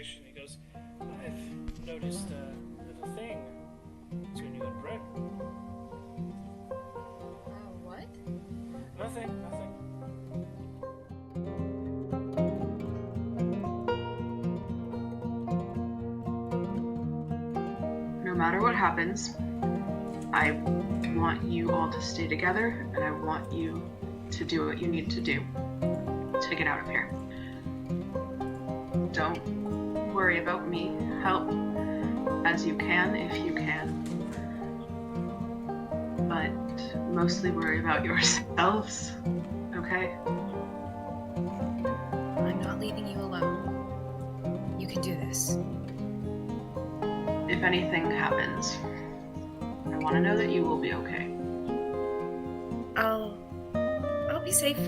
conversation. He goes, I've noticed a little thing between you and Brett. What? Nothing. No matter what happens, I want you all to stay together, and I want you to do what you need to do to get out of here. Don't worry about me. Help as you can if you can. But mostly worry about yourselves, okay? I'm not leaving you alone. You can do this. If anything happens, I want to know that you will be okay. I'll be safe.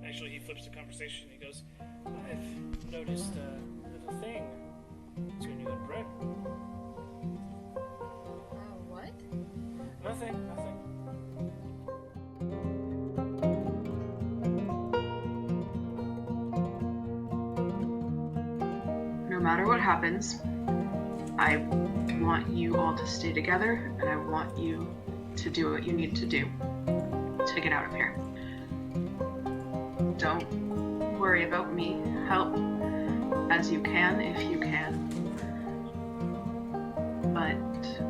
Actually, he flips the conversation. He goes, I've noticed a little thing between you and Brett. What? Nothing. No matter what happens, I want you all to stay together, and I want you to do what you need to do to get out of here. Don't worry about me. Help as you can if you can. But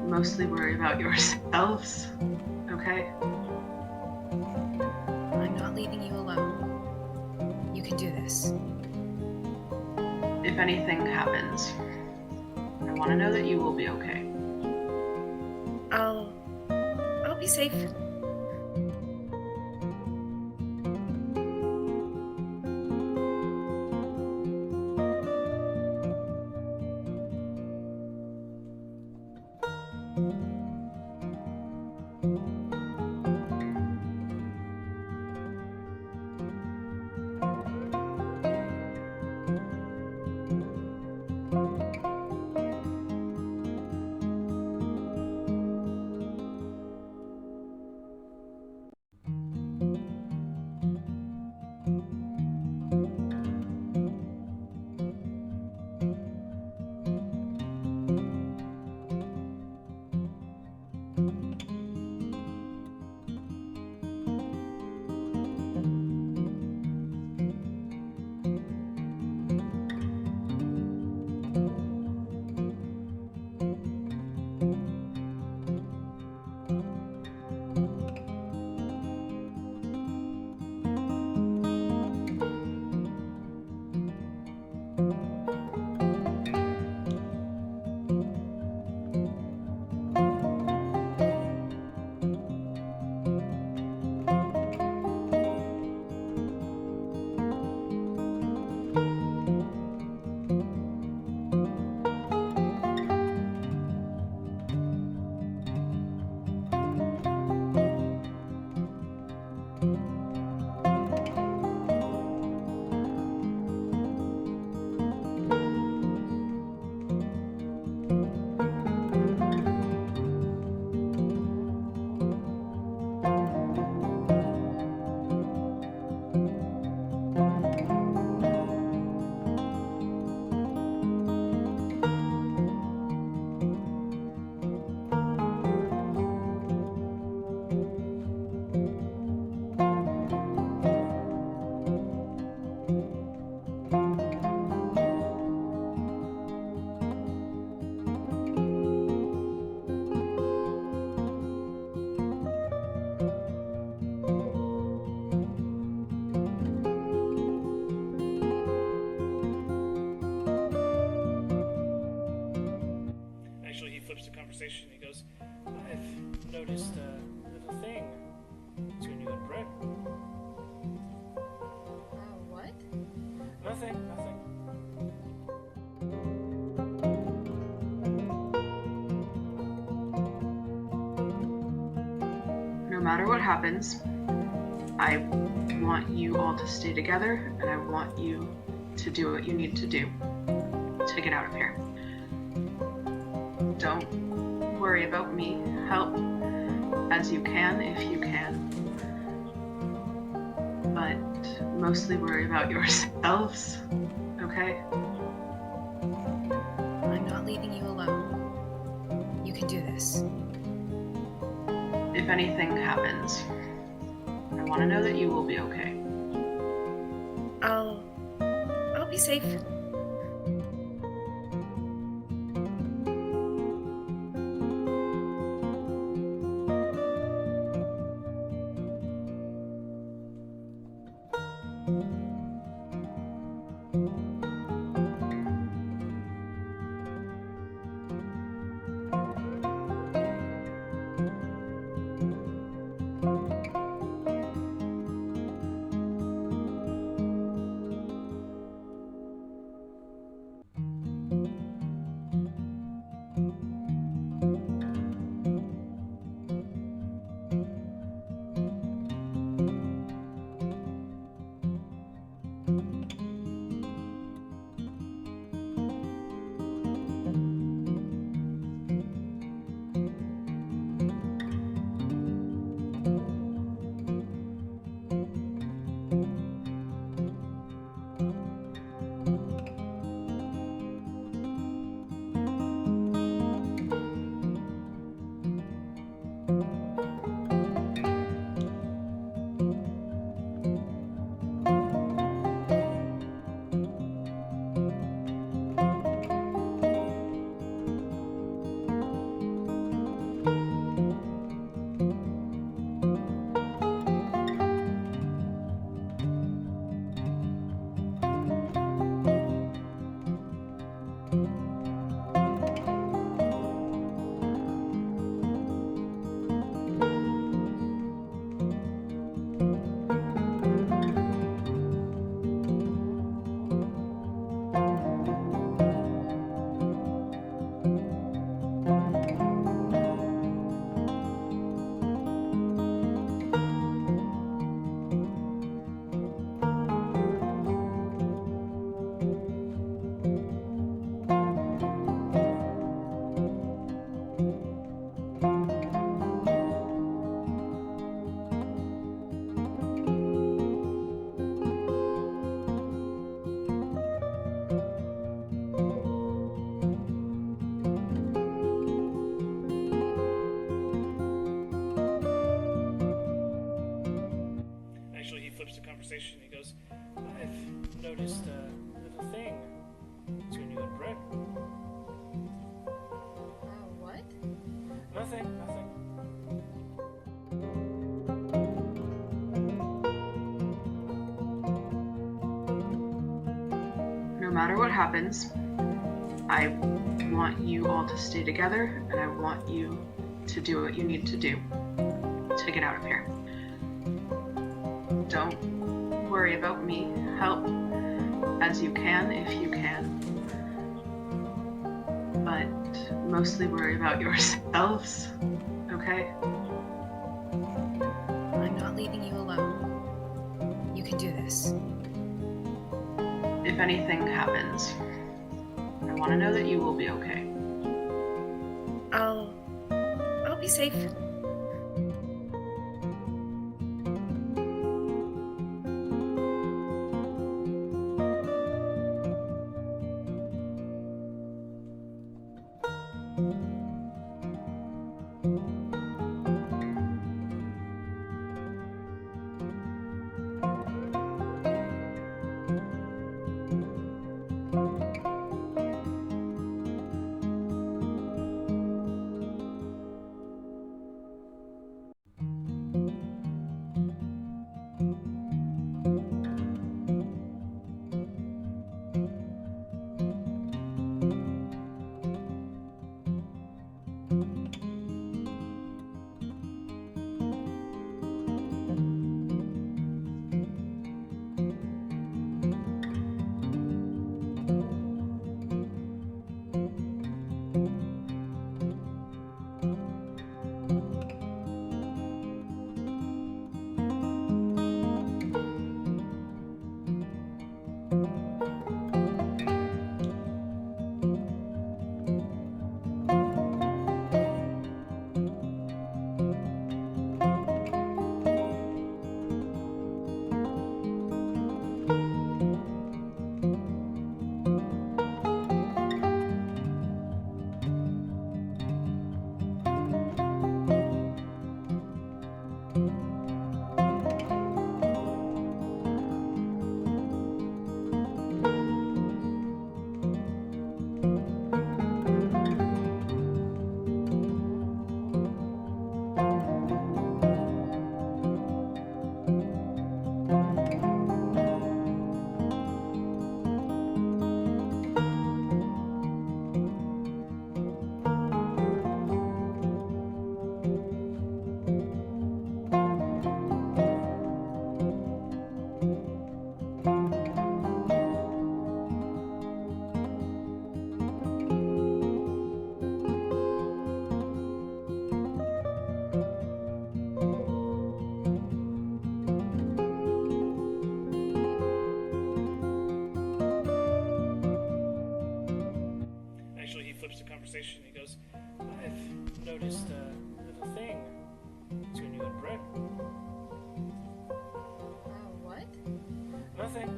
mostly worry about yourselves, okay? I'm not leaving you alone. You can do this. If anything happens, I want to know that you will be okay. I'll be safe. conversation. He goes, I've noticed a little thing between you and Brett. What? Nothing. No matter what happens, I want you all to stay together, and I want you to do what you need to do to get out of here. Don't worry about me. Help as you can if you can. But mostly worry about yourselves, okay? I'm not leaving you alone. You can do this. If anything happens, I want to know that you will be okay. I'll be safe. Actually, he flips the conversation. He goes, I've noticed a little thing between you and Brett. What? Nothing. No matter what happens, I want you all to stay together, and I want you to do what you need to do to get out of here. Don't worry about me. Help as you can if you can. But mostly worry about yourselves, okay? I'm not leaving you alone. You can do this. If anything happens, I want to know that you will be okay. I'll be safe. flips the conversation. He goes, I've noticed a little thing between you and Brett. What? Nothing.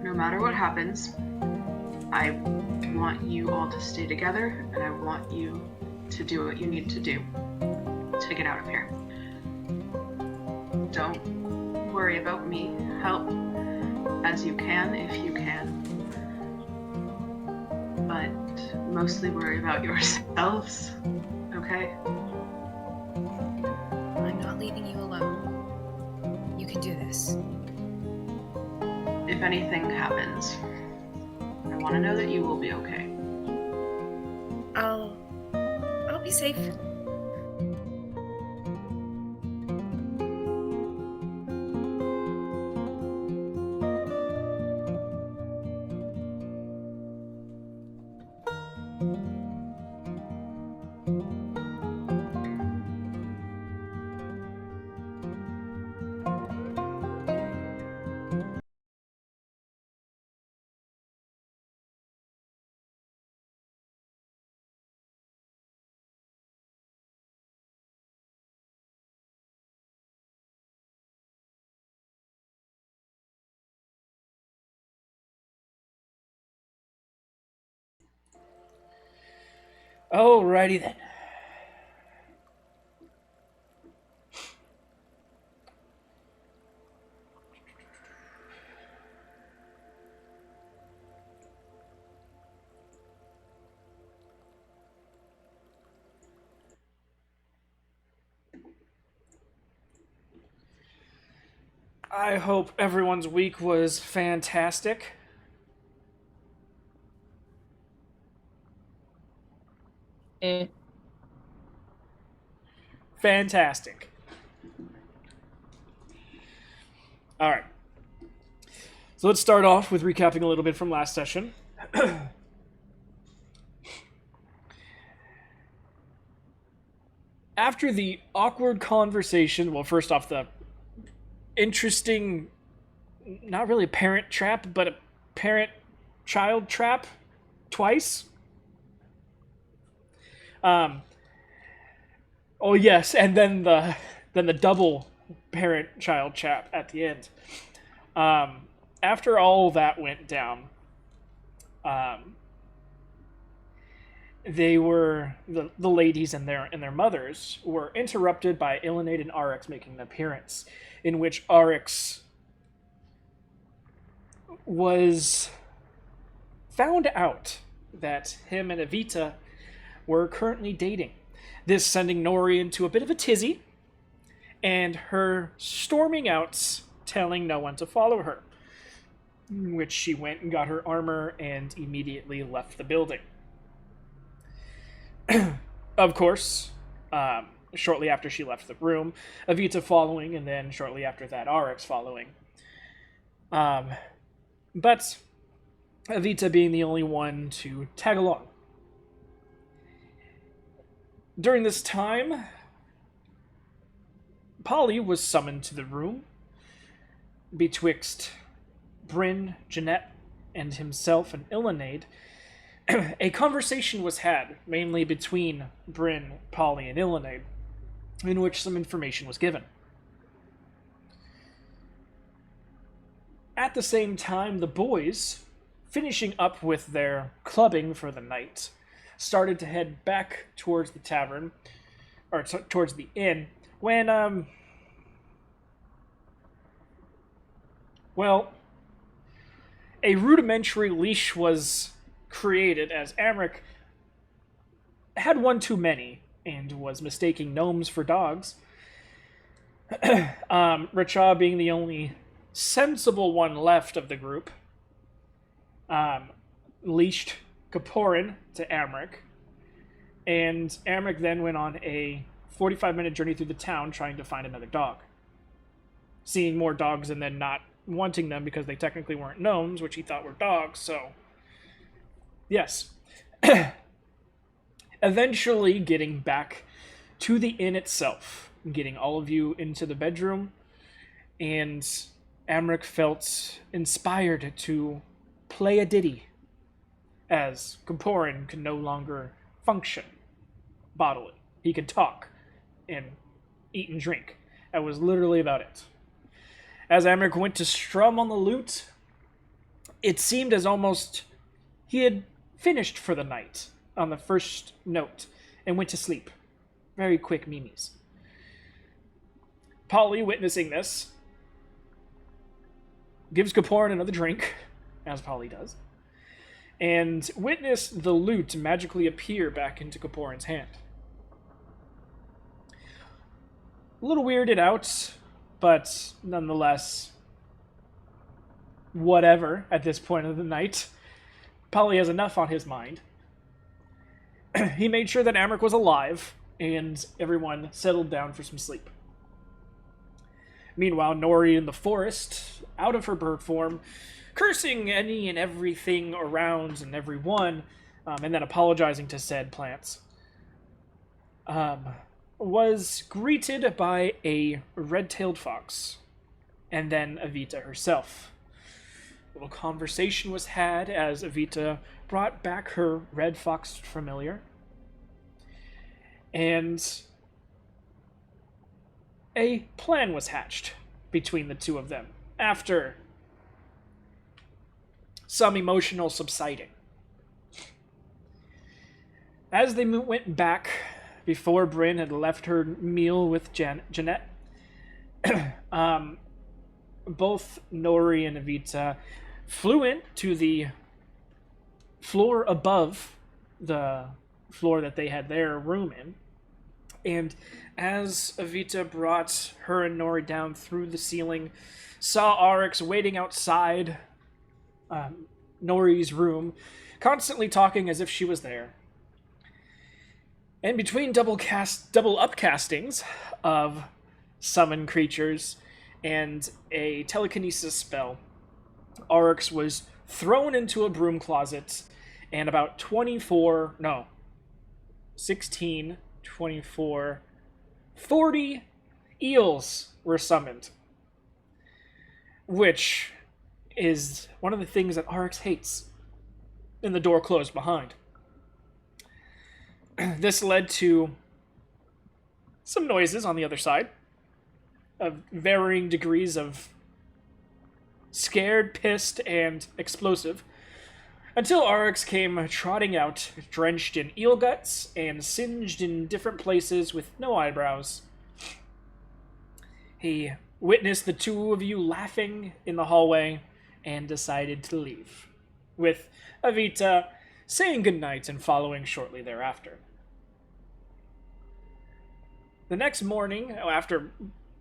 No matter what happens, I want you all to stay together, and I want you to do what you need to do to get out of here. Don't worry about me. Help as you can if you can. But mostly worry about yourselves, okay? I'm not leaving you alone. You can do this. If anything happens, I want to know that you will be okay. I'll be safe. Alrighty then. I hope everyone's week was fantastic. Fantastic. All right. So let's start off with recapping a little bit from last session. After the awkward conversation, well, first off, the interesting, not really a parent trap, but a parent-child trap twice. Oh yes, and then the double parent-child trap at the end. After all that went down, they were the ladies and their mothers were interrupted by Ilinade and Arix making an appearance, in which Arix was found out that him and Evita were currently dating. This sending Nori into a bit of a tizzy, and her storming out, telling no one to follow her, in which she went and got her armor and immediately left the building. Of course, shortly after she left the room, Evita following, and then shortly after that, Arix following. But Evita being the only one to tag along. During this time, Polly was summoned to the room betwixt Bryn, Jeanette, and himself and Ilinade. A conversation was had, mainly between Bryn, Polly, and Ilinade, in which some information was given. At the same time, the boys, finishing up with their clubbing for the night, started to head back towards the tavern, or towards the inn, when, well, a rudimentary leash was created as Amric had one too many and was mistaking gnomes for dogs. Racha being the only sensible one left of the group, leashed Kaporin to Amric, and Amric then went on a 45-minute journey through the town trying to find another dog. Seeing more dogs and then not wanting them because they technically weren't gnomes, which he thought were dogs, so... Yes. Eventually getting back to the inn itself, getting all of you into the bedroom, and Amric felt inspired to play a ditty, as Kaporin could no longer function bodily. He could talk and eat and drink. That was literally about it. As Amric went to strum on the lute, it seemed as almost he had finished for the night on the first note and went to sleep. Very quick mimes. Polly, witnessing this, gives Kaporin another drink, as Polly does, and witnessed the lute magically appear back into Kaporin's hand. A little weirded out, but nonetheless, whatever at this point of the night. Polly has enough on his mind. He made sure that Amric was alive, and everyone settled down for some sleep. Meanwhile, Nori in the forest, out of her bird form, cursing any and everything around and everyone, and then apologizing to said plants, was greeted by a red-tailed fox, and then Evita herself. A little conversation was had as Evita brought back her red fox familiar, and a plan was hatched between the two of them after some emotional subsiding. As they went back, before Bryn had left her meal with Jeanette, both Nori and Evita flew in to the floor above the floor that they had their room in. And as Evita brought her and Nori down through the ceiling, saw Arix waiting outside Nori's room, constantly talking as if she was there. And between double upcastings of summon creatures and a telekinesis spell, Arix was thrown into a broom closet, and about 40 eels were summoned. Which is one of the things that Arix hates. And the door closed behind. This led to some noises on the other side, of varying degrees of scared, pissed, and explosive, until Arix came trotting out, drenched in eel guts and singed in different places with no eyebrows. He witnessed the two of you laughing in the hallway and decided to leave, with Evita saying goodnight and following shortly thereafter. The next morning, after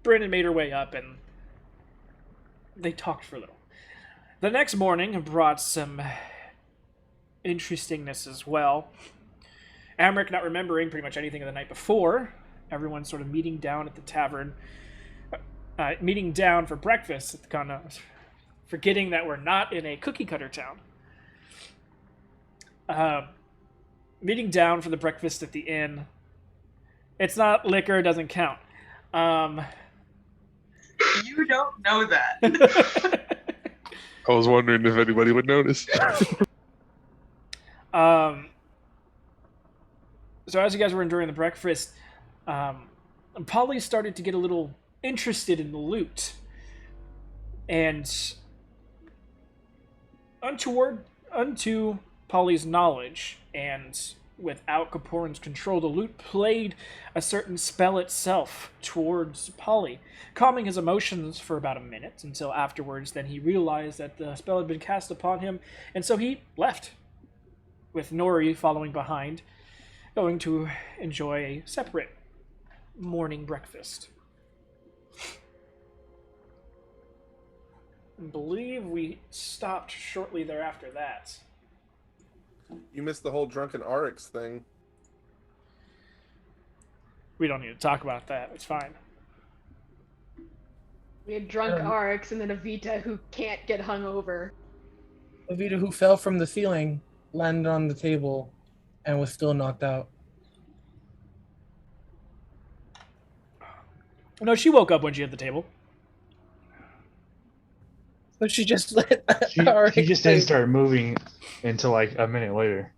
Bryn had made her way up and they talked for a little, the next morning brought some interestingness as well. Amric not remembering pretty much anything of the night before, everyone sort of meeting down at the tavern, meeting down for breakfast, kind of forgetting that we're not in a cookie cutter town. Meeting down for the breakfast at the inn. It's not liquor, doesn't count. You don't know that. I was wondering if anybody would notice. So as you guys were enduring the breakfast, Polly started to get a little interested in the loot. And unto Polly's knowledge, and without Kaporin's control, the loot played a certain spell itself towards Polly, calming his emotions for about a minute, until afterwards then he realized that the spell had been cast upon him, and so he left, with Nori following behind, going to enjoy a separate morning breakfast. I believe we stopped shortly thereafter that. You missed the whole drunken Arix thing. We don't need to talk about that. It's fine. We had drunk Arix and then Evita who can't get hungover. Evita, who fell from the ceiling, landed on the table, and was still knocked out. No, she woke up when she hit the table. So she just let He Arik just play. didn't start moving until like a minute later.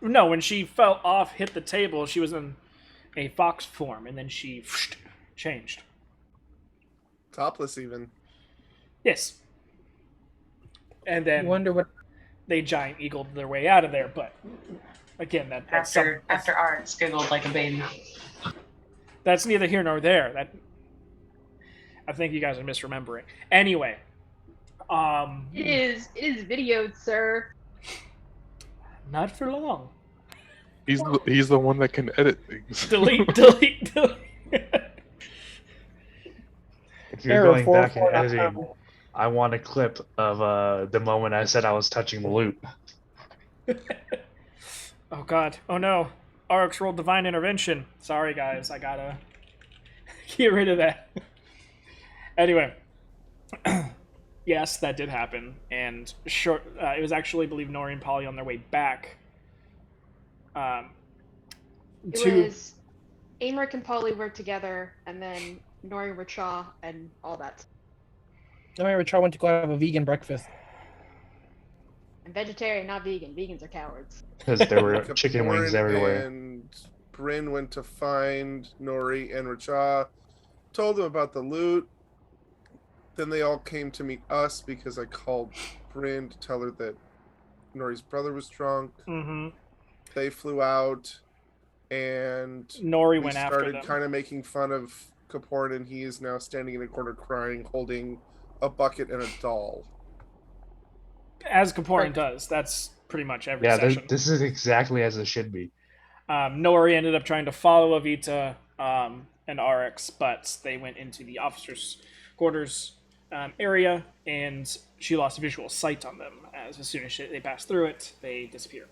No, when she fell off, hit the table, she was in a fox form, and then she changed. Topless even. Yes. And You then wonder what. they giant eagled their way out of there, but again, After Art giggled like a baby. that's neither here nor there. That I think you guys are misremembering. Anyway, It is videoed, sir. not for long. He's the one that can edit things. Delete, delete, delete. If you're Error going back and 449. editing, I want a clip of the moment I said I was touching the loot. Oh god. Oh no. Arx rolled divine intervention. Sorry guys, I gotta get rid of that. Anyway. Yes, that did happen. And it was actually, I believe, Nori and Polly on their way back. It was Amric and Polly worked together, and then Nori and Richa and all that. I remember Char went to go have a vegan breakfast. I'm vegetarian, not vegan. Vegans are cowards. Because there were chicken wings Kaporin everywhere. And Bryn went to find Nori and Racha, told them about the loot. Then they all came to meet us because I called Bryn to tell her that Nori's brother was drunk. Mm-hmm. They flew out, and Nori we went after started them. kind of making fun of Kaporin, and he is now standing in a corner crying, holding a bucket and a doll. As Kaporin does. That's pretty much every Yeah, session. this is exactly as it should be. Nori ended up trying to follow Avita and RX, but they went into the officers' quarters area, and she lost visual sight on them. As soon as they passed through it, they disappear.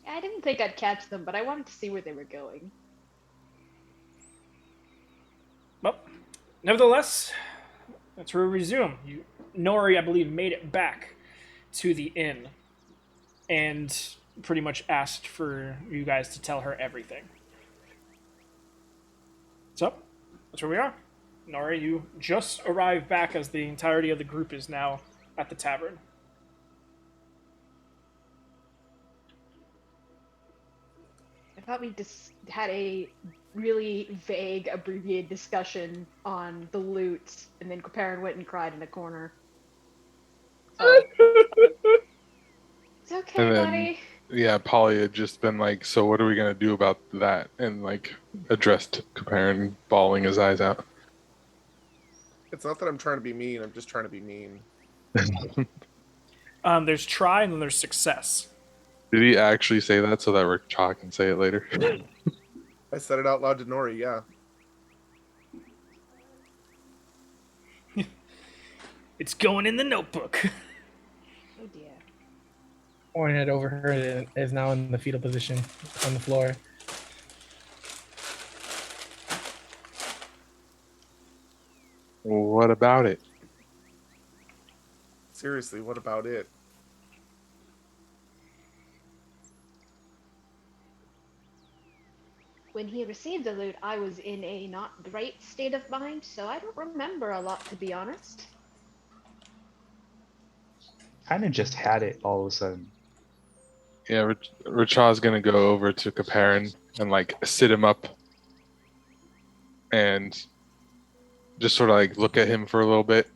I didn't think I'd catch them, but I wanted to see where they were going. Well, nevertheless, that's where we resume. Nori, I believe, made it back to the inn and pretty much asked for you guys to tell her everything. So, that's where we are. Nori, you just arrived back as the entirety of the group is now at the tavern. I thought we just had a really vague, abbreviated discussion on the loot, and then Kaparin went and cried in a corner. So, it's okay, And then- buddy. Yeah, Polly had just been like, "So what are we gonna do about that?" And like addressed Kaparin, bawling his eyes out. It's not that I'm trying to be mean, I'm just trying to be mean. There's try and then there's success. Did he actually say that so that Rick Cha can say it later? I said it out loud to Nori, yeah. It's going in the notebook. Oh dear. Orin had overheard it and is now in the fetal position on the floor. What about it? Seriously, what about it? When he received the loot, I was in a not great state of mind, so I don't remember a lot, to be honest. Kind of just had it all of a sudden. Yeah, Racha's gonna go over to Kaparin and like sit him up and just sort of like look at him for a little bit.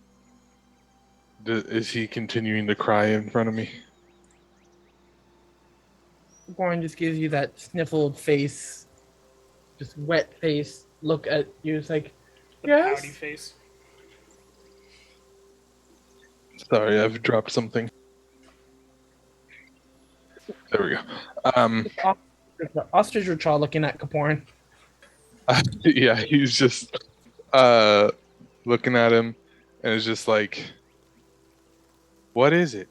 Is he continuing to cry in front of me? Orin just gives you that sniffled face, just wet face look at you. It's like, The yes. pouty face. Sorry, I've dropped something. There we go. The ostrich Richard looking at Kaporin. Yeah, he's just looking at him and is just like, what is it?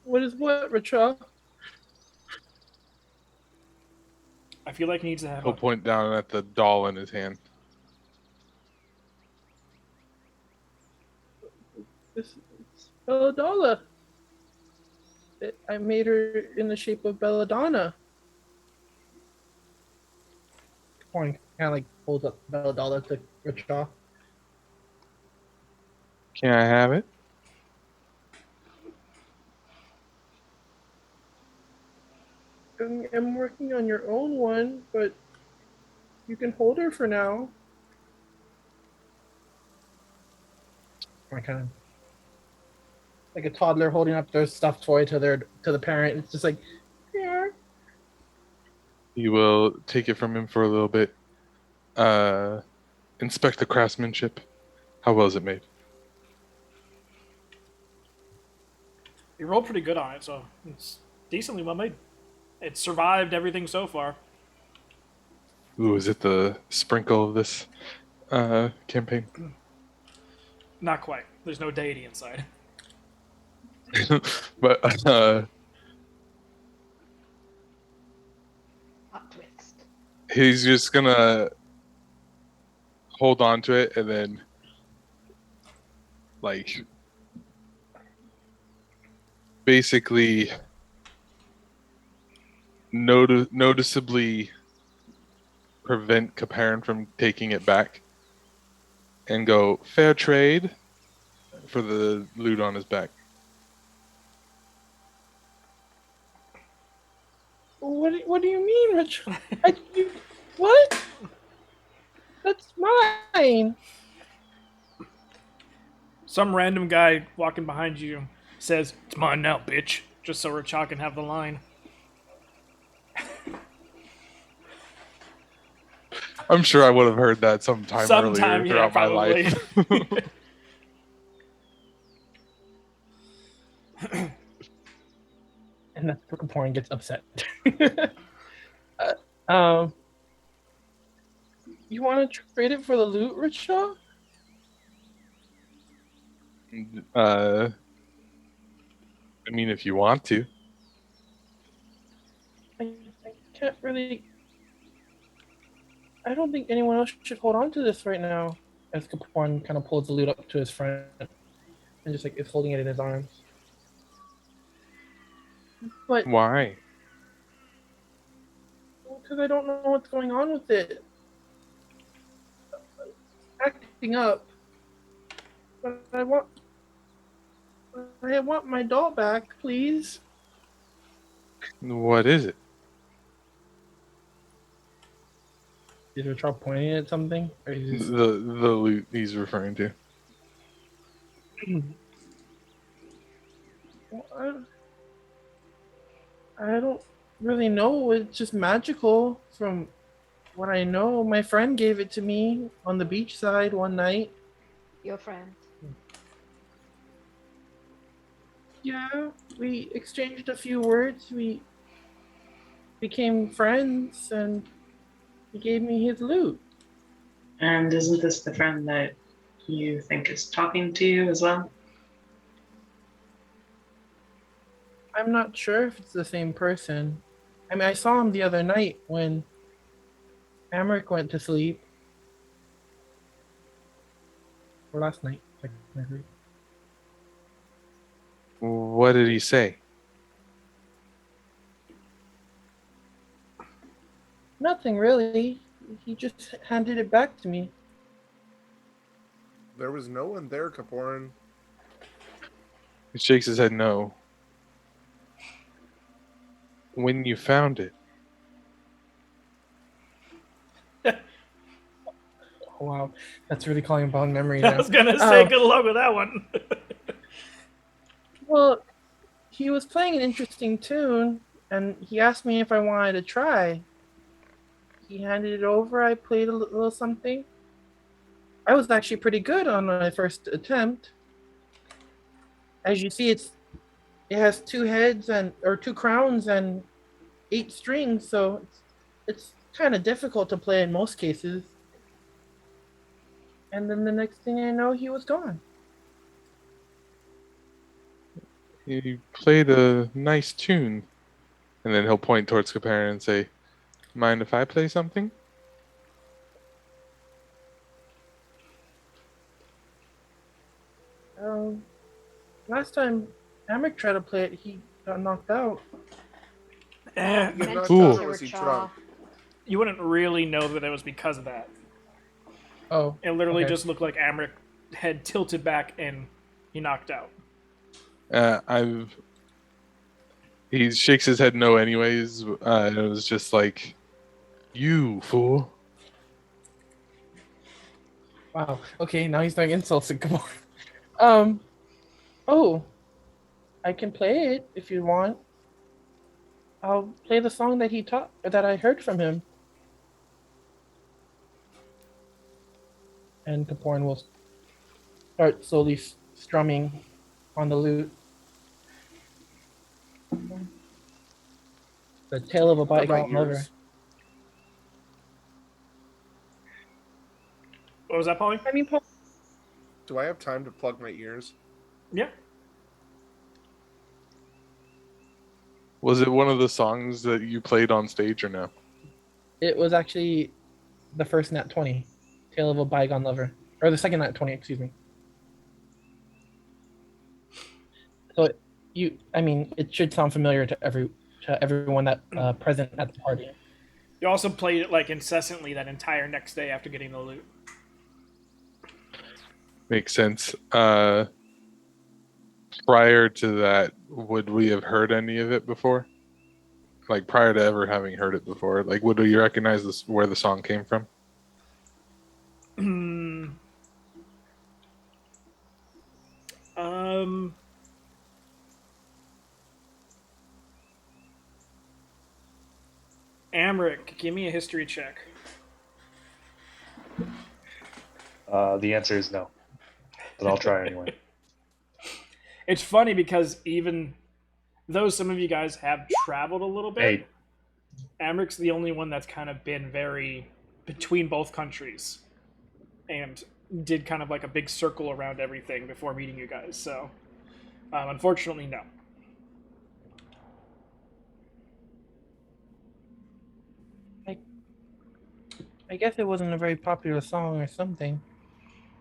What is what, Richard? I feel like he needs to have He'll point down at the doll in his hand. This is Belladonna. I made her in the shape of Belladonna. Kaporn kind of like holds up Belladonna to Richaw. Can I have it? I'm working on your own one, but you can hold her for now. I kind of like a toddler holding up their stuffed toy to the parent. It's just like, yeah. You will take it from him for a little bit. Inspect the craftsmanship. How well is it made? You rolled pretty good on it, so it's decently well made. It's survived everything so far. Ooh, is it the sprinkle of this campaign? Not quite. There's no deity inside. But Hot twist. he's just gonna hold on to it and then like basically noticeably prevent Caparin from taking it back and go fair trade for the loot on his back. What do you mean, Rich? What? That's mine. Some random guy walking behind you says, "It's mine now, bitch," just so Rachel can have the line. I'm sure I would have heard that sometime Sometime, earlier yeah, throughout my life. probably. And that's where Kaporn gets upset. um, you want to trade it for the loot, Richaw? I mean, if you want to. I can't really. I don't think anyone else should hold on to this right now. As Kaporn kind of pulls the loot up to his friend and just like is holding it in his arms. But Why? because I don't know what's going on with it. Acting up. But I want my doll back, please. What is it? Is Richard pointing at something? Or is The loot he's referring to. I don't really know. It's just magical from what I know. My friend gave it to me on the beachside one night. Your friend. Yeah, we exchanged a few words. We became friends, and he gave me his loot. And isn't this the friend that you think is talking to you as well? I'm not sure if it's the same person. I mean, I saw him the other night when Amric went to sleep. Or last night, technically. What did he say? Nothing really. He just handed it back to me. There was no one there, Kaporin. He shakes his head no. When you found it, Oh, wow, that's really calling upon memory I now. was gonna say, good luck with that one. Well, he was playing an interesting tune, and he asked me if I wanted to try. He handed it over. I played a little something. I was actually pretty good on my first attempt. As you see, it has 2 heads or 2 crowns and 8 strings, so it's kind of difficult to play in most cases. And then the next thing I know, he was gone. he played a nice tune. And then he'll point towards Caparin and say, mind if I play something? Last time Amric tried to play it, he got knocked out. Eh, You meant Cool. to Was he Richaw. drunk? you wouldn't really know that it was because of that. Oh. It literally okay. just looked like Amric had tilted back and he knocked out. He shakes his head no anyways. And it was just like, you fool. Wow. Okay, now he's throwing insults at Gamora. Oh, I can play it if you want. I'll play the song that I heard from him. And Kaporn will start slowly strumming on the lute. The tale of a Plug my bygone lover. ears. What was that, Polly? I mean, Do I have time to plug my ears? Yeah. Was it one of the songs that you played on stage or no? it was actually the first Nat 20, Tale of a Bygone Lover. Or the second Nat 20, excuse me. So it should sound familiar to everyone that present at the party. You also played it like incessantly that entire next day after getting the loot. Makes sense. Prior to that, would we have heard any of it before? Like prior to ever having heard it before, like would you recognize this where the song came from? Amric, give me a history check. The answer is no, but I'll try anyway. It's funny because even though some of you guys have traveled a little bit, Hey, Amric's the only one that's kind of been very between both countries and did kind of like a big circle around everything before meeting you guys. So, unfortunately, no. I guess it wasn't a very popular song or something,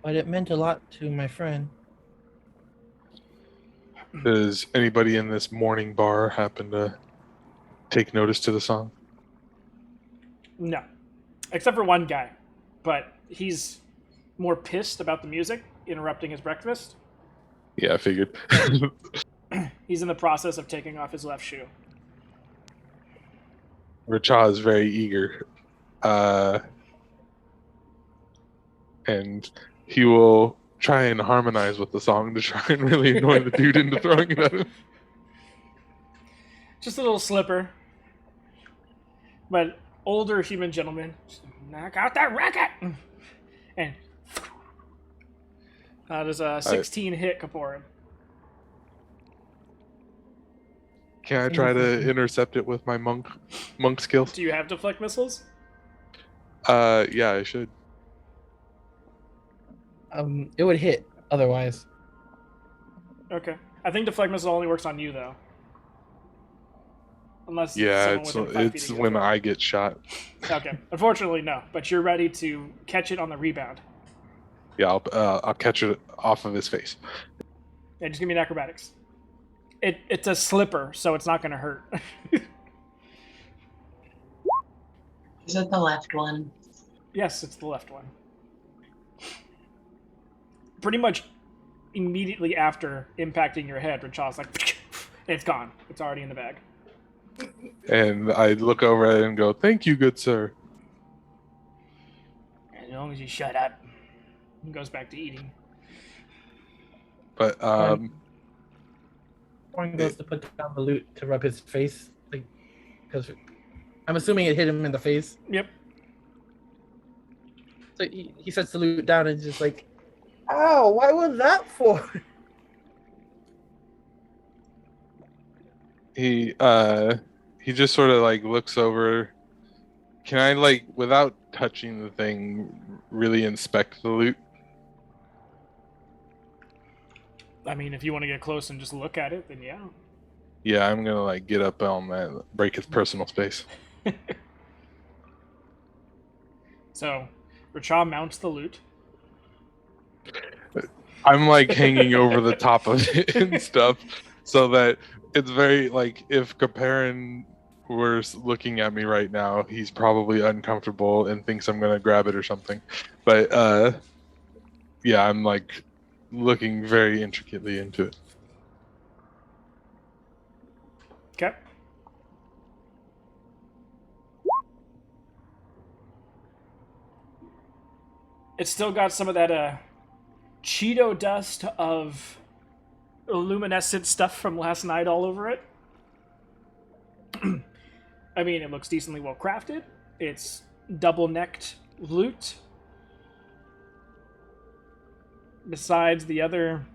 but it meant a lot to my friend. Does anybody in this morning bar happen to take notice to the song? No. Except for one guy. But he's more pissed about the music interrupting his breakfast. Yeah, I figured. He's in the process of taking off his left shoe. Racha is very eager. And he will try and harmonize with the song to try and really annoy the dude into throwing it at him. Just a little slipper. But older human gentleman. Knock out that racket! And there's a 16 hit Kaporim. Can I try to intercept it with my monk skills? Do you have deflect missiles? Yeah, I should. It would hit otherwise. Okay. I think deflect missile only works on you though. Unless Yeah, someone within 5 feet it's of you when does it. I get shot. Okay. Unfortunately, no. But you're ready to catch it on the rebound. Yeah, I'll catch it off of his face. Yeah, just give me an acrobatics. It's a slipper, so it's not going to hurt. Is it the left one? Yes, it's the left one. Pretty much immediately after impacting your head, Racha's like, it's gone. It's already in the bag. And I look over at it and go, "Thank you, good sir." As long as you shut up. He goes back to eating. But Horn goes to put down the loot to rub his face, like, because I'm assuming it hit him in the face. Yep. So he sets the loot down and just like, "Ow! Why was that for?" he just sort of like looks over. Can I, like, without touching the thing, really inspect the loot? I mean, if you want to get close and just look at it, then yeah. Yeah, I'm gonna like get up on that, break his personal space. So, Racha mounts the loot. I'm like hanging over the top of it and stuff, so that it's very like if Kaparin looking at me right now, he's probably uncomfortable and thinks I'm gonna grab it or something. But yeah, I'm like looking very intricately into it. Okay. It's still got some of that Cheeto dust of luminescent stuff from last night all over it. I mean, it looks decently well crafted. It's double-necked loot. Besides the other...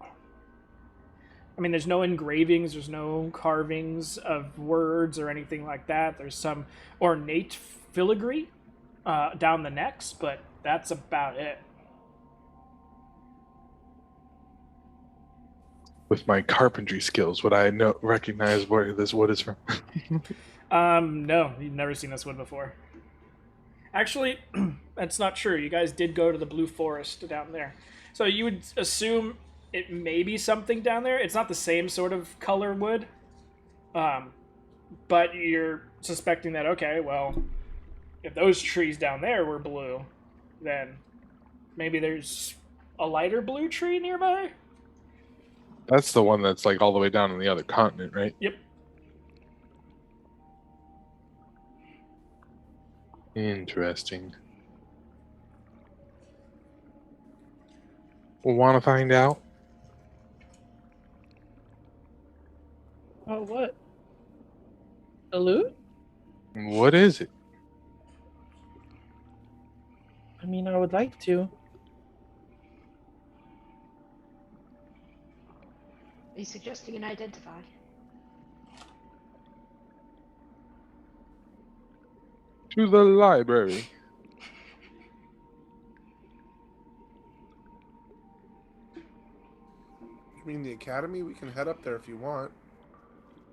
I mean, there's no engravings, there's no carvings of words or anything like that. There's some ornate filigree down the necks, but that's about it. With my carpentry skills, would I recognize where this wood is from? No, you've never seen this one before. Actually, that's not true. You guys did go to the Blue Forest down there. So you would assume it may be something down there. It's not the same sort of color wood. But you're suspecting that, okay, well, if those trees down there were blue, then maybe there's a lighter blue tree nearby? That's the one that's like all the way down on the other continent, right? Yep. Interesting. We'll want to find out. Oh, what? The loot? What is it? I mean, I would like to. Are you suggesting an identify? To the library. You mean the academy? We can head up there if you want.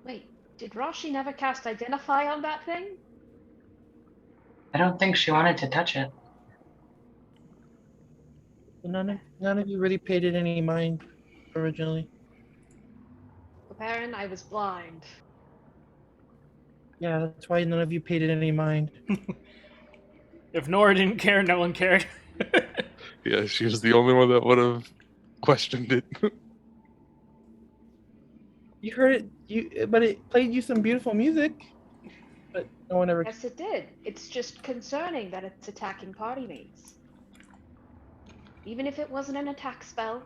Wait, did Rashi never cast identify on that thing? I don't think she wanted to touch it. None of you really paid it any mind originally. Baron, I was blind. Yeah, that's why none of you paid it any mind. If Nora didn't care, no one cared. Yeah, she was the only one that would have questioned it. You heard it, but it played you some beautiful music. But no one ever. Yes, it did. It's just concerning that it's attacking party mates. Even if it wasn't an attack spell,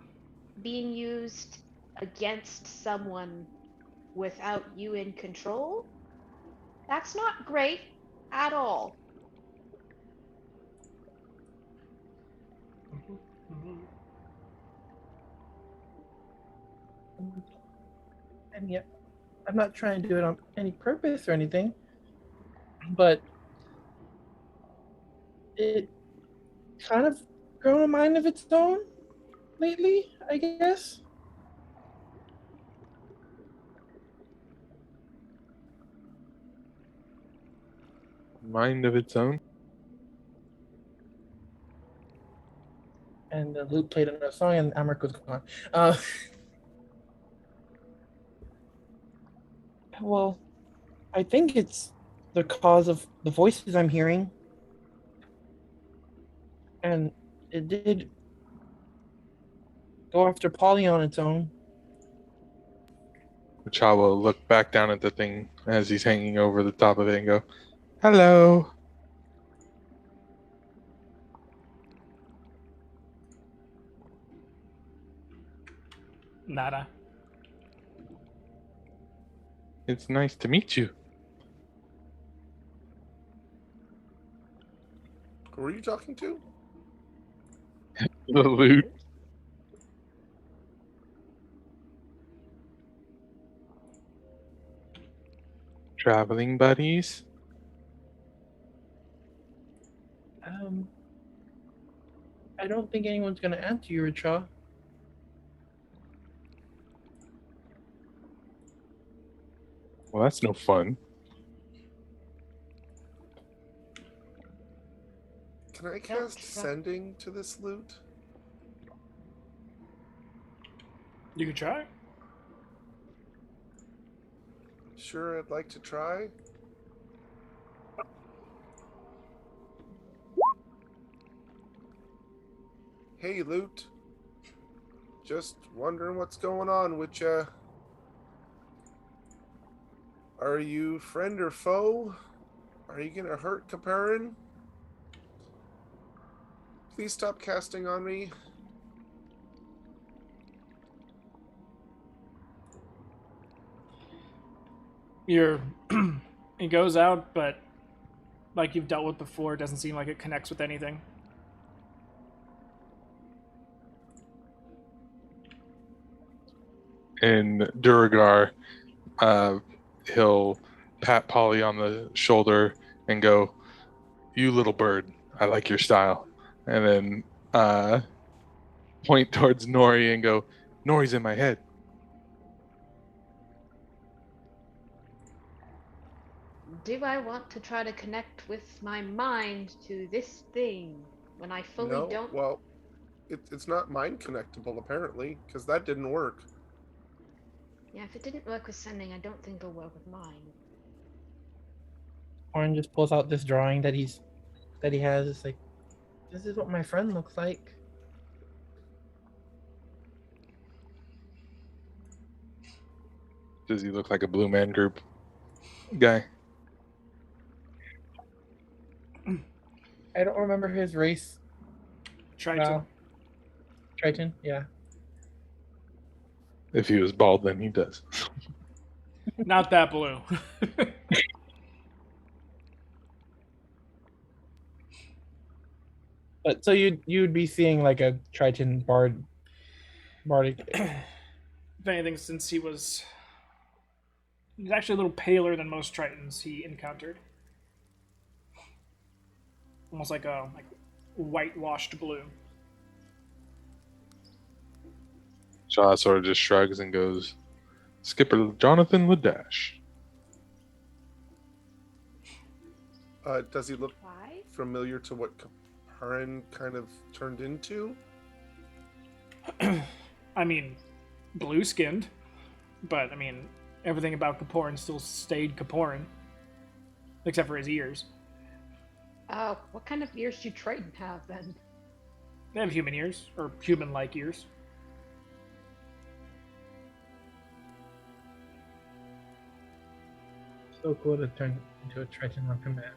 being used against someone without you in control, that's not great at all. And yet, I'm not trying to do it on any purpose or anything, but it kind of grown a mind of its own lately, I guess. Mind of its own. And the loop played another song, and Amric was gone. Well, I think it's the cause of the voices I'm hearing. And it did go after Polly on its own. Cha will look back down at the thing as he's hanging over the top of it and go, "Hello." Nada. It's nice to meet you. Who are you talking to? The loot. Traveling buddies. I don't think anyone's gonna answer you, Richa. Well, that's no fun. Can I cast sending to this loot? You can try. Sure, I'd like to try. Hey, Loot. Just wondering what's going on with ya. Are you friend or foe? Are you gonna hurt Caparin? Please stop casting on me. It goes out, but like you've dealt with before, it doesn't seem like it connects with anything. In Duragar, he'll pat Polly on the shoulder and go, "You little bird, I like your style." And then point towards Nori and go, "Nori's in my head." Do I want to try to connect with my mind to this thing when I fully No, don't? well, it's not mind connectable apparently, because that didn't work. Yeah, if it didn't work with sending, I don't think it'll work with mine. Orin just pulls out this drawing that he has. It's like, this is what my friend looks like. Does he look like a Blue Man Group guy? I don't remember his race. Triton. Triton, yeah. If he was bald, then he does. Not that blue. But so you'd be seeing like a Triton bardic. If anything, since he's actually a little paler than most Tritons he encountered. Almost like a whitewashed blue. Shaw sort of just shrugs and goes, "Skipper Jonathan Ladash." Does he look Why? familiar to what Caparin kind of turned into? I mean, blue skinned, but I mean, everything about Kaporin still stayed Kaporin, except for his ears. What kind of ears do Triton have then? They have human ears, or human-like ears. So cool to turn into a Triton on command.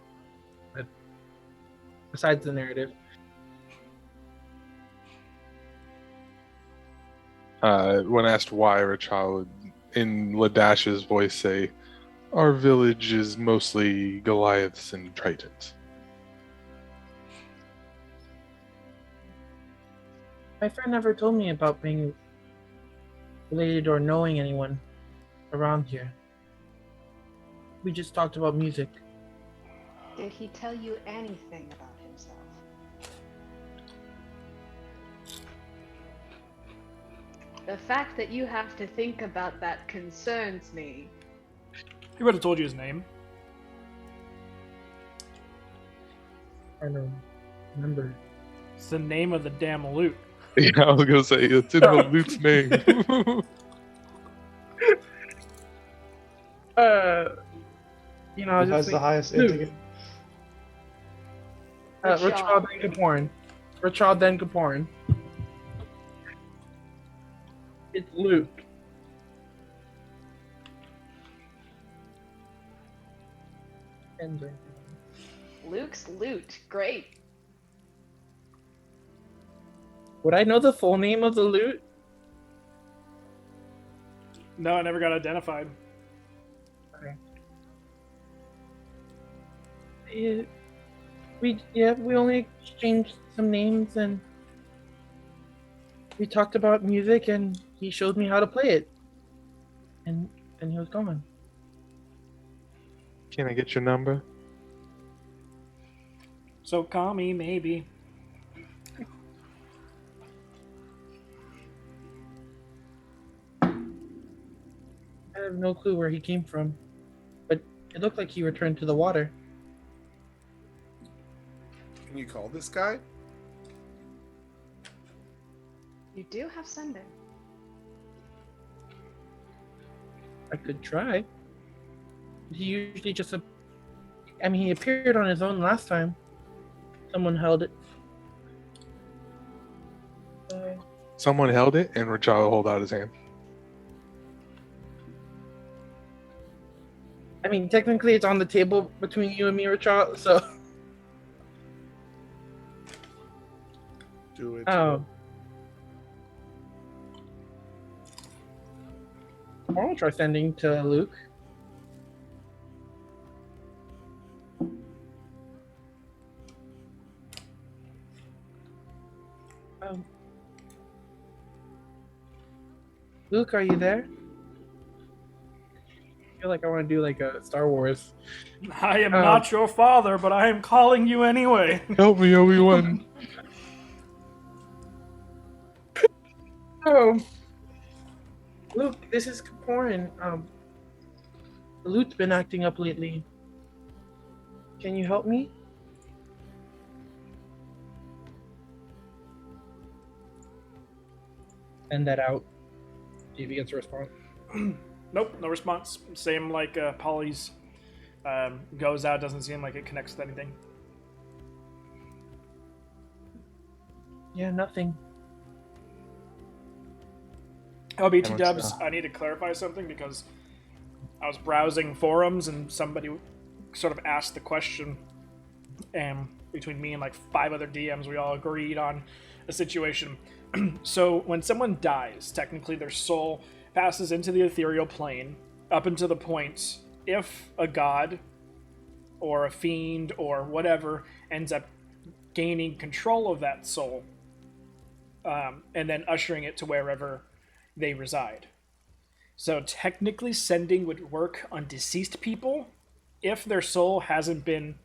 But besides the narrative, When asked why, Rachel would, in Ladash's voice, say, "Our village is mostly Goliaths and Tritons." my friend never told me about being related or knowing anyone around here. We just talked about music. Did he tell you anything about himself? The fact that you have to think about that concerns me. He would have told you his name. I don't remember. It's the name of the damn loot. Yeah, I was gonna say it's in the loot's name. You know, I was Who just has the thinking, highest Luke. integer? Richard then Kaporin. Richard then Kaporin. It's Luke. And Luke's loot. Great. would I know the full name of the loot? No, it never got identified. We only exchanged some names and we talked about music and he showed me how to play it. And he was gone. Can I get your number? So call me, maybe. I have no clue where he came from, but it looked like he returned to the water. Can you call this guy? You do have sending. I could try. He usually just. I mean, he appeared on his own last time. Someone held it. Someone held it, and Rachel will hold out his hand. I mean, technically, it's on the table between you and me, Richard. So. Do it. Oh. I'll try sending to Luke. Luke, are you there? I feel like I want to do like a Star Wars. I am not your father, but I am calling you anyway. Help me, Obi-Wan. Oh, Luke, this is Kaporin. The Luke's been acting up lately. Can you help me? Send that out. See if he gets a response. Nope, no response. Same like Polly's goes out, doesn't seem like it connects with anything. Yeah, nothing. LBT Dubs, I need to clarify something because I was browsing forums and somebody sort of asked the question, and between me and like 5 other DMs, we all agreed on a situation. So when someone dies, technically their soul passes into the ethereal plane up until the point if a god or a fiend or whatever ends up gaining control of that soul and then ushering it to wherever they reside. So technically sending would work on deceased people if their soul hasn't been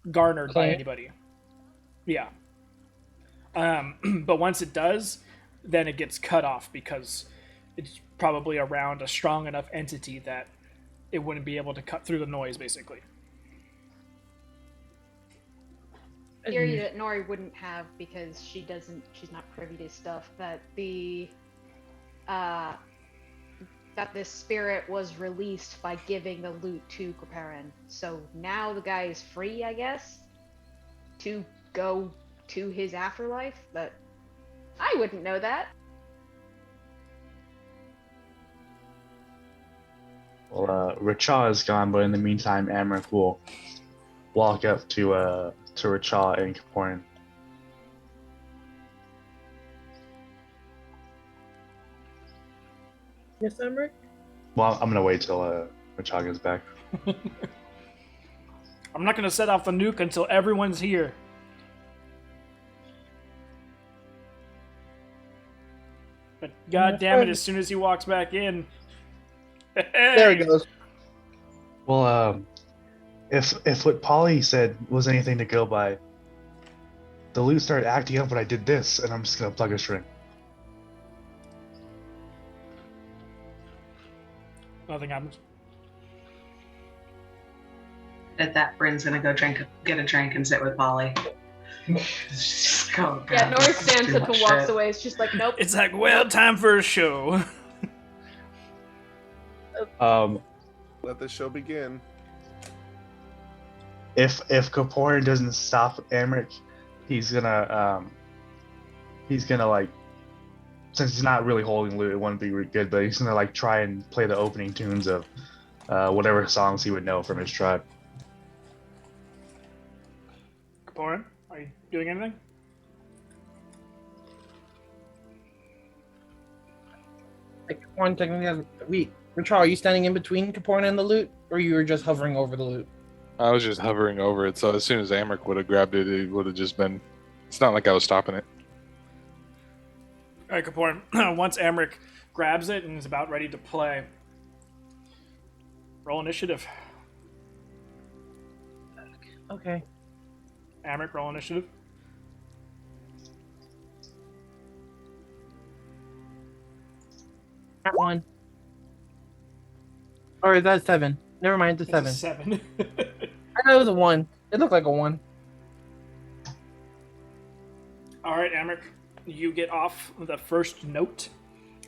garnered by anybody. Yeah. But once it does, then it gets cut off because it's probably around a strong enough entity that it wouldn't be able to cut through the noise, basically. Theory that Nori wouldn't have because she's not privy to stuff, that that this spirit was released by giving the loot to Kaparin. So now the guy is free, I guess, to go to his afterlife, but I wouldn't know that. Well, Racha is gone, but in the meantime, Amric will walk up to Racha and Kaporin. Yes, Emmerich? Well, I'm gonna wait till Racha gets back. I'm not gonna set off the nuke until everyone's here. But god damn it, as soon as he walks back in... There he goes. Well, if what Polly said was anything to go by, the loot started acting up when I did this, and I'm just gonna plug a string. Nothing happens. At that, Bryn's gonna go get a drink and sit with Polly. Just go, Yeah, God, Nori this is stands too up much and walks shit. away. It's just like, nope. It's like, well, time for a show. Let the show begin. If Kaporin doesn't stop Amric, he's gonna like, since he's not really holding loot, it wouldn't be really good, but he's gonna like try and play the opening tunes of whatever songs he would know from his tribe. Kaporin, are you doing anything? Like, Kaporin technically has... Richard, are you standing in between Kaporin and the loot, or you were just hovering over the loot? I was just hovering over it, so as soon as Amric would have grabbed it, it would have just been... It's not like I was stopping it. Alright, Kaporin. Once Amric grabs it and is about ready to play, roll initiative. Okay. Amric, roll initiative. That one. Or is that 7? Never mind, it's a 7. It's a 7. I thought it was a 1. It looked like a 1. Alright, Amric. You get off the first note.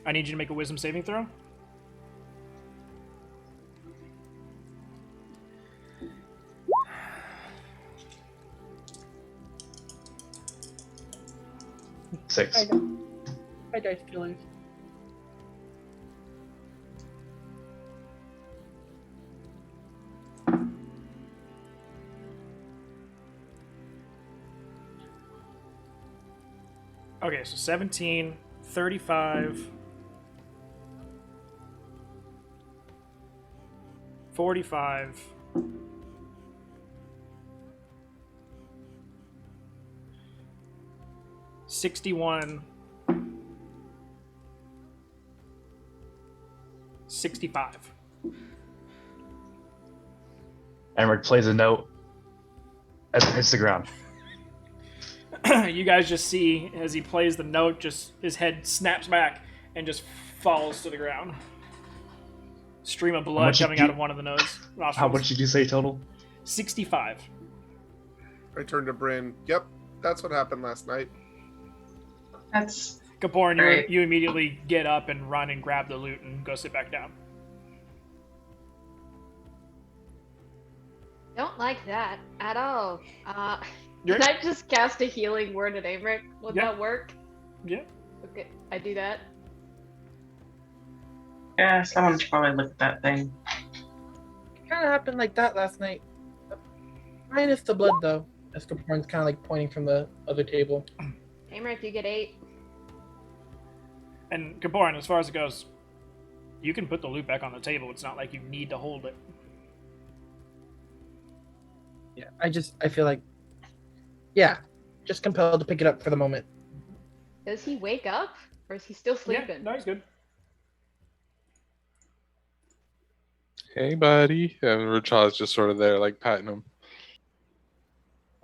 I need you to make a wisdom saving throw. Hi, 6. hi, dice killers. Okay, so 17, 35, 45, 61, 65. Emmerich plays a note as it hits the ground. You guys just see as he plays the note, just his head snaps back and just falls to the ground. Stream of blood much coming did out you- of one of the nostrils. How much did you say total? 65. I turned to Bryn. Yep, that's what happened last night. That's Kapoor, and Right. you immediately get up and run and grab the loot and go sit back down. Don't like that at all. You're- Can I just cast a healing word at Amric? Would Yeah. that work? Yeah. Okay, I do that. yeah. Someone should probably look at that thing. Kind of happened like that last night. Minus the blood, though. Escaporn's kind of like pointing from the other table. Amric, you get 8. And Kapoor, as far as it goes, you can put the loot back on the table. It's not like you need to hold it. Yeah, I feel like, yeah, just compelled to pick it up for the moment. Does he wake up? Or is he still Yeah, sleeping? no, he's good. Hey, buddy. And Racha's just sort of there, like patting him.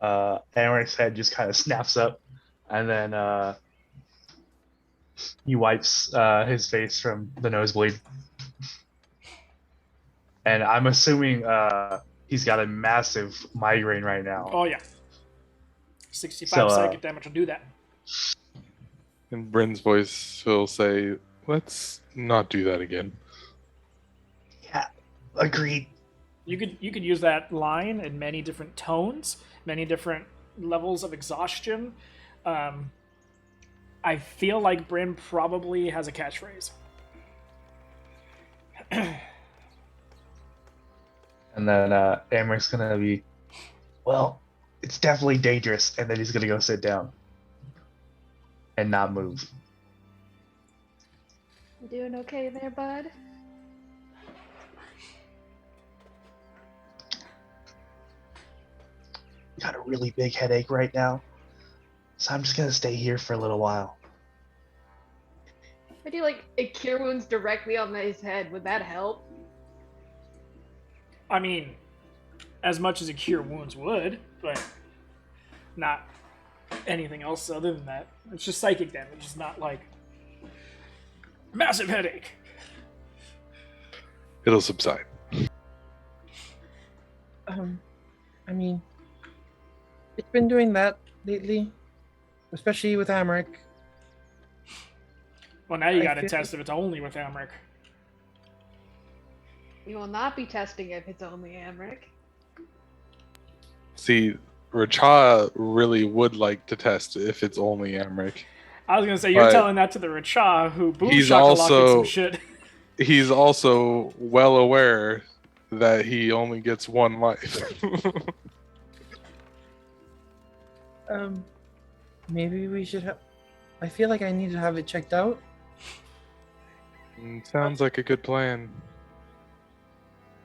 Emmerich's head just kind of snaps up, and then he wipes his face from the nosebleed. And I'm assuming he's got a massive migraine right now. Oh, yeah. 65 So, psychic damage will do that. And Bryn's voice will say, let's not do that again. Yeah, agreed. You could use that line in many different tones, many different levels of exhaustion. I feel like Bryn probably has a catchphrase. And then Emmerich's gonna be, well, it's definitely dangerous, and then he's gonna go sit down and not move. You doing okay there, bud? Got a really big headache right now, so I'm just gonna stay here for a little while. I do like a cure wounds directly on his head. Would that help? I mean, as much as a cure wounds would, but not anything else other than that. It's just psychic damage. It's not like massive headache. It'll subside. I mean, it's been doing that lately, especially with Amric. Well, now you I got to feel- test if it's only with Amric. We will not be testing if it's only Amric. See, Racha really would like to test if it's only Amric. I was gonna say you're But telling that to the Racha who boom he's shakalaka also- some shit. He's also well aware that he only gets one life. Maybe we should have. I feel like I need to have it checked out. Sounds like a good plan.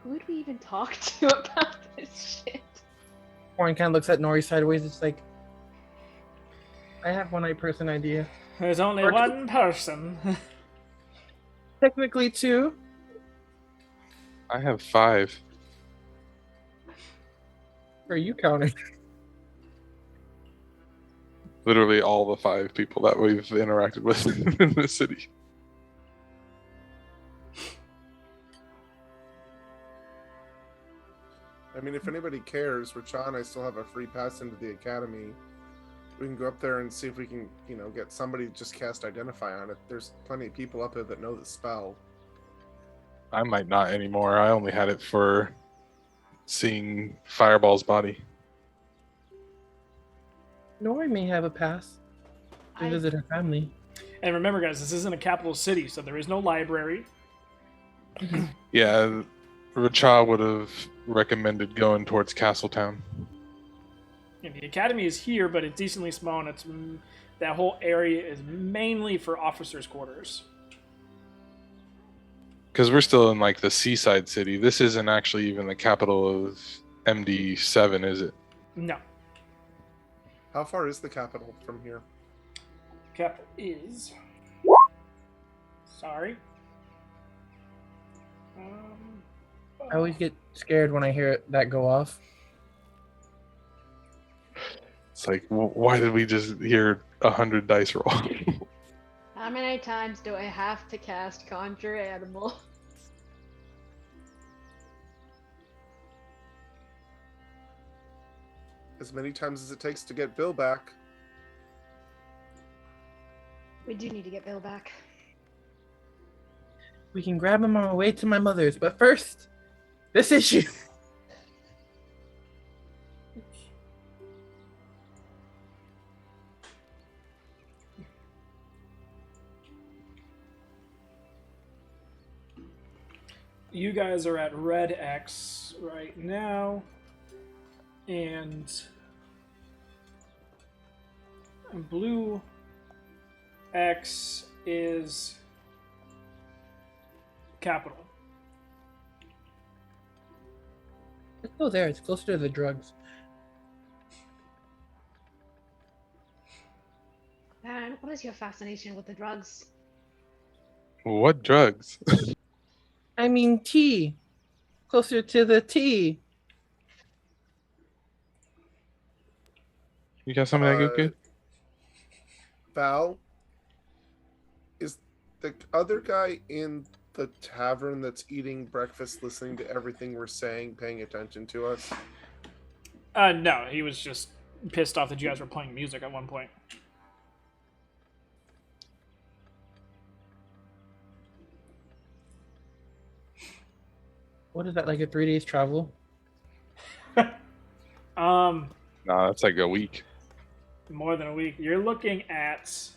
Who would we even talk to about this shit? Warren kind of looks at Nori sideways. It's like, I have one eye person idea. There's only Or- one person. Technically, two. I have 5. Are you counting? Literally all the 5 people that we've interacted with in the city. I mean, if anybody cares, Racha and I still have a free pass into the academy. We can go up there and see if we can, get somebody to just cast Identify on it. There's plenty of people up there that know the spell. I might not anymore. I only had it for seeing Fireball's body. Nori may have a pass. to visit her family. And remember, guys, this isn't a capital city, so there is no library. Yeah, Racha would have recommended going towards Castletown. And the academy is here, but it's decently small, and that whole area is mainly for officers' quarters. Because we're still in like the seaside city. This isn't actually even the capital of MD7, is it? No. How far is the capital from here? Capital is... Sorry. I always get scared when I hear that go off. It's like, why did we just hear 100 dice roll? How many times do I have to cast Conjure Animal? As many times as it takes to get Bill back. We do need to get Bill back. We can grab him on our way to my mother's, but first, this issue. You guys are at Red X right now, and Blue X is capital. Let's go there. It's closer to the drugs. Baron, what is your fascination with the drugs? What drugs? I mean, tea. Closer to the tea. You got something that good? Val, is the other guy in the tavern that's eating breakfast, listening to everything we're saying, paying attention to us? No, he was just pissed off that you guys were playing music at one point. What is that, like a 3 days travel? Nah, that's like a week. More than a week. You're looking at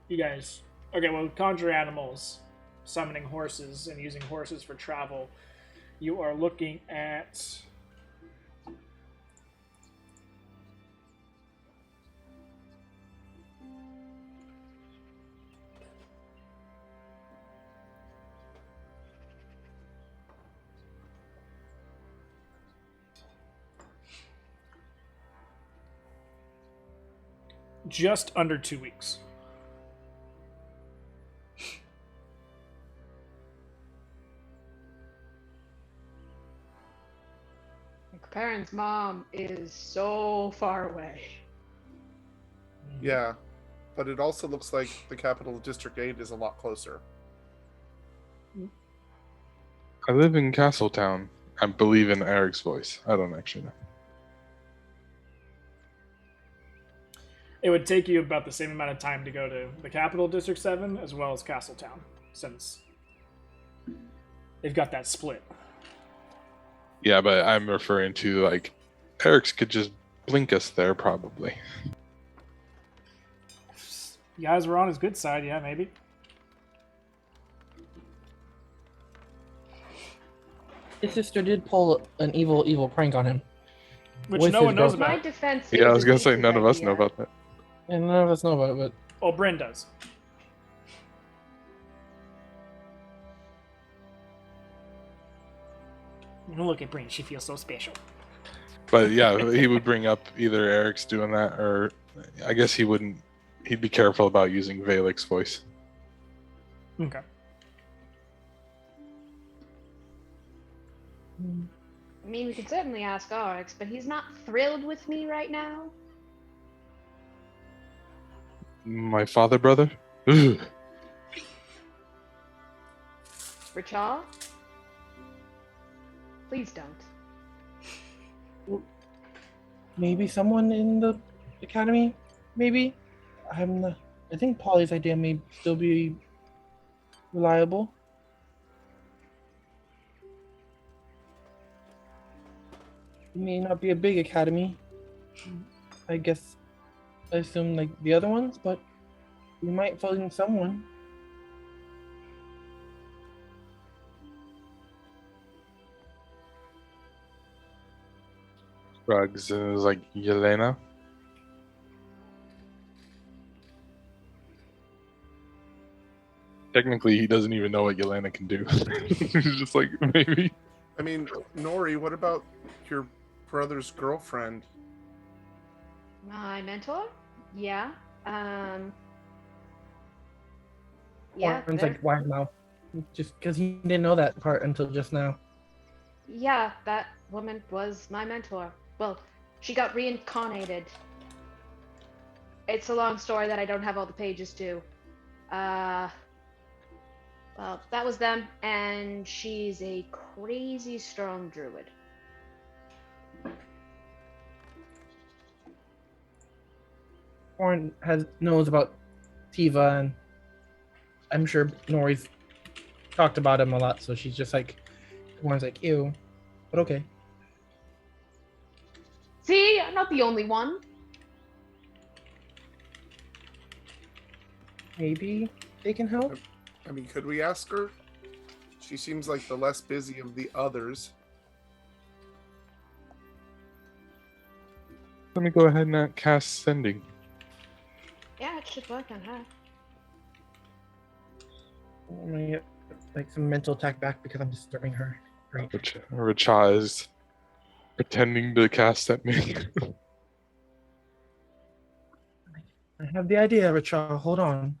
you guys. Okay, well, conjure animals, summoning horses, and using horses for travel. You are looking at just under 2 weeks. Perrin's mom is so far away. Yeah, but it also looks like the capital of District 8 is a lot closer. I live in Castletown. I believe in Eric's voice. I don't actually know. It would take you about the same amount of time to go to the capital, District 7, as well as Castletown, since they've got that split. Yeah, but I'm referring to, like, Eric's could just blink us there, probably. You guys were on his good side, yeah, maybe. His sister did pull an evil prank on him. Which With no his one knows girlfriend. My about. defense. Yeah, I is was going to say Elise's none of us know idea. about that. And none of us know about it, but Oh, Bryn does. Look at Bryn, she feels so special. But yeah, he would bring up either Eric's doing that, or I guess he wouldn't. He'd be careful about using Valek's voice. Okay. I mean, we could certainly ask Arx, but he's not thrilled with me right now. My father, brother? Ugh. Rachaw? Please don't. maybe someone in the academy. Maybe I think Polly's idea may still be reliable. may not be a big academy. I guess I assume like the other ones, but we might find someone. Shrugs and is like, Yelena? Technically, he doesn't even know what Yelena can do. He's just like, maybe. I mean, Nori, what about your brother's girlfriend? My mentor? Yeah. Yeah. Warren's there- like, why now? Just because he didn't know that part until just now. Yeah, that woman was my mentor. Well, she got reincarnated. It's a long story that I don't have all the pages to. Well, that was them, and she's a crazy strong druid. Warren knows about Tiva, and I'm sure Nori's talked about him a lot, so she's just like, Warren's like, ew, but okay. See, I'm not the only one. Maybe they can help. I mean, could we ask her? She seems like the less busy of the others. Let me go ahead and cast Sending. Yeah, it should work on her. I'm gonna get like some mental attack back because I'm disturbing her. Great. Which Richa is pretending to cast at me. I have the idea, Richard. Hold on.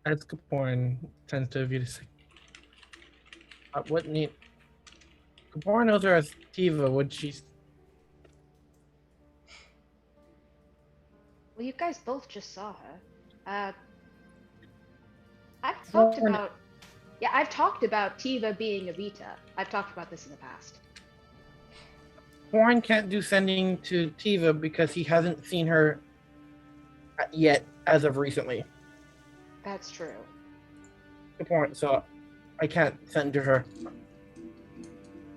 As Kaporan tends to view this. What need? Kaporan knows her as Tiva. Would she? Well, you guys both just saw her. I've talked Well, about. Yeah, I've talked about Tiva being a Vita. I've talked about this in the past. Warren can't do sending to Tiva because he hasn't seen her yet as of recently. That's true. Kaporan, so I can't send to her.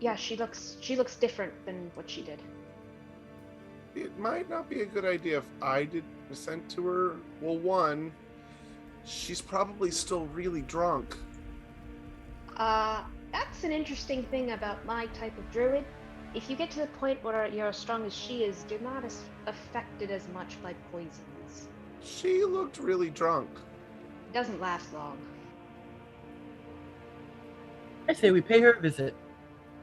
Yeah, she looks different than what she did. It might not be a good idea if I did send to her. Well, one, she's probably still really drunk. That's an interesting thing about my type of druid. If you get to the point where you're as strong as she is, you're not as affected as much by poisons. She looked really drunk. It doesn't last long. I say we pay her a visit.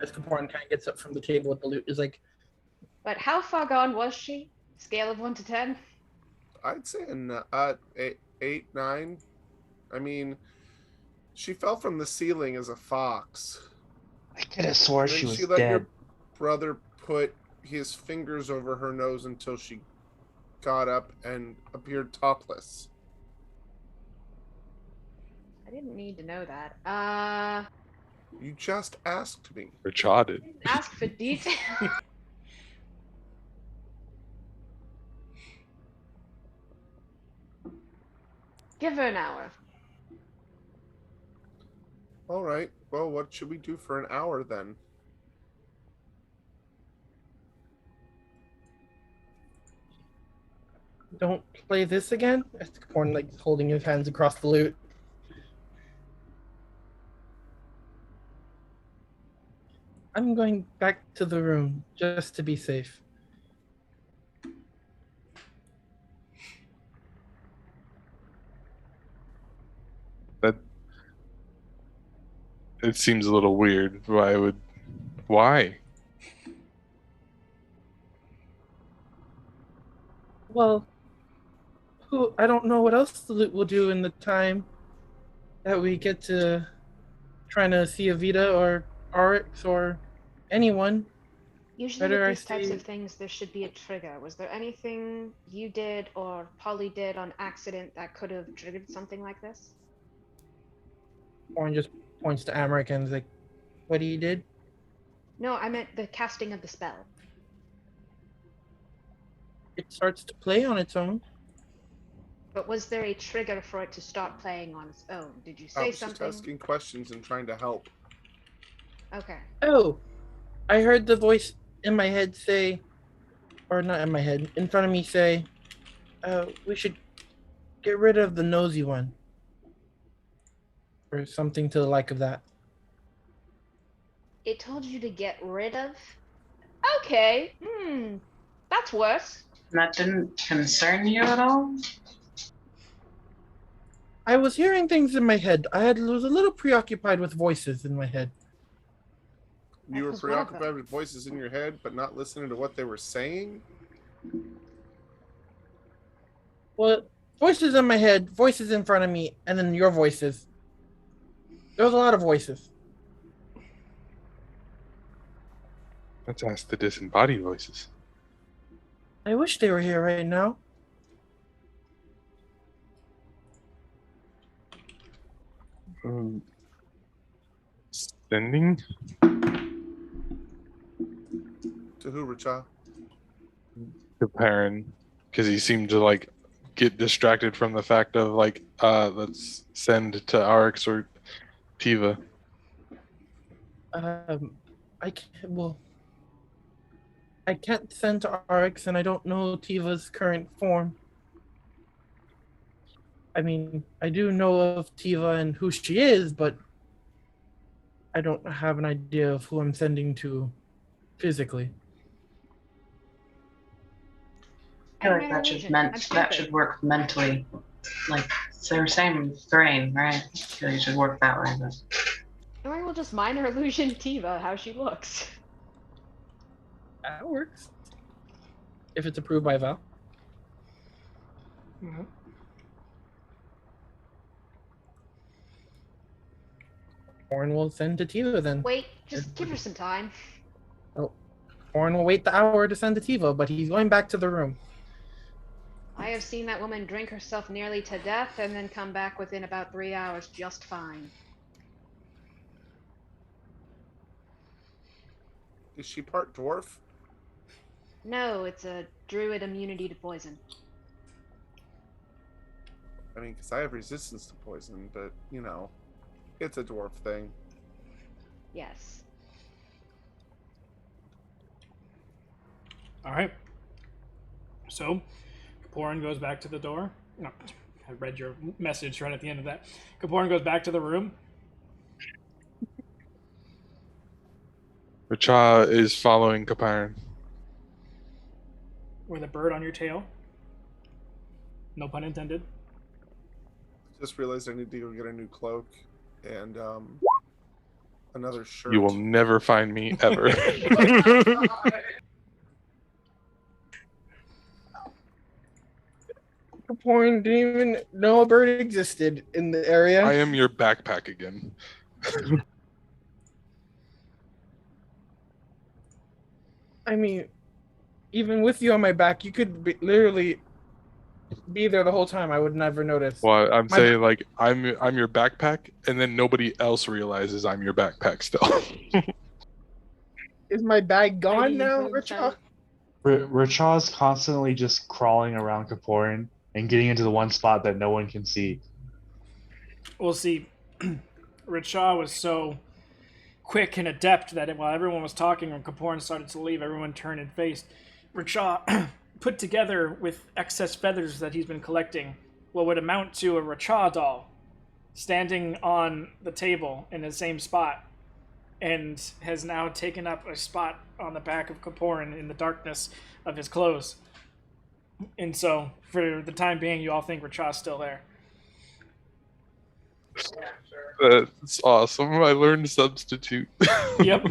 As Kaporan kind of gets up from the table with the loot, is like, But how far gone was she? Scale of 1 to 10? I'd say eight, 9. I mean, she fell from the ceiling as a fox. I could have swore And she then was she let dead. your brother put his fingers over her nose until she got up and appeared topless. I didn't need to know that. You just asked me. Richa did. Ask for detail. Give her an hour. All right. Well, what should we do for an hour then? don't play this again. As Kaporan like holding his hands across the loot. I'm going back to the room just to be safe. That it seems a little weird. Why? Well, I don't know what else the loot will do in the time that we get to trying to see Avita or Arix or anyone. Usually Better I with these types stay- of things, there should be a trigger. Was there anything you did or Polly did on accident that could have triggered something like this? Warren just points to Amric and is like, what he did? No, I meant the casting of the spell. It starts to play on its own. But was there a trigger for it to start playing on its own? Did you I say was just something? asking questions and trying to help. Okay. Oh, I heard the voice in my head say, or not in my head, in front of me say, we should get rid of the nosy one. Or something to the like of that. It told you to get rid of? Okay. That's worse. That didn't concern you at all? I was hearing things in my head. Was a little preoccupied with voices in my head. You were was one of them. preoccupied with voices in your head, but not listening to what they were saying? Well, voices in my head, voices in front of me, and then your voices. There was a lot of voices. Let's ask the disembodied voices. I wish they were here right now. Sending? To who, Richa? To Perrin, because he seemed to like get distracted from the fact of like, let's send to Arx or Tiva. I can't send to Arx, and I don't know Tiva's current form. I mean, I do know of Tiva and who she is, but I don't have an idea of who I'm sending to physically. I feel like that should work mentally. Like it's their same brain, right? I feel like it should work that way, but Or we'll just minor illusion Tiva how she looks. That works. If it's approved by Val. Mm-hmm. Orin will send to Tiva then. Wait, just give her some time. Orin will wait the hour to send to Tiva, but he's going back to the room. I have seen that woman drink herself nearly to death and then come back within about 3 hours just fine. Is she part dwarf? No, it's a druid immunity to poison. I mean, because I have resistance to poison, but, you know, it's a dwarf thing. Yes. All right. So, Kaporin goes back to the door. No, I read your message right at the end of that. Kaporin goes back to the room. Richa is following Kaparin. With a bird on your tail. No pun intended. Just realized I need to go get a new cloak and another shirt. You will never find me ever. Kaporin didn't even know a bird existed in the area. I am your backpack again. I mean, even with you on my back, you could literally be there the whole time. I would never notice. Well, I'm saying like I'm your backpack, and then nobody else realizes I'm your backpack still. Is my bag gone Hiding in now, plain Richa? sight. Richaw's constantly just crawling around Kaporin and getting into the one spot that no one can see. We'll see. Richa was so quick and adept that while everyone was talking, when Kaporin started to leave, everyone turned and faced. Richa put together with excess feathers that he's been collecting what would amount to a Richa doll standing on the table in the same spot, and has now taken up a spot on the back of Kaporin in the darkness of his clothes. And so, for the time being, you all think Richa's still there. That's awesome. I learned substitute. Yep.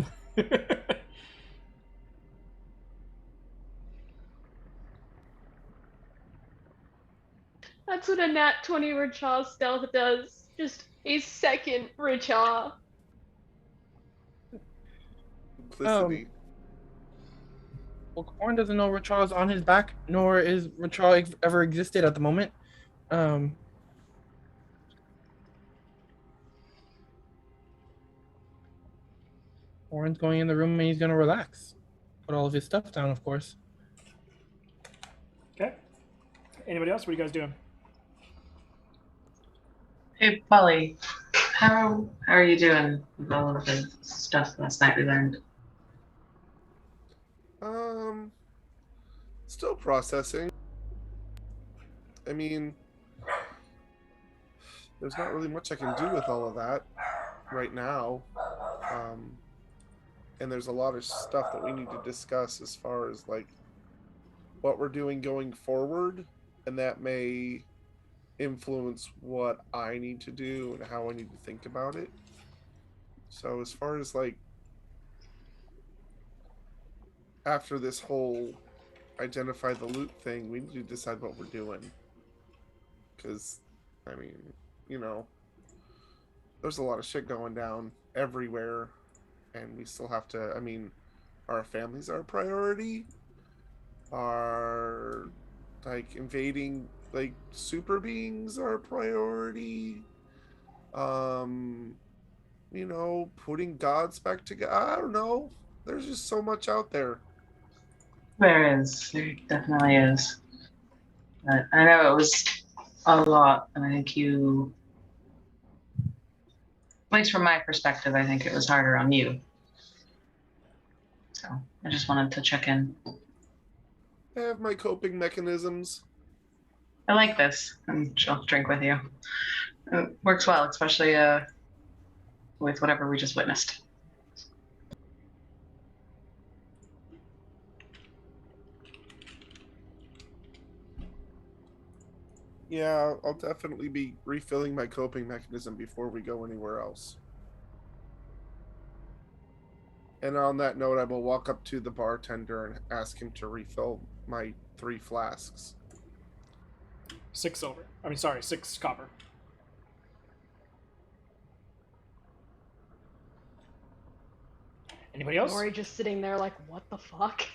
That's what a nat 20 Richa stealth does. Just a second Richa. Simplicity. Well, Kaporin doesn't know Richa is on his back, nor is Richa ever existed at the moment. Orin's going in the room and he's going to relax. Put all of his stuff down, of course. Okay. Anybody else? What are you guys doing? hey Polly, how are you doing with all of the stuff last night we learned? Still processing. I mean, there's not really much I can do with all of that right now. And there's a lot of stuff that we need to discuss as far as like what we're doing going forward, and that may influence what I need to do and how I need to think about it. So as far as like after this whole identify the loot thing, we need to decide what we're doing. Because, I mean, you know, there's a lot of shit going down everywhere, and we still have to. I mean, our families are a priority. Are like invading like super beings are a priority. You know, putting gods back together. I don't know. There's just so much out there. There is. There definitely is. But I know it was a lot, and I think you, at least from my perspective, I think it was harder on you. So I just wanted to check in. I have my coping mechanisms. I like this, and I'll drink with you. It works well, especially with whatever we just witnessed. Yeah, I'll definitely be refilling my coping mechanism before we go anywhere else. And on that note, I will walk up to the bartender and ask him to refill my 3 flasks. 6 silver. I mean, sorry, 6 copper. Anybody else? Nori just sitting there like, what the fuck?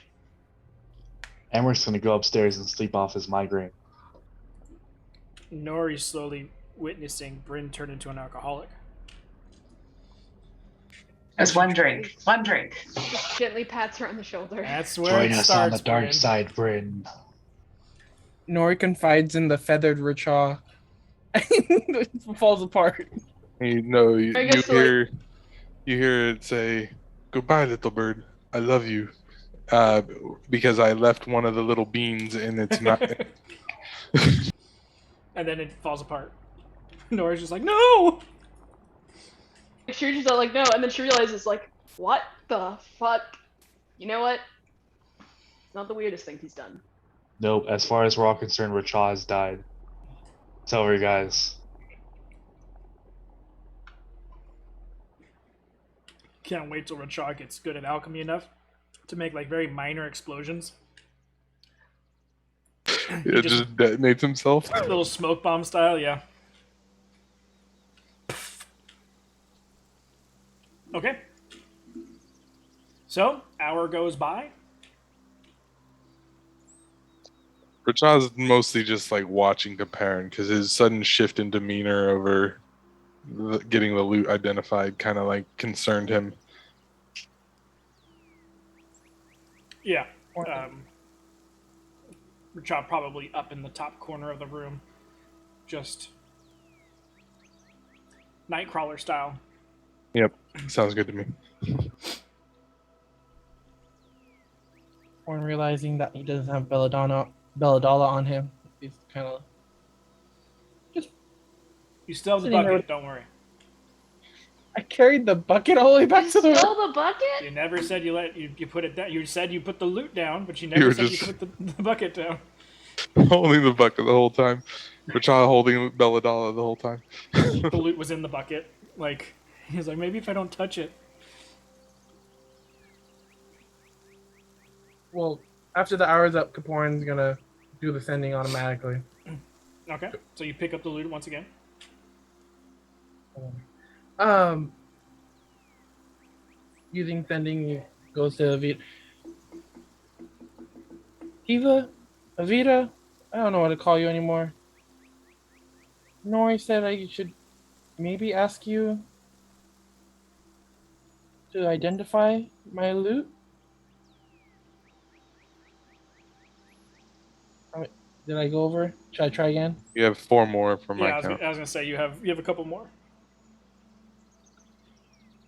Emmer's gonna go upstairs and sleep off his migraine. Nori's slowly witnessing Bryn turn into an alcoholic. It's one drink. One drink. Just gently pats her on the shoulder. That's where Join it us starts, on the dark Bryn. side, Bryn. Nori confides in the feathered Richaw. It falls apart. You know, you I guess, hear it say, "Goodbye, little bird. I love you," because I left one of the little beans in its mouth. And then it falls apart. Nori's just like, no! She's just like, no, and then she realizes, like, what the fuck? You know what? It's not the weirdest thing he's done. Nope, as far as we're all concerned, Richaw has died. It's over, guys. Can't wait till Rachar gets good at alchemy enough to make like very minor explosions. It just detonates himself. Little smoke bomb style, yeah. Okay. So, hour goes by. Rachaw's mostly just like watching comparing because his sudden shift in demeanor over getting the loot identified kind of like concerned him. Yeah. Rachar probably up in the top corner of the room. Just Nightcrawler style. Yep, sounds good to me. Upon realizing that he doesn't have Belladonna on him, he's kind of You still have the Sitting there bucket, with- don't worry. I carried the bucket all the way back to the Spill the bucket? You never said you put it down. You said you put the loot down, but you You never were said just- you put the bucket down. Holding the bucket the whole time. Rachaw holding Belladonna the whole time. The loot was in the bucket. Like, he was like, maybe if I don't touch it. Well, after the hour's up, Kaporin's gonna do the sending automatically. Okay, so you pick up the loot once again. Using sending, he goes to Avita. Avita, I don't know what to call you anymore. Nori said I should maybe ask you to identify my loot. Did I go over? Should I try again? You have 4 more from Yeah, my I was count. gonna say you have a couple more.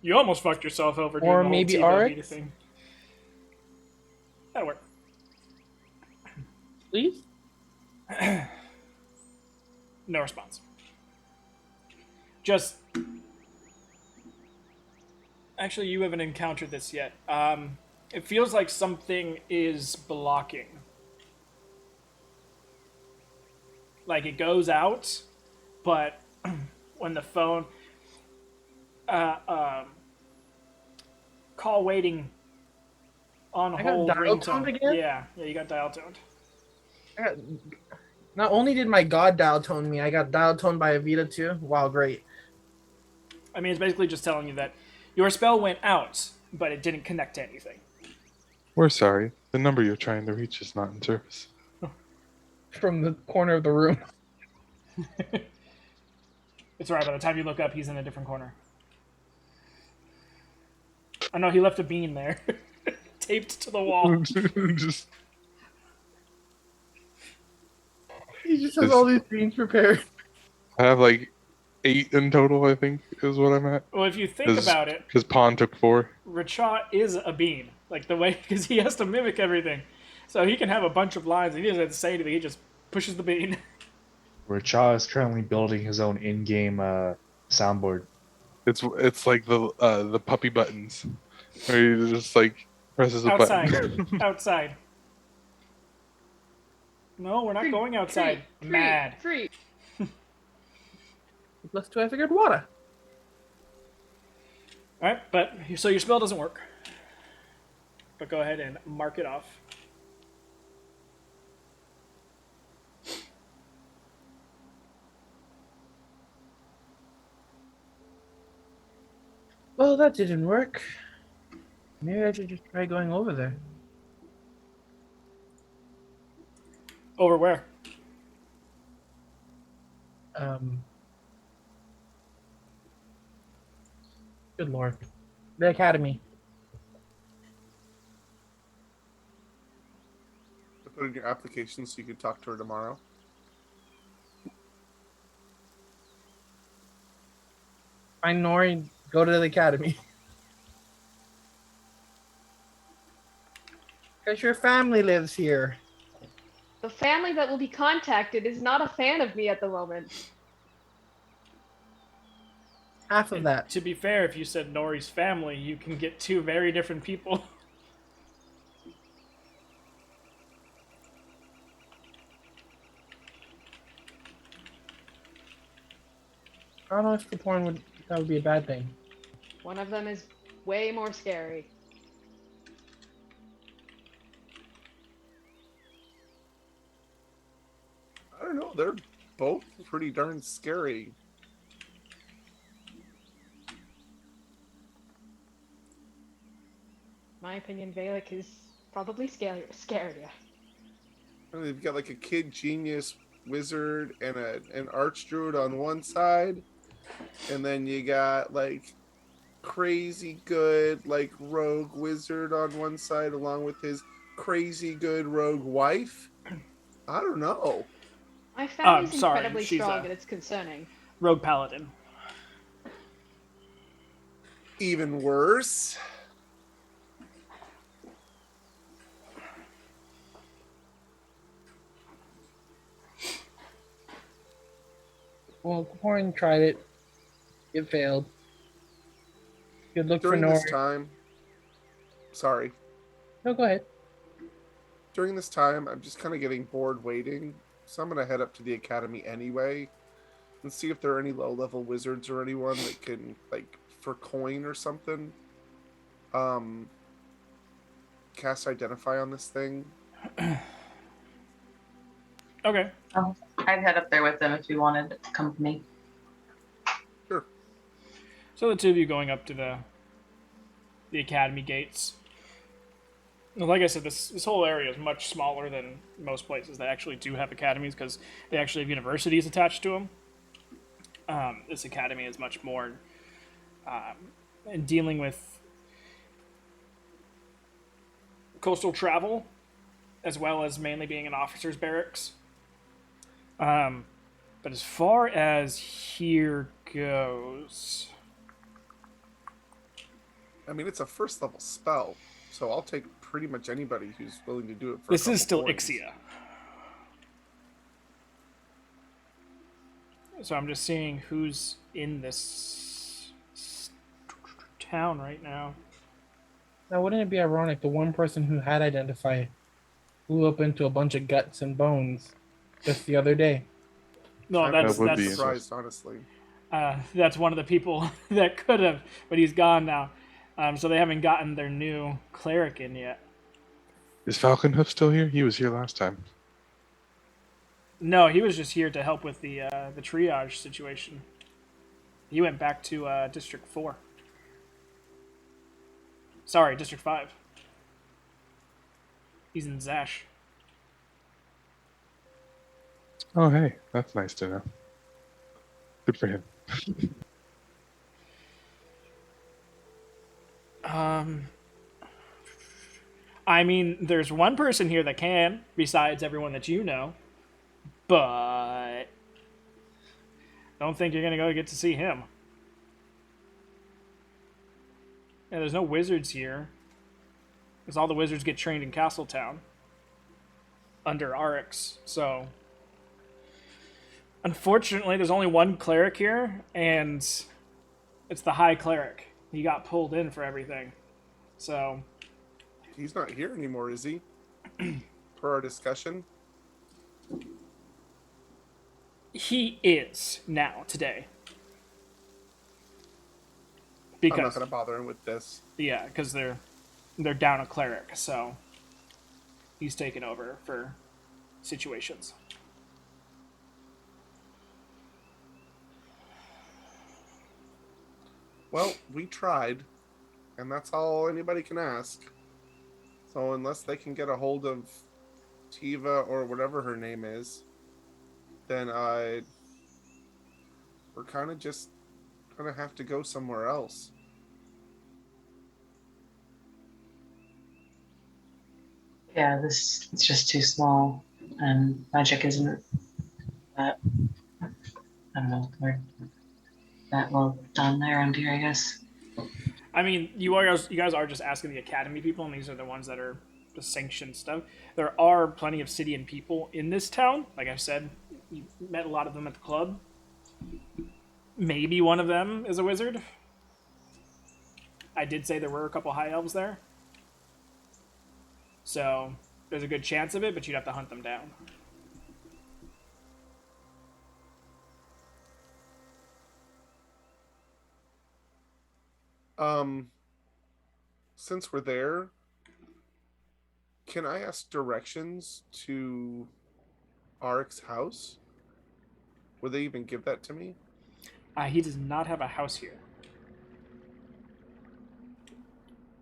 You almost fucked yourself over doing Or the whole maybe Tifa Arix? Vita thing. That'll work. Please? No response. Just. Actually, you haven't encountered this yet. It feels like something is blocking. Like it goes out, but when the phone. Call waiting on I got hold dial toned ringtone. again? Yeah, you got dial toned. Not only did my god dial tone me, I got dial toned by Evita too. Wow, great. I mean, it's basically just telling you that your spell went out, but it didn't connect to anything. We're sorry. The number you're trying to reach is not in service. From the corner of the room. It's alright, by the time you look up, he's in a different corner. Oh no, he left a bean there. Taped to the wall. Just He just has all these beans prepared. I have like 8 in total, I think, is what I'm at. Well, if you think about it, Because Pond took 4. Racha is a bean. Like the way, because he has to mimic everything. So he can have a bunch of lines, and he doesn't have to say anything, he just pushes the bean. Racha is currently building his own in-game soundboard. It's like the puppy buttons, where you just like presses a Outside. button. Outside. No, we're not going outside. Mad. Free. Plus 2, I figured water. Alright, but so your spell doesn't work. But go ahead and mark it off. Well, that didn't work. Maybe I should just try going over there. Over where? Good lord. The academy. To put in your application so you can talk to her tomorrow. Find Nori, go to the academy. Because your family lives here. The family that will be contacted is not a fan of me at the moment. Half of that. To be fair, if you said Nori's family, you can get 2 very different people. I don't know if the porn that would be a bad thing. One of them is way more scary. I don't know. They're both pretty darn scary. My opinion, Valak is probably scarier. They've got like a kid genius wizard and an archdruid on one side, and then you got like crazy good like rogue wizard on one side along with his crazy good rogue wife. I don't know. My family's sorry, incredibly she's strong a- and it's concerning. Rogue Paladin. Even worse. Well, porn tried it. It failed. Good look During for this Nori. time, sorry. No, go ahead. During this time, I'm just kind of getting bored waiting, so I'm gonna head up to the academy anyway, and see if there are any low-level wizards or anyone that can, like, for coin or something, cast Identify on this thing. Okay. Oh, I'd head up there with them if you wanted company. Sure. So the 2 of you going up to the academy gates. Well, like I said, this whole area is much smaller than most places that actually do have academies because they actually have universities attached to them. This academy is much more in dealing with coastal travel, as well as mainly being an officer's barracks. But as far as here goes, I mean, it's a first-level spell, so I'll take pretty much anybody who's willing to do it for. This is still coins. Ixia. So I'm just seeing who's in this town right now. Now, wouldn't it be ironic the one person who had identified flew up into a bunch of guts and bones just the other day? No, That that's would be surprised, honestly. that's one of the people that could have, but he's gone now. So they haven't gotten their new cleric in yet. Is Falconhoof still here? He was here last time. No, he was just here to help with the triage situation. He went back to District 4. Sorry, District 5. He's in Zash. Oh, hey, that's nice to know. Good for him. I mean, there's one person here that can, besides everyone that you know, but don't think you're gonna go get to see him. Yeah, there's no wizards here, because all the wizards get trained in Castletown under Arix. So, unfortunately, there's only one cleric here, and it's the High Cleric. He got pulled in for everything. So, He's not here anymore, is he? Per our discussion. he is now today. I'm not Because going to bother him with this. yeah, because they're down a cleric, so he's taken over for situations. Well, we tried, and that's all anybody can ask. So unless they can get a hold of Tiva or whatever her name is, then we're kind of just gonna have to go somewhere else. Yeah, this it's just too small, and magic isn't that. I don't know. We're that well done there around here, I guess. I mean, you guys are just asking the academy people, and these are the ones that are the sanctioned stuff. There are plenty of Obsidian people in this town. Like I said, you met a lot of them at the club. Maybe one of them is a wizard. I did say there were a couple high elves there. So there's a good chance of it, but you'd have to hunt them down. Since we're there, can I ask directions to Arik's house? Would they even give that to me? He does not have a house here.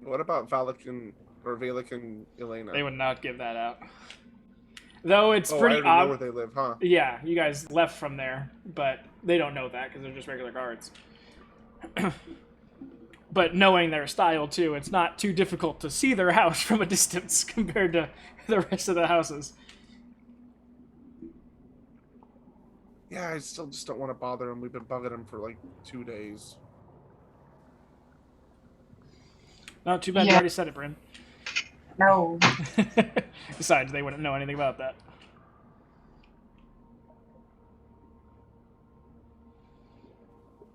What about Valak and Elena? They would not give that out. Though it's I pretty already know odd. where they live, huh? Yeah, you guys left from there, but they don't know that because they're just regular guards. But knowing their style too, it's not too difficult to see their house from a distance compared to the rest of the houses. Yeah, I still just don't want to bother them. We've been bugging them for like 2 days. Not too bad. You Yeah. already said it, Bryn. No. Besides, they wouldn't know anything about that.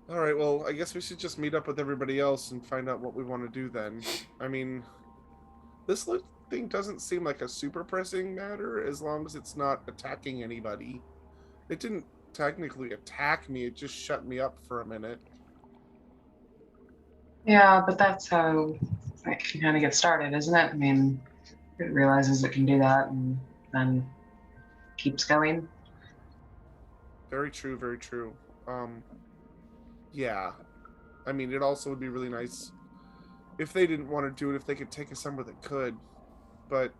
All right, well, I guess we should just meet up with everybody else and find out what we want to do then. I mean, this thing doesn't seem like a super pressing matter as long as it's not attacking anybody. It didn't technically attack me, it just shut me up for a minute. Yeah, but that's how it can kind of get started, isn't it? I mean, it realizes it can do that and then keeps going. Very true, very true. Yeah. I mean, it also would be really nice if they didn't want to do it, if they could take us somewhere that could. But,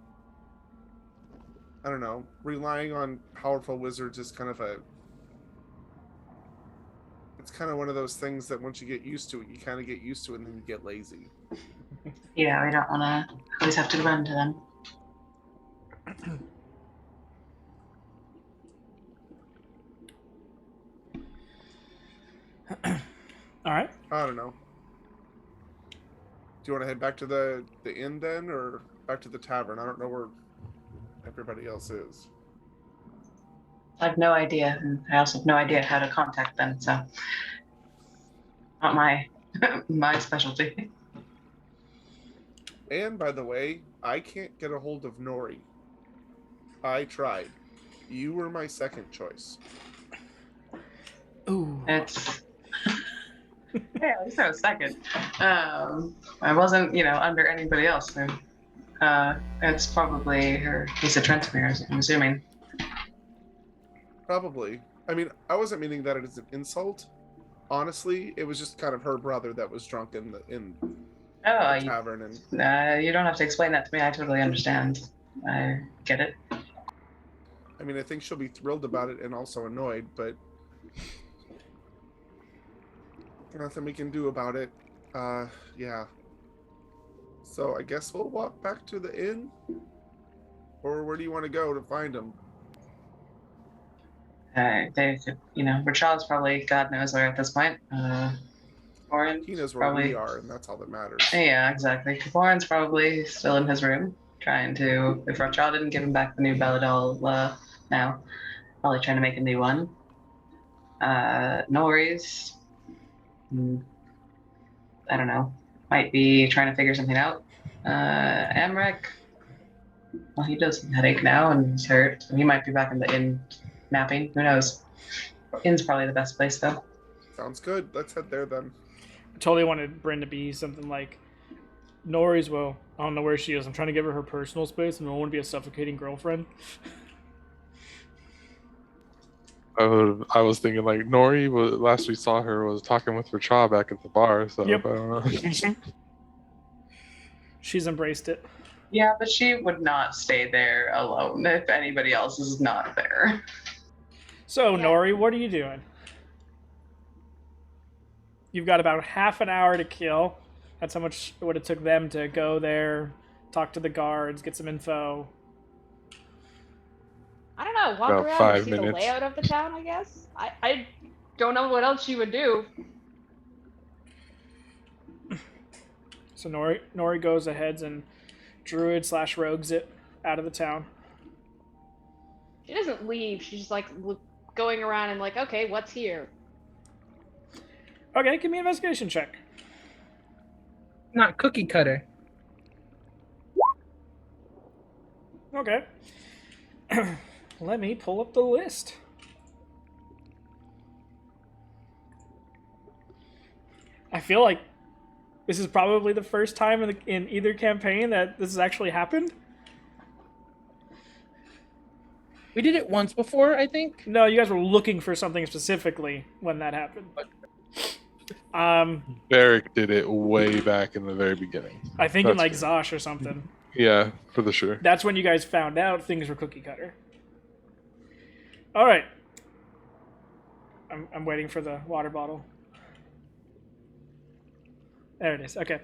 I don't know, relying on powerful wizards is kind of it's kind of one of those things that once you get used to it, you kind of get used to it and then you get lazy. Yeah, we don't want to always have to run to them. All right. I don't know. Do you want to head back to the inn then, or back to the tavern. I don't know where everybody else is. I have no idea, and I also have no idea how to contact them. So, not my my specialty. And by the way, I can't get a hold of Nori. I tried. You were my second choice. Ooh. It's yeah, at least I was second. I wasn't, under anybody else. So, it's probably her piece of Transmitters, I'm assuming. Probably. I mean, I wasn't meaning that as an insult. Honestly, it was just kind of her brother that was drunk in the Oh, tavern, and you don't have to explain that to me. I totally understand. I get it. I mean, I think she'll be thrilled about it and also annoyed, but nothing we can do about it. Yeah. So I guess we'll walk back to the inn, or where do you want to go to find him? They could, Rachel's probably God knows where at this point. Warren He knows where probably. we are, and that's all that matters. Yeah, exactly. Warren's probably still in his room, trying to. If Rachel didn't give him back the new Belladol now, probably trying to make a new one. Nori's, I don't know, might be trying to figure something out. Amrek, well, he does have a headache now and he's hurt. So he might be back in the inn napping. Who knows? Inn's probably the best place, though. Sounds good. Let's head there then. I totally wanted Bryn to be something like Nori's. Well, I don't know where she is. I'm trying to give her personal space, and I don't want to be a suffocating girlfriend. I was thinking like Nori last we saw her was talking with Racha back at the bar, so Yep. I don't know. She's embraced it. Yeah, but she would not stay there alone if anybody else is not there. So, Yeah. Nori, what are you doing? You've got about half an hour to kill. That's how much it would have took them to go there, talk to the guards, get some info. I don't know. Walk About around 5 and see minutes. the layout of the town, I guess. I don't know what else you would do. So Nori goes ahead and druid/rogues it out of the town. She doesn't leave. She's just like going around and like, okay, what's here? Okay, give me an investigation check. Not cookie cutter. Okay. Let me pull up the list. I feel like this is probably the first time in either campaign that this has actually happened. We did it once before, I think. No, you guys were looking for something specifically when that happened. Barrick did it way back in the very beginning. I think in That's like good. Zosh or something. Yeah, for the sure. That's when you guys found out things were cookie cutter. All right. I'm waiting for the water bottle. There it is. Okay.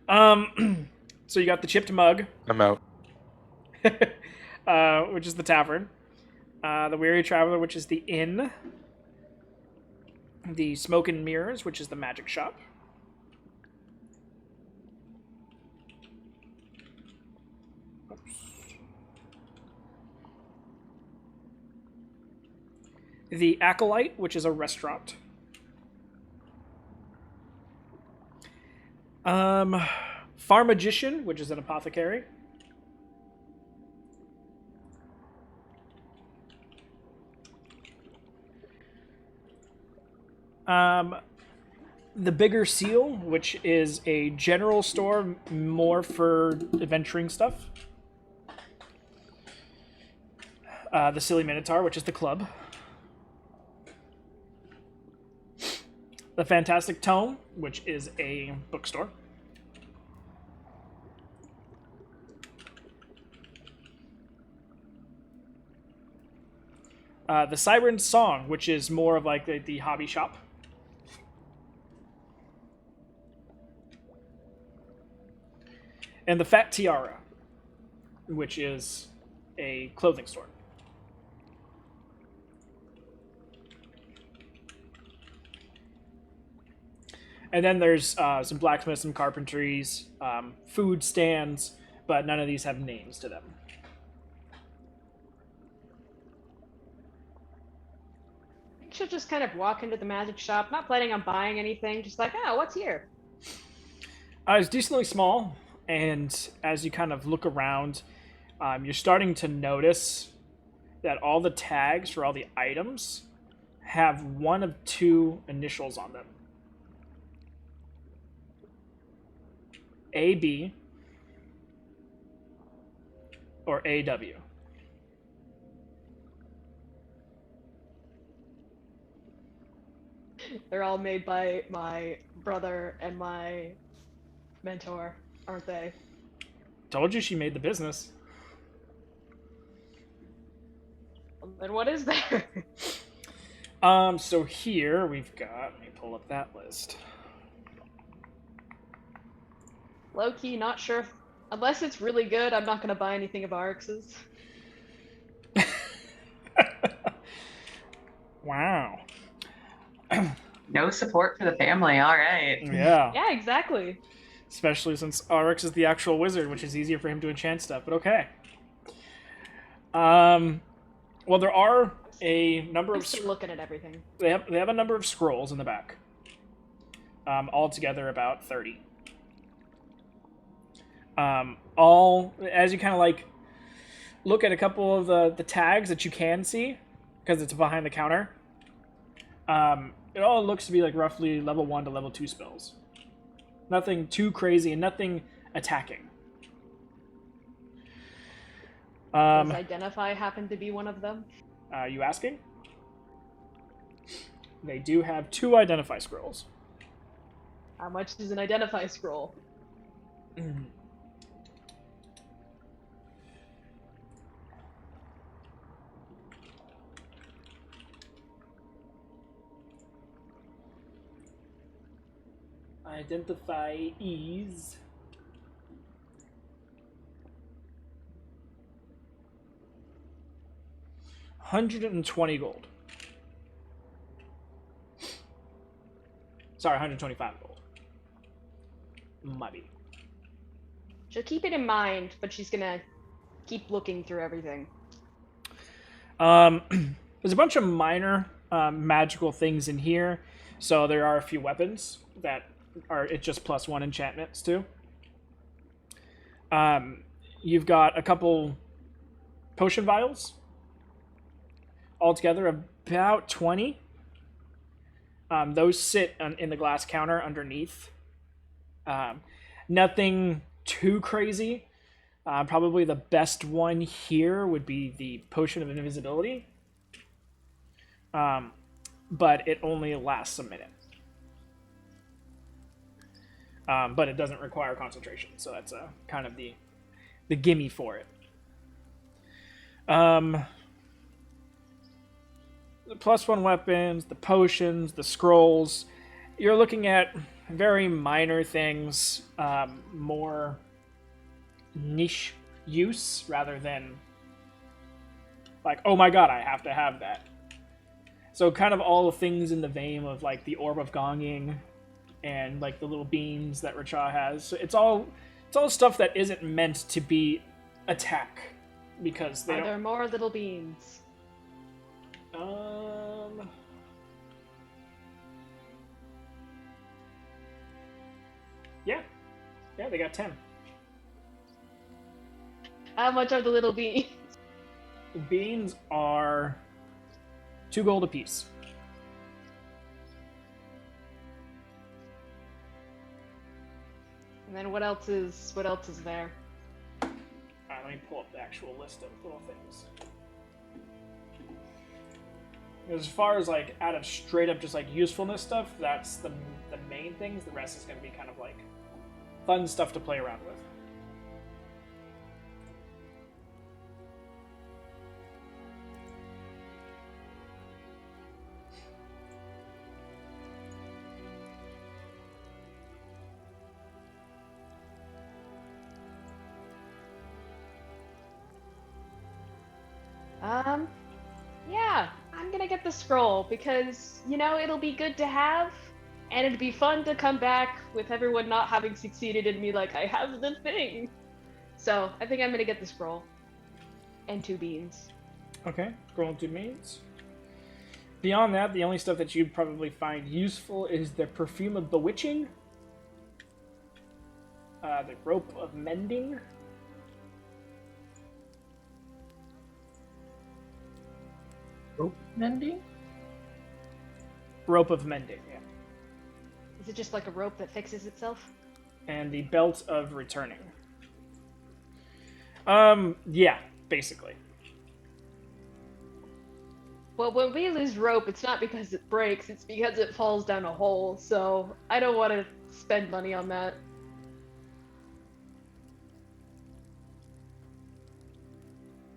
So you got the chipped mug, I'm out. which is the tavern. The Weary Traveler, which is the inn. The Smoke and Mirrors, which is the magic shop. The Acolyte, which is a restaurant. Pharmagician, which is an apothecary. The Bigger Seal, which is a general store more for adventuring stuff. The Silly Minotaur, which is the club. The Fantastic Tome, which is a bookstore. The Siren Song, which is more of like the hobby shop. And the Fat Tiara, which is a clothing store. And then there's some blacksmiths, some carpentries, food stands, but none of these have names to them. She'll just kind of walk into the magic shop, not planning on buying anything, just like, oh, what's here? It's decently small, and as you kind of look around, you're starting to notice that all the tags for all the items have one of two initials on them. AB or AW. They're all made by my brother and my mentor, aren't they? Told you she made the business. And what is there? So here we've got, let me pull up that list. Low-key, not sure. Unless it's really good, I'm not going to buy anything of Arx's. Wow. No support for the family. All right. Yeah. Yeah, exactly. Especially since RX is the actual wizard, which is easier for him to enchant stuff, but okay. Well, there are a number I'm of... still looking at everything. They have a number of scrolls in the back. Altogether about 30. All, as you kind of like look at a couple of the tags that you can see, because it's behind the counter, it all looks to be like roughly level 1 to level 2 spells. Nothing too crazy and nothing attacking. Does Identify happen to be one of them? You asking? They do have 2 Identify scrolls. How much is an Identify scroll? Identify is 120 gold. Sorry, 125 gold. Might be. She'll keep it in mind, but she's gonna keep looking through everything. There's a bunch of minor magical things in here. So there are a few weapons that are it's just +1 enchantments too. You've got a couple potion vials. Altogether about 20. Those sit in the glass counter underneath. Nothing too crazy. Probably the best one here would be the potion of invisibility. But it only lasts a minute. But it doesn't require concentration, so that's kind of the gimme for it. The +1 weapons, the potions, the scrolls. You're looking at very minor things, more niche use rather than like, oh my god, I have to have that. So kind of all the things in the vein of like the Orb of Gonging and like the little beans that Racha has. So it's all stuff that isn't meant to be attack because they Are don't. there more little beans? Yeah, they got 10. How much are the little beans? The beans are 2 gold apiece. And then what else is there? Let me pull up the actual list of little things. As far as like out of straight up just like usefulness stuff, that's the main things. The rest is going to be kind of like fun stuff to play around with. Yeah, I'm gonna get the scroll because, you know, it'll be good to have, and it'd be fun to come back with everyone not having succeeded in me like I have the thing. So I think I'm gonna get the scroll and 2 beans. Okay, scroll into means. Beyond that, the only stuff that you'd probably find useful is the perfume of bewitching, the rope of mending, Rope mending? rope of mending, yeah, Is it just like a rope that fixes itself? and the belt of returning. Yeah, basically. Well, when we lose rope, it's not because it breaks, it's because it falls down a hole, so I don't want to spend money on that.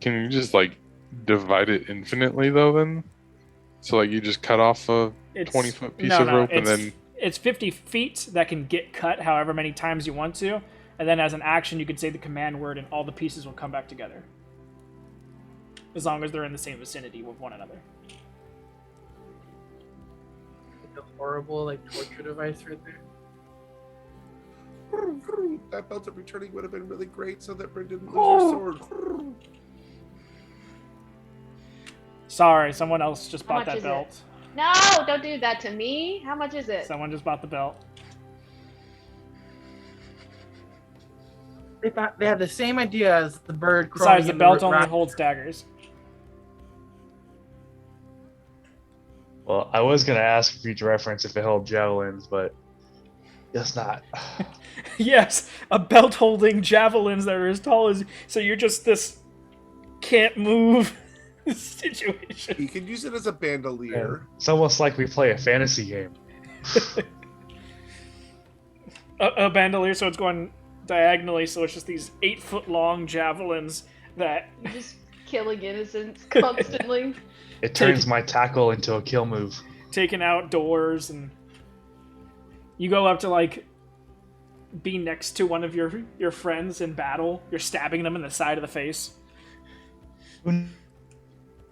Can you just like divide it infinitely though? Then, so like you just cut off a It's 20-foot piece no, of no, rope and it's, then it's 50 feet that can get cut however many times you want to, and then as an action, you could say the command word, and all the pieces will come back together, as long as they're in the same vicinity with one another. Like a horrible like torture device right there. That belt of returning would have been really great so that Bryn didn't lose her sword. Sorry, someone else just How bought much that is it? belt. No, don't do that to me. How much is it? Someone just bought the belt. They thought they had the same idea as the bird crawling Besides, the in belt the only rock. holds daggers. Well, I was gonna ask for future reference if it held javelins, but guess not. Yes, a belt holding javelins that are as tall as. So you're just this can't move situation. You could use it as a bandolier. It's almost like we play a fantasy game. A bandolier, so it's going diagonally, so it's just these 8-foot long javelins that. You're just killing innocents constantly. It turns my tackle into a kill move. Taken outdoors, and you go up to like be next to one of your friends in battle. You're stabbing them in the side of the face. Who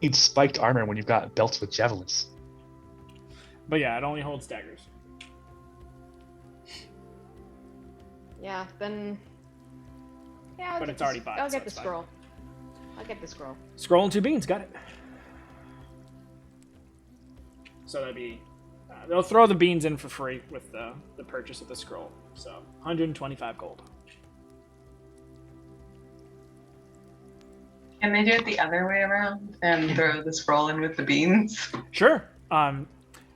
needs spiked armor when you've got belts with javelins? But yeah, it only holds daggers. Yeah, then. Yeah, I'll But get it's already bought, I'll so get the it's fine. scroll. I'll get the scroll. Scroll and 2 beans, got it. So that'd be. They'll throw the beans in for free with the purchase of the scroll. So 125 gold. Can they do it the other way around and throw the scroll in with the beans? Sure.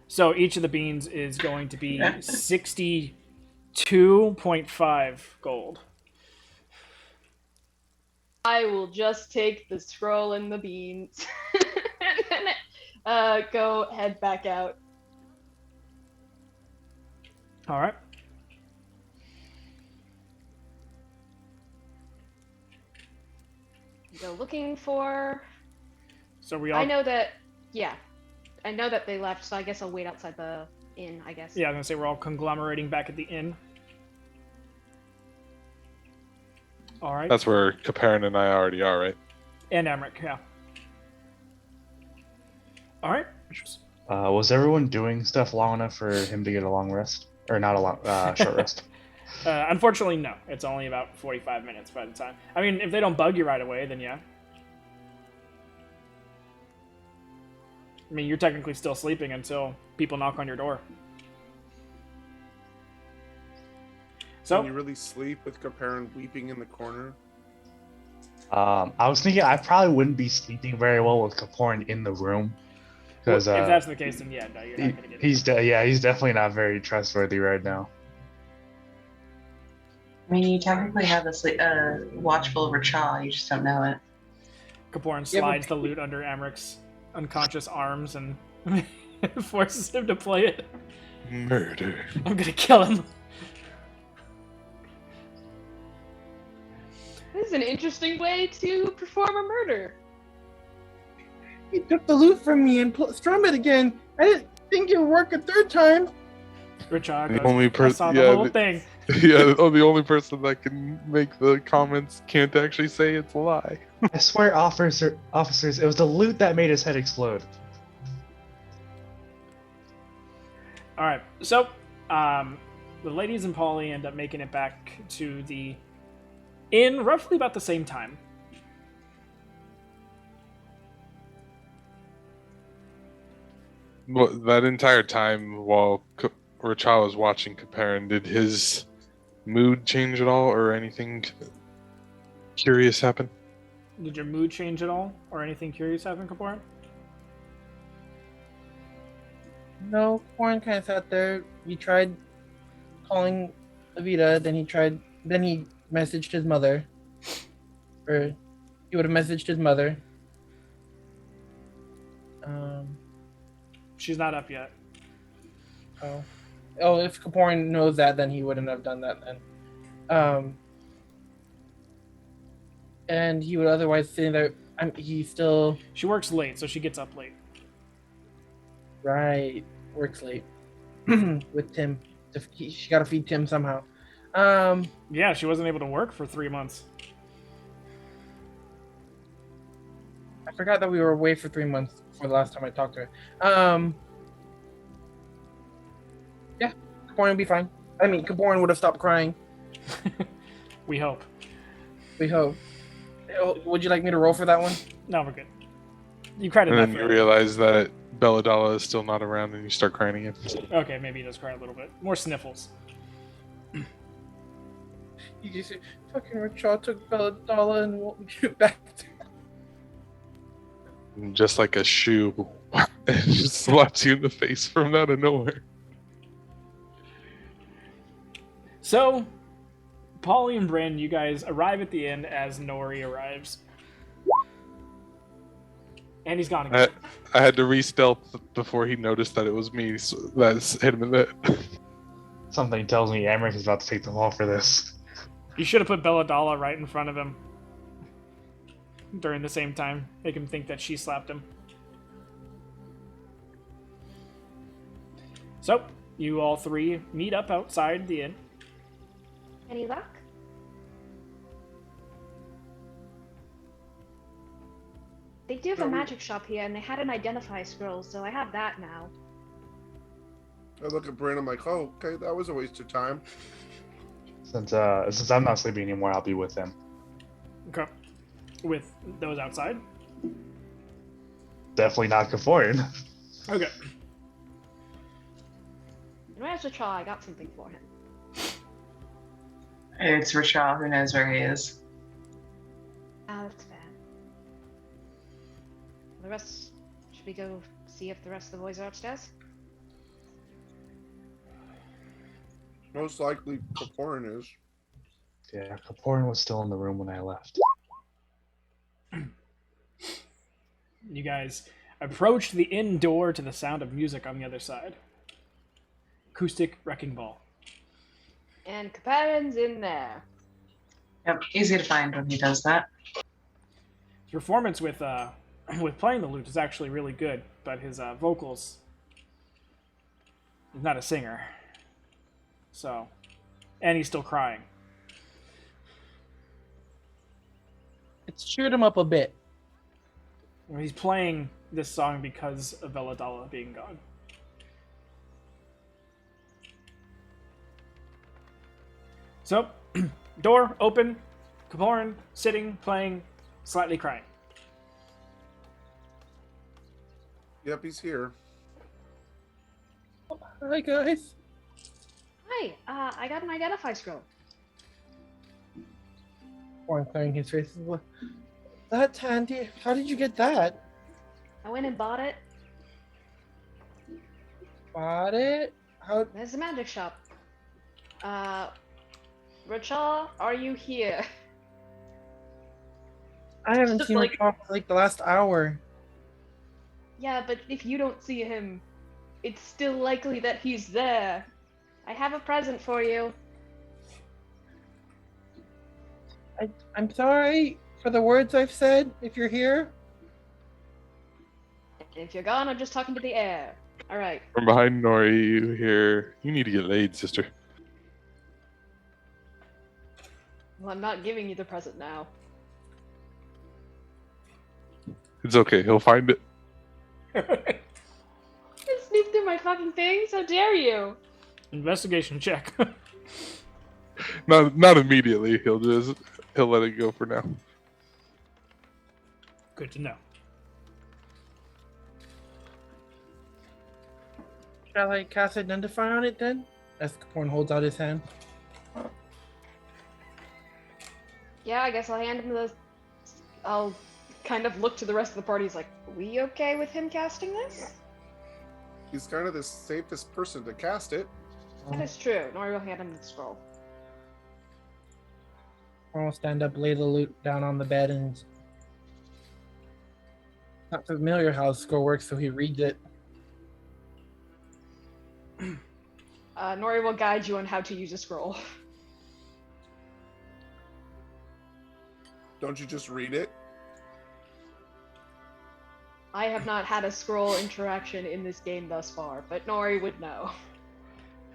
So each of the beans is going to be 62.5 gold. I will just take the scroll and the beans. And then go head back out. All right. Go looking for. So we all. I know that. Yeah. I know that they left, so I guess I'll wait outside the inn, I guess. Yeah, I was gonna say we're all conglomerating back at the inn. All right. that's where Caparin and I already are, right? And Emmerich, yeah. All right. Was everyone doing stuff long enough for him to get a long rest? Or not a long, short rest? Unfortunately, no. It's only about 45 minutes by the time. I mean, if they don't bug you right away, then yeah. I mean, you're technically still sleeping until people knock on your door. So, Can you really sleep with Caparin weeping in the corner? I was thinking I probably wouldn't be sleeping very well with Kaporn in the room. Because if that's the case, then yeah, no, you're not gonna get. he's definitely not very trustworthy right now. I mean, you technically have a watchful Racha, you just don't know it. Kaporn Yeah, but- slides the loot under Emmerich's unconscious arms and forces him to play it. Murder. I'm gonna kill him. This is an interesting way to perform a murder. He took the loot from me and strummed it again. I didn't think it would work a third time. Richard The goes, only I person, saw the whole thing. yeah, the only person that can make the comments can't actually say it's a lie. I swear, officers, it was the loot that made his head explode. All right, so the ladies and Polly end up making it back to the in roughly about the same time. Well, that entire time while Rachel was watching Kaparin, did his mood change at all or anything curious happen? Did your mood change at all, or anything curious happen, Kaporan? No, Warren kind of sat there. He tried calling Avita, then he messaged his mother. Or he would have messaged his mother. She's not up yet. Oh, if Kaporan knows that, then he wouldn't have done that then. And he would otherwise say that he's still She works late, so she gets up late. right, works late with Tim. She got to feed Tim somehow. Yeah, she wasn't able to work for 3 months. I forgot that we were away for 3 months for the last time I talked to her. Yeah, Kaporan would be fine. I mean, Kaporan would have stopped crying. We hope. We hope. Oh, would you like me to roll for that one? No, we're good. You cried And enough. then you realize that Belladonna is still not around and you start crying again. Okay, maybe he does cry a little bit. More sniffles. You just say, fucking Rachel took Belladonna and won't get back to Just like a shoe. It just slaps you in the face from out of nowhere. So, Polly and Brandon, you guys arrive at the inn as Nori arrives. And he's gone again. I had to re-stealth before he noticed that it was me. So that's hit him in the Something tells me Emmerich is about to take them all for this. You should have put Belladonna right in front of him during the same time. Make him think that she slapped him. So, you all three meet up outside the inn. Any luck? They do have a magic shop here, and they had an identify scroll, so I have that now. I look at Brandon, I'm like, oh, okay, that was a waste of time. Since I'm not sleeping anymore, I'll be with them. Okay. With those outside? Definitely not Kaforin. Okay. And where's the Chaw? I got something for him. It's Rachel. Who knows where he is? Oh, that's fair. The rest... Should we go see if the rest of the boys are upstairs? Most likely, Kaporin is. Yeah, Kaporin was still in the room when I left. You guys approached the inn door to the sound of music on the other side. Acoustic wrecking ball. And Kaparin's in there. Yep, easy to find when he does that. His performance with playing the lute is actually really good, but his vocals, he's not a singer. So, and he's still crying. It's cheered him up a bit. He's playing this song because of Belladonna being gone. So, door open, Kaporin sitting, playing, slightly crying. Yep, he's here. Hi guys. Hi, I got an identify scroll. Warren clearing his face. That's handy. How did you get that? I went and bought it. Bought it? How? There's a magic shop. Rachel, are you here? I haven't Just seen like- him for like the last hour. Yeah, but if you don't see him, it's still likely that he's there. I have a present for you. I'm sorry for the words I've said. If you're here, If you're gone, I'm just talking to the air. Alright. From behind Nori, you hear, "You need to get laid, sister." Well, I'm not giving you the present now. It's okay. He'll find it. You sneaked through my fucking things? How dare you? Investigation check. Not immediately. he'll let it go for now. Good to know. Shall I cast Identify on it then? As Caporn holds out his hand. Yeah, I guess I'll hand him the. I'll kind of look to the rest of the party. He's like, "Are we okay with him casting this?" He's kind of the safest person to cast it. That is true. Nori will hand him the scroll. I'll stand up, lay the loot down on the bed, and not familiar how the scroll works, so he reads it. Nori will guide you on how to use a scroll. Don't you just read it? I have not had a scroll interaction in this game thus far, but Nori would know.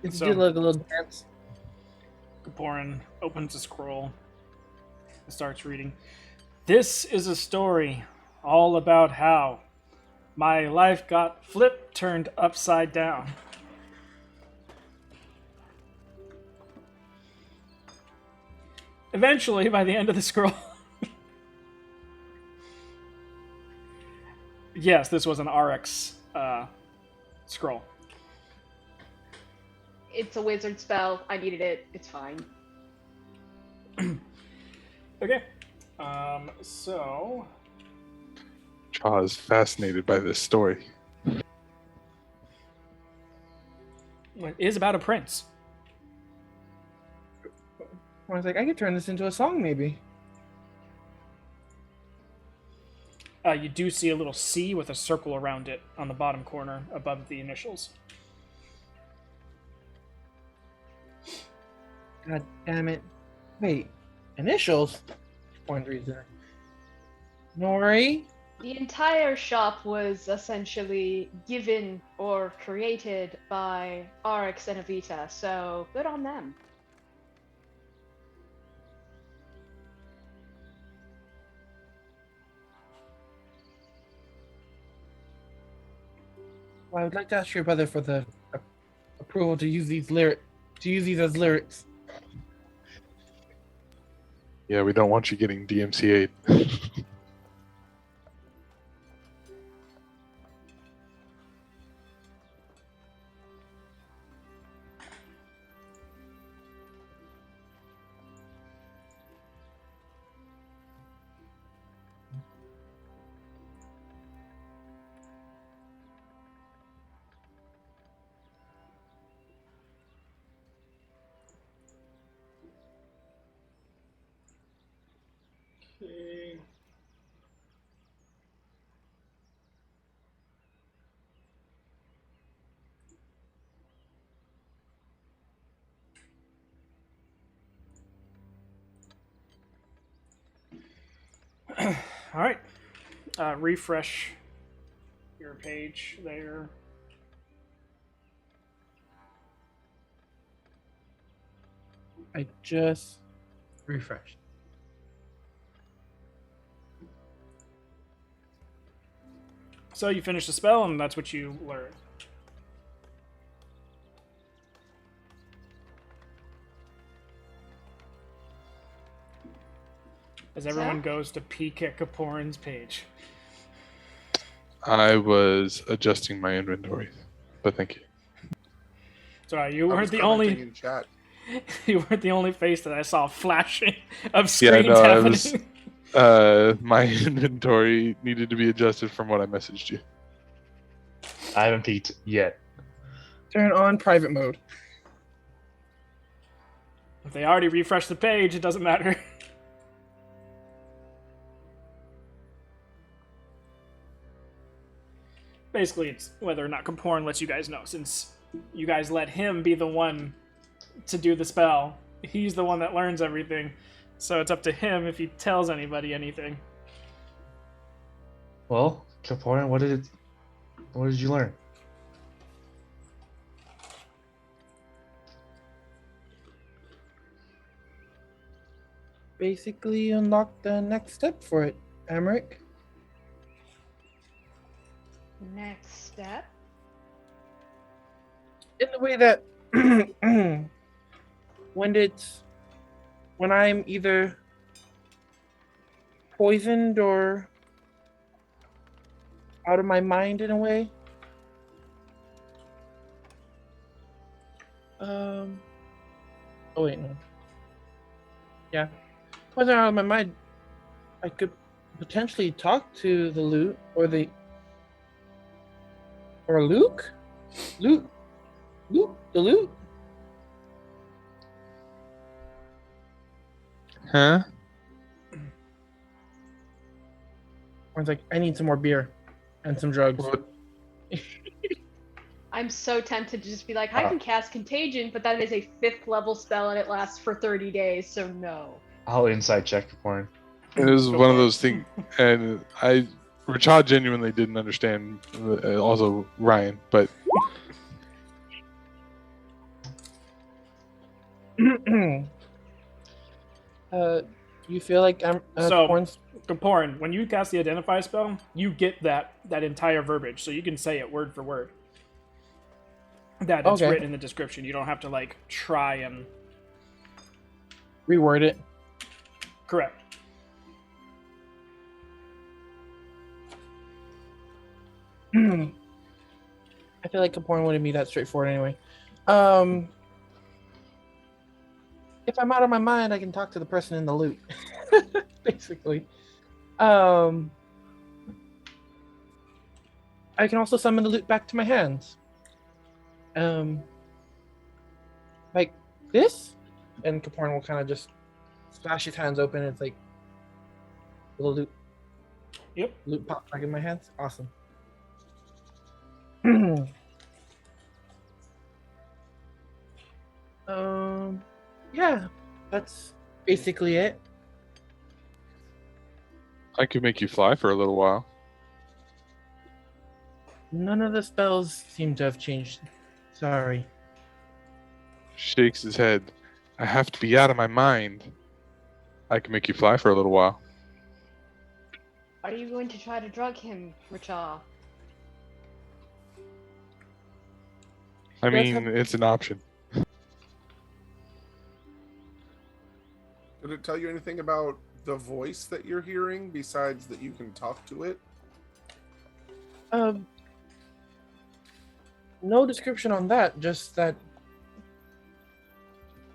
It's So- did like a little dance. Kaporin opens a scroll and starts reading. This is a story all about how my life got turned upside down. Eventually, by the end of the scroll... Yes, this was an RX scroll. It's a wizard spell. I needed it. It's fine. Okay. So... Cha is fascinated by this story. It is about a prince. I was like, I could turn this into a song, maybe. You do see a little C with a circle around it on the bottom corner above the initials. God damn it. Wait, initials? Point reason. Nori? The entire shop was essentially given or created by RX and Avita, so good on them. Well, I would like to ask your brother for the approval to use these as lyrics. Yeah, we don't want you getting DMCA'd. Okay. All right. Refresh your page there. I just refreshed. So you finish the spell, and that's what you learn. As everyone goes to peek at Kaporin's page. I was adjusting my inventory, but thank you. Sorry, you I weren't was the commenting only in chat. you weren't the only face that I saw flashing of Yeah, screens no, I happening. was. My inventory needed to be adjusted from what I messaged you. I haven't peeked yet. Turn on private mode. If they already refreshed the page, it doesn't matter. Basically, it's whether or not Kaporin lets you guys know, since you guys let him be the one to do the spell. He's the one that learns everything, so it's up to him if he tells anybody anything. Well, Caporin, what did you learn? Basically unlock the next step for it, Emmerich. Next step. In the way that when I'm either poisoned or out of my mind in a way. Oh wait, no. Yeah, poisoned out of my mind. I could potentially talk to the loot or Luke. The loot. Huh? One's like, I need some more beer and some drugs. What? I'm so tempted to just be like, I can cast Contagion, but that is a 5th level spell and it lasts for 30 days, so no. I'll insight check for porn. It was Go one for of it. those things, and Rachad genuinely didn't understand. Also, Ryan, but You feel like I'm So- Porn's Kaporin, when you cast the Identify spell, you get that entire verbiage, so you can say it word for word. That it's Okay. written in the description. You don't have to like try and reword it. correct. I feel like Caporn wouldn't be that straightforward anyway. If I'm out of my mind, I can talk to the person in the loot. Basically. I can also summon the loot back to my hands. Like this? And Caporn will kind of just smash his hands open and it's like little loot. Yep. Loot pop back in my hands. Awesome. Yeah, that's basically it. I could make you fly for a little while. None of the spells seem to have changed. Sorry. Shakes his head. I have to be out of my mind. I can make you fly for a little while. Are you going to try to drug him, Richard? I Let's mean, have- it's an option. Did it tell you anything about the voice that you're hearing besides that you can talk to it? No description on that, just that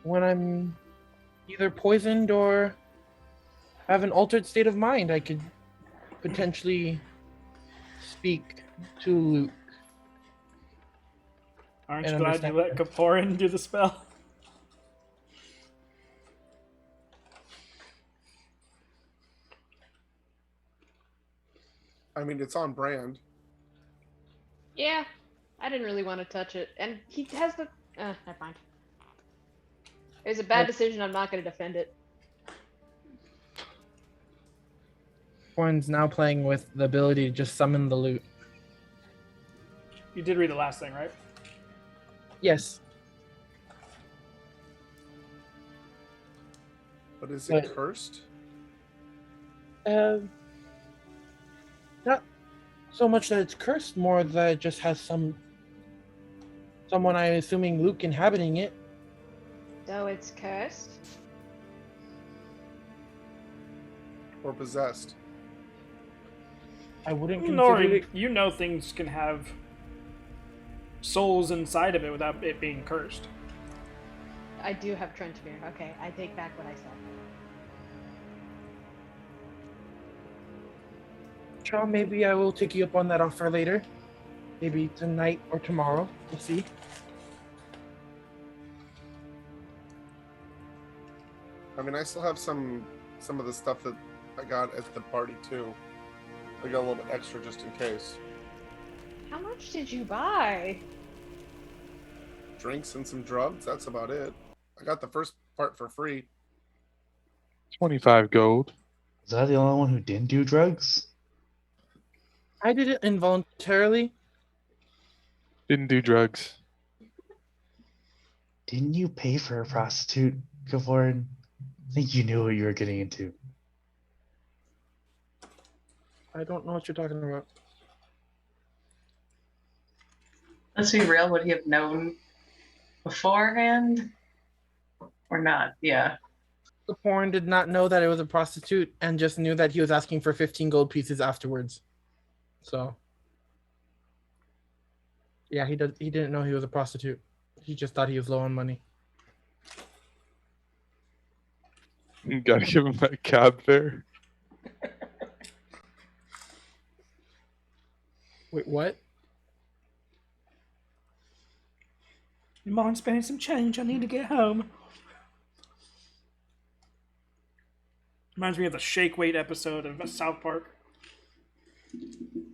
when I'm either poisoned or have an altered state of mind, I could potentially speak to Luke. Aren't And you glad you let understand. Kaporin do the spell? I mean, it's on brand. Yeah, I didn't really want to touch it. And he has the... never mind. It was a bad Yep. decision, I'm not going to defend it. One's now playing with the ability to just summon the loot. You did read the last thing, right? Yes. But is it But- cursed? Not so much that it's cursed, more that it just has someone, I'm assuming Luke, inhabiting it. So it's cursed? Or possessed? I wouldn't consider Nori, it. you know things can have souls inside of it without it being cursed. I do have Trenchmere. Okay, I take back what I said. Sure, maybe I will take you up on that offer later. Maybe tonight or tomorrow. We'll see. I mean, I still have some of the stuff that I got at the party too. I got a little bit extra just in case. How much did you buy? Drinks and some drugs. That's about it. I got the first part for free. 25 gold. Is that the only one who didn't do drugs? I did it involuntarily. Didn't do drugs. Didn't you pay for a prostitute, Kavorin? I think you knew what you were getting into. I don't know what you're talking about. Let's be real, would he have known beforehand? Or not? Yeah. The porn did not know that it was a prostitute and just knew that he was asking for 15 gold pieces afterwards. So, yeah, he didn't know he was a prostitute. He just thought he was low on money. You gotta give him that cab fare. Wait, what? You mind spending some change? I need to get home. Reminds me of the Shake Weight episode of South Park.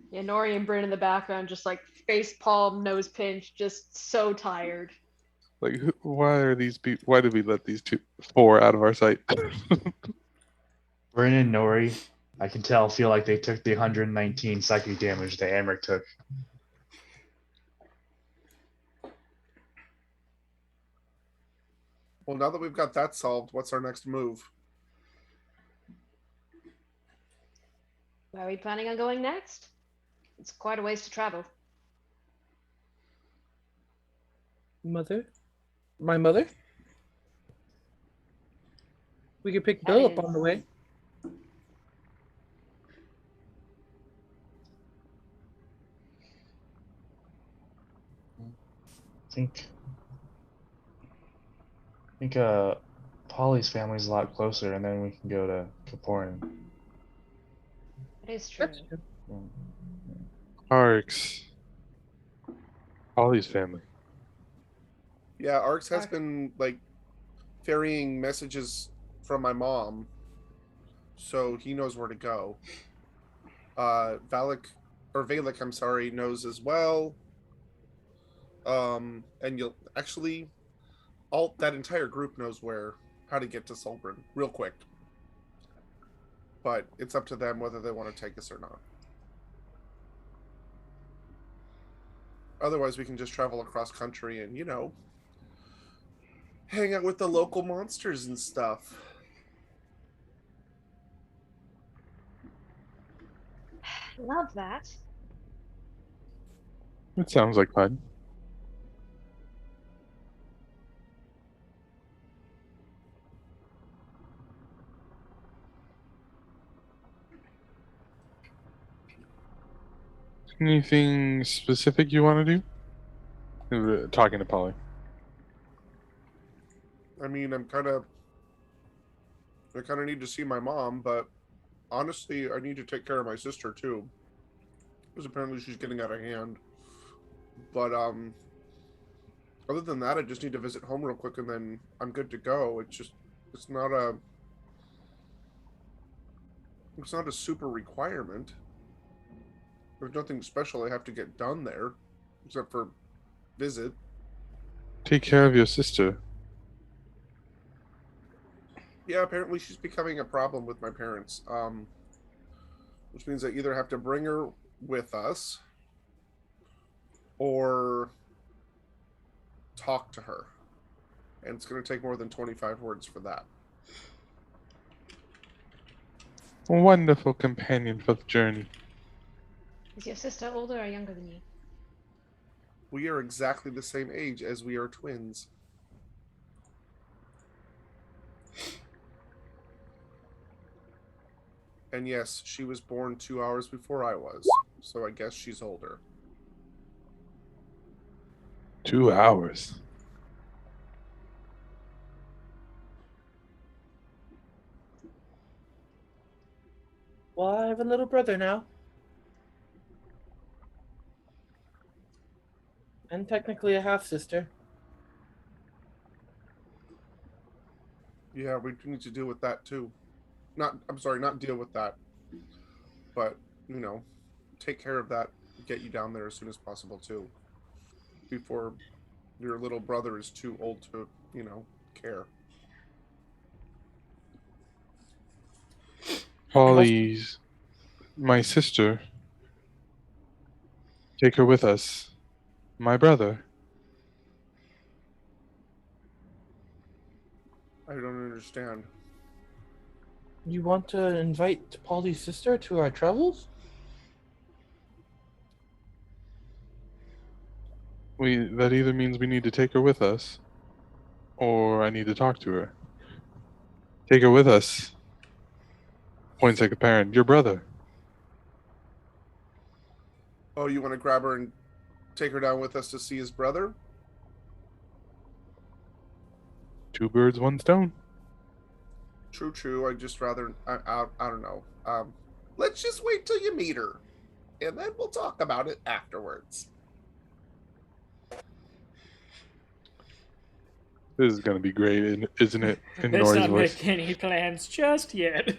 Yeah, Nori and Bryn in the background, just like face palm, nose pinch, just so tired. Like, why are these people? Why did we let these four out of our sight? Bryn and Nori, I can feel like they took the 119 psychic damage that Amric took. Well, now that we've got that solved, what's our next move? Where are we planning on going next? It's quite a ways to travel. Mother? My mother? We could pick Bill up on the way. I think Polly's family's a lot closer, and then we can go to Kaporin. It is true. Arx. Polly's family. Yeah, Arx has been like ferrying messages from my mom, so he knows where to go. Valak I'm sorry, knows as well. And you'll actually that entire group knows how to get to Solbrin real quick. But it's up to them whether they want to take us or not. Otherwise, we can just travel across country and, hang out with the local monsters and stuff. Love that. It sounds like fun. Anything specific you want to do? Talking to Polly. I mean, I kind of need to see my mom, but honestly, I need to take care of my sister too, because apparently she's getting out of hand. But other than that, I just need to visit home real quick, and then I'm good to go. It's not a super requirement. There's nothing special I have to get done there, except for visit. Take care of your sister. Yeah, apparently she's becoming a problem with my parents. Which means I either have to bring her with us or talk to her. And it's going to take more than 25 words for that. A wonderful companion for the journey. Is your sister older or younger than you? We are exactly the same age as we are twins. And yes, she was born 2 hours before I was, so I guess she's older. 2 hours. Well, I have a little brother now. And technically a half-sister. Yeah, we need to deal with that too. Not deal with that. But, take care of that, get you down there as soon as possible too. Before your little brother is too old to, care. Polly's my sister. Take her with us. My brother. I don't understand. You want to invite Polly's sister to our travels? That either means we need to take her with us, or I need to talk to her. Take her with us. Points at Caparan. Your brother. Oh, you want to grab her and take her down with us to see his brother? Two birds, one stone. True, true. I just rather I don't know. Let's just wait till you meet her, and then we'll talk about it afterwards. This is gonna be great, isn't it? In Let's Nori's not voice. make any plans just yet.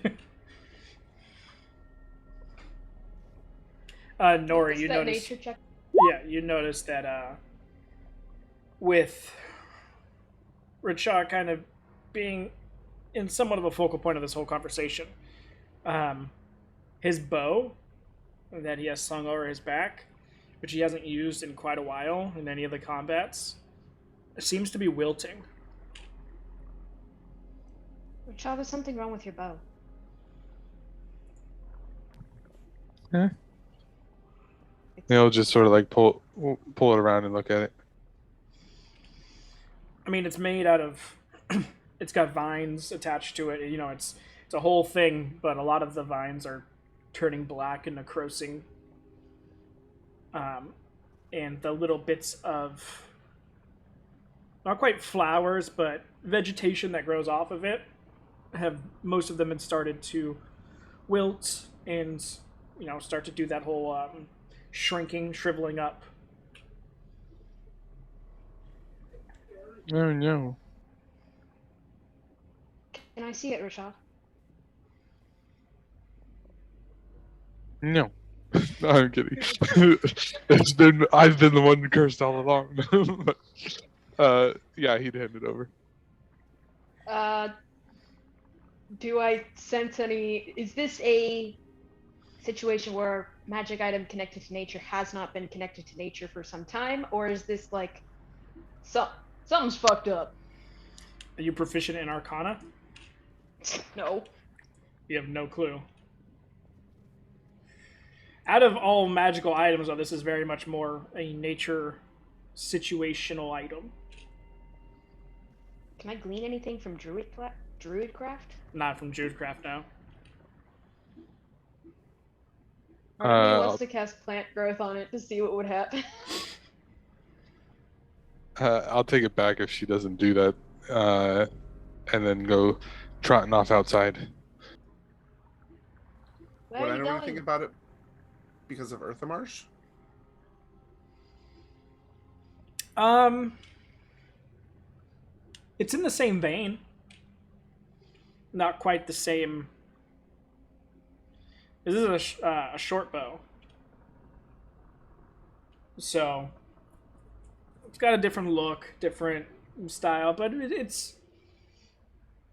Nori, What's you that notice. nature check? Yeah, you notice that with Richa kind of being in somewhat of a focal point of this whole conversation, his bow that he has slung over his back, which he hasn't used in quite a while in any of the combats, seems to be wilting. Richa, there's something wrong with your bow. Yeah. He'll just sort of like pull it around and look at it. I mean, it's made out of. It's got vines attached to it. You know, it's a whole thing, but a lot of the vines are turning black and necrosing. And the little bits of not quite flowers, but vegetation that grows off of it have most of them had started to wilt and start to do that whole shrinking, shriveling up. Oh no. Can I see it, Richa? No. No, I'm kidding. I've been the one cursed all along. Yeah, he'd hand it over. Do I sense any? Is this a situation where magic item connected to nature has not been connected to nature for some time, or is this like something's fucked up? Are you proficient in Arcana? No. You have no clue. Out of all magical items, though, this is very much more a nature situational item. Can I glean anything from Druidcraft? Not from Druidcraft, no. Part of me wants to cast plant growth on it to see what would happen. I'll take it back if she doesn't do that, and then go trotting off outside. Where Would are you anyone going? think about it because of Eartha Marsh? It's in the same vein. Not quite the same. This is a short bow. So, it's got a different look, different style, but it's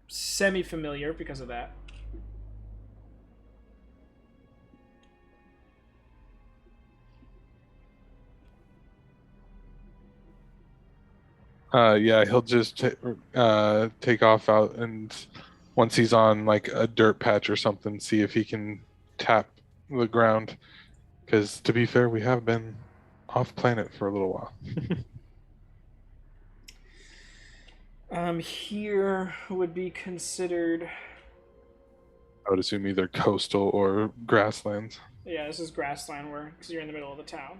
semi-familiar because of that. Yeah, he'll just take off out, and once he's on like a dirt patch or something, see if he can tap the ground. Because to be fair, we have been off planet for a little while. Here would be considered. I would assume either coastal or grasslands. Yeah, this is grassland where, because you're in the middle of the town.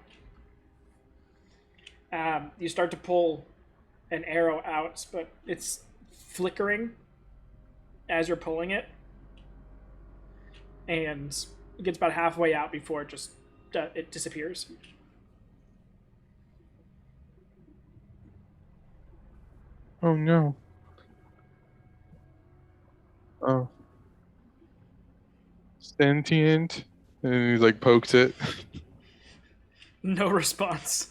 You start to pull an arrow out, but it's flickering as you're pulling it, and it gets about halfway out before it just it disappears. Oh no. Oh. Sentient. And he like pokes it. No response.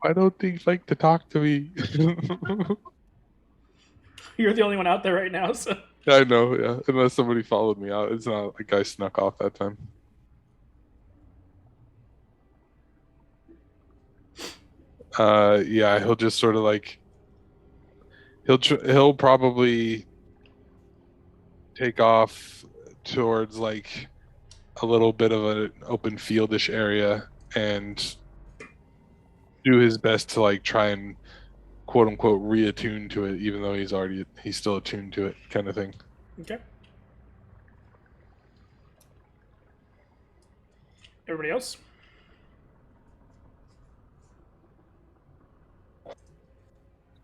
Why don't things like to talk to me? You're the only one out there right now, so. I know, yeah. Unless somebody followed me out. It's not like I snuck off that time. Yeah, he'll just sort of like he'll probably take off towards like a little bit of an open fieldish area and do his best to like try and quote unquote reattuned to it, even though he's still attuned to it, kind of thing. Okay. Everybody else?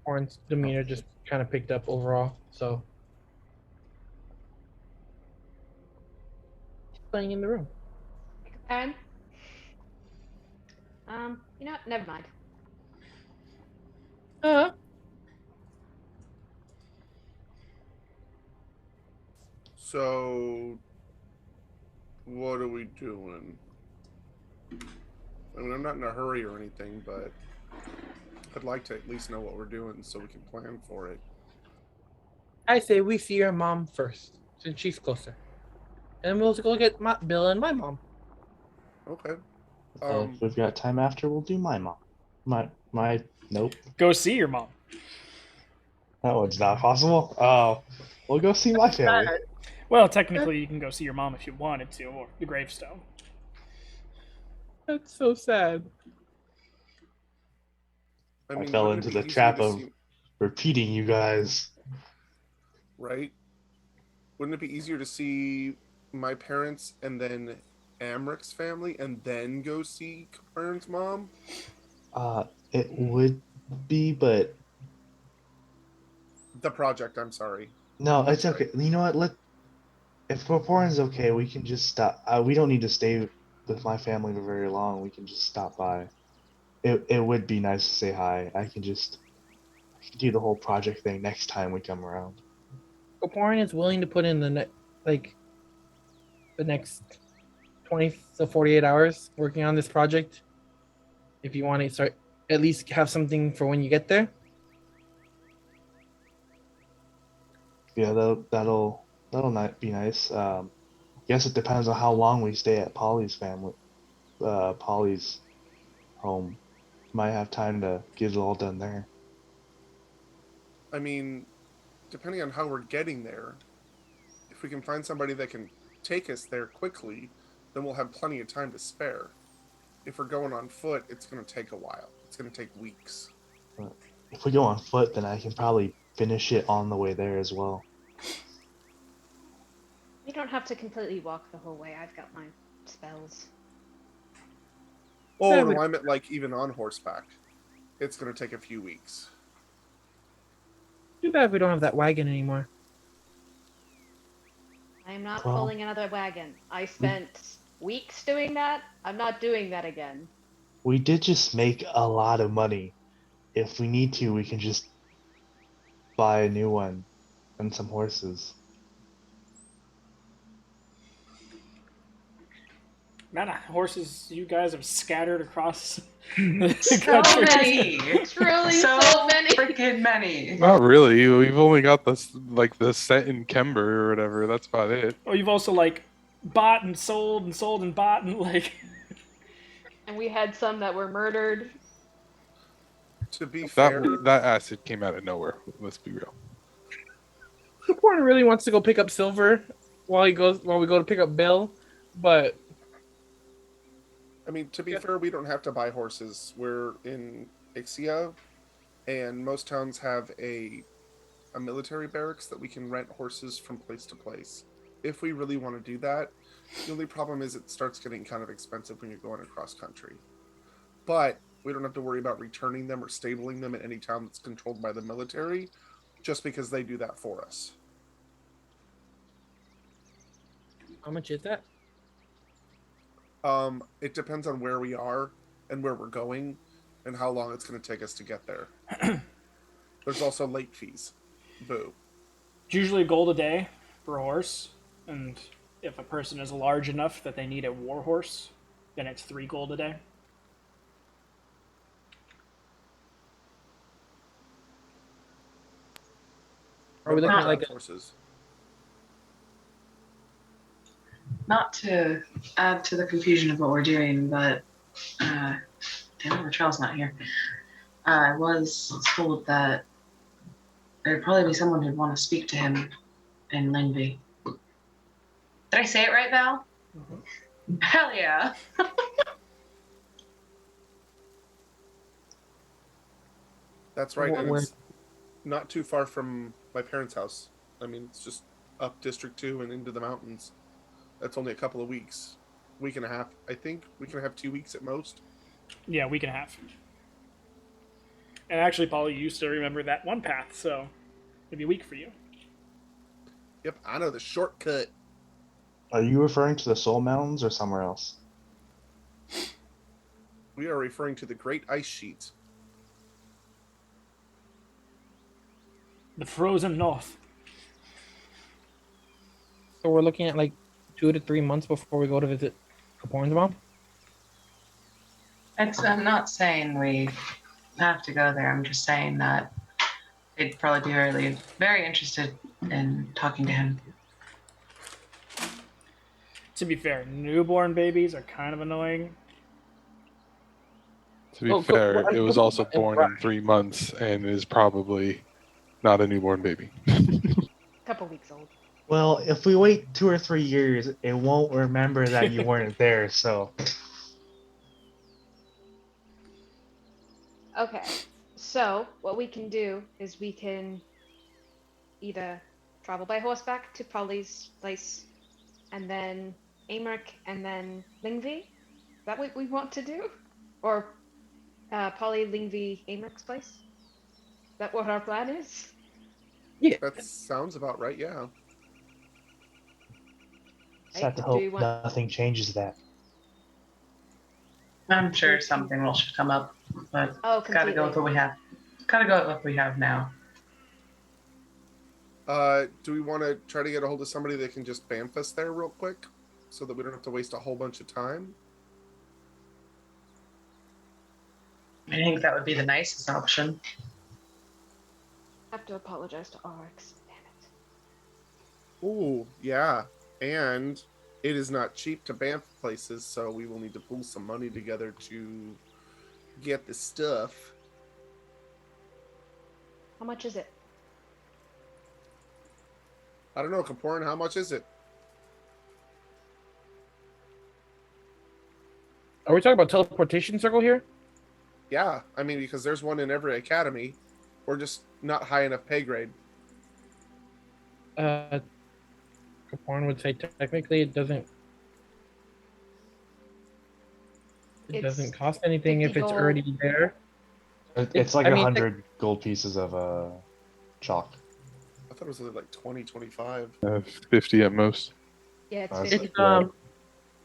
Orin's demeanor just kind of picked up overall, so he's playing in the room. And you know what? Never mind. So, what are we doing? I mean, I'm not in a hurry or anything, but I'd like to at least know what we're doing so we can plan for it. I say we see your mom first, since she's closer, and we'll go get Bill and my mom. Okay. If we've got time after, we'll do my mom. My nope. Go see your mom. That one's not possible. Oh, we'll go see my family. Well, technically, you can go see your mom if you wanted to, or the gravestone. That's so sad. I mean, fell wouldn't into it the be trap easier of to see, repeating you guys. right? Wouldn't it be easier to see my parents and then Amric's family and then go see Karen's mom? It would be, but The project, I'm sorry. no, it's okay. You know what? If Corporan's okay, we can just stop. We don't need to stay with my family for very long. We can just stop by. It would be nice to say hi. I can do the whole project thing next time we come around. Corporan is willing to put in the next 20 to 48 hours working on this project. If you want to start, at least have something for when you get there. Yeah, that'll not be nice. Guess it depends on how long we stay at Polly's home. Might have time to get it all done there. I mean, depending on how we're getting there, if we can find somebody that can take us there quickly, then we'll have plenty of time to spare. If we're going on foot, it's going to take a while. It's going to take weeks. If we go on foot, then I can probably finish it on the way there as well. You don't have to completely walk the whole way. I've got my spells. Oh, no, I meant like even on horseback. It's going to take a few weeks. Too bad we don't have that wagon anymore. I am not Well- pulling another wagon. I spent weeks doing that. I'm not doing that again. We did just make a lot of money. If we need to, we can just buy a new one and some horses. Amount of horses you guys have scattered across So country. many. It's really so so many. freaking many. Not really. We've only got the set in Kember or whatever. That's about it. Oh, you've also like bought and sold and bought and like. And we had some that were murdered. To be fair, That acid came out of nowhere. Let's be real. Corporan really wants to go pick up Silver while we go to pick up Bill, but I mean, to be fair, we don't have to buy horses. We're in Ixia, and most towns have a military barracks that we can rent horses from place to place. If we really want to do that, the only problem is it starts getting kind of expensive when you're going across country. But we don't have to worry about returning them or stabling them in any town that's controlled by the military, just because they do that for us. how much is that? It depends on where we are and where we're going and how long it's going to take us to get there. There's also late fees. Boo. It's usually a gold a day for a horse, and if a person is large enough that they need a war horse, then it's 3 gold a day. Are we looking Not at like horses? Not to add to the confusion of what we're doing, but damn it, Latrell's not here. I was told that there'd probably be someone who'd want to speak to him in Lingby. Did I say it right, Val? Mm-hmm. Hell yeah. That's right, and Where- it's not too far from my parents' house. I mean, it's just up District 2 and into the mountains. That's only a couple of weeks. Week and a half. I think we can have 2 weeks at most. Yeah, week and a half. And actually, Paul, you used to remember that one path, so it'd be a week for you. Yep, I know the shortcut. Are you referring to the Soul Mountains or somewhere else? We are referring to the Great Ice Sheet. The frozen north. So we're looking at like 2 to 3 months before we go to visit Kaporn's mom. I'm not saying we have to go there. I'm just saying that they'd probably be really very interested in talking to him. To be fair, newborn babies are kind of annoying. To be Oh, fair, it was also Right. born in 3 months and is probably not a newborn baby. Couple weeks old. Well, if we wait 2 or 3 years, it won't remember that you weren't there. So Okay, so what we can do is we can either travel by horseback to Polly's place, and then Amric, and then Lingvi. Is that what we want to do? Or Polly, Lingvi, Amric's place? Is that what our plan is? Yeah. That sounds about right, yeah. just have to Do you hope want- nothing changes that. I'm sure something will come up, but Oh, gotta go with what we have. Gotta go with what we have now. Do we want to try to get a hold of somebody that can just bamf us there real quick so that we don't have to waste a whole bunch of time? I think that would be the nicest option. I have to apologize to RX. Damn it. Ooh, yeah. And it is not cheap to bamf places, so we will need to pull some money together to get the stuff. How much is it? I don't know, Kaporan, how much is it? Are we talking about teleportation circle here? Yeah, I mean, because there's one in every academy. We're just not high enough pay grade. Kaporn would say technically it doesn't. It It's doesn't cost anything if 50 it's gold. already there. It's like I mean, 100 gold pieces of chalk. I thought it was like 20, 25. 50 at most. Yeah, it's That's 50. It's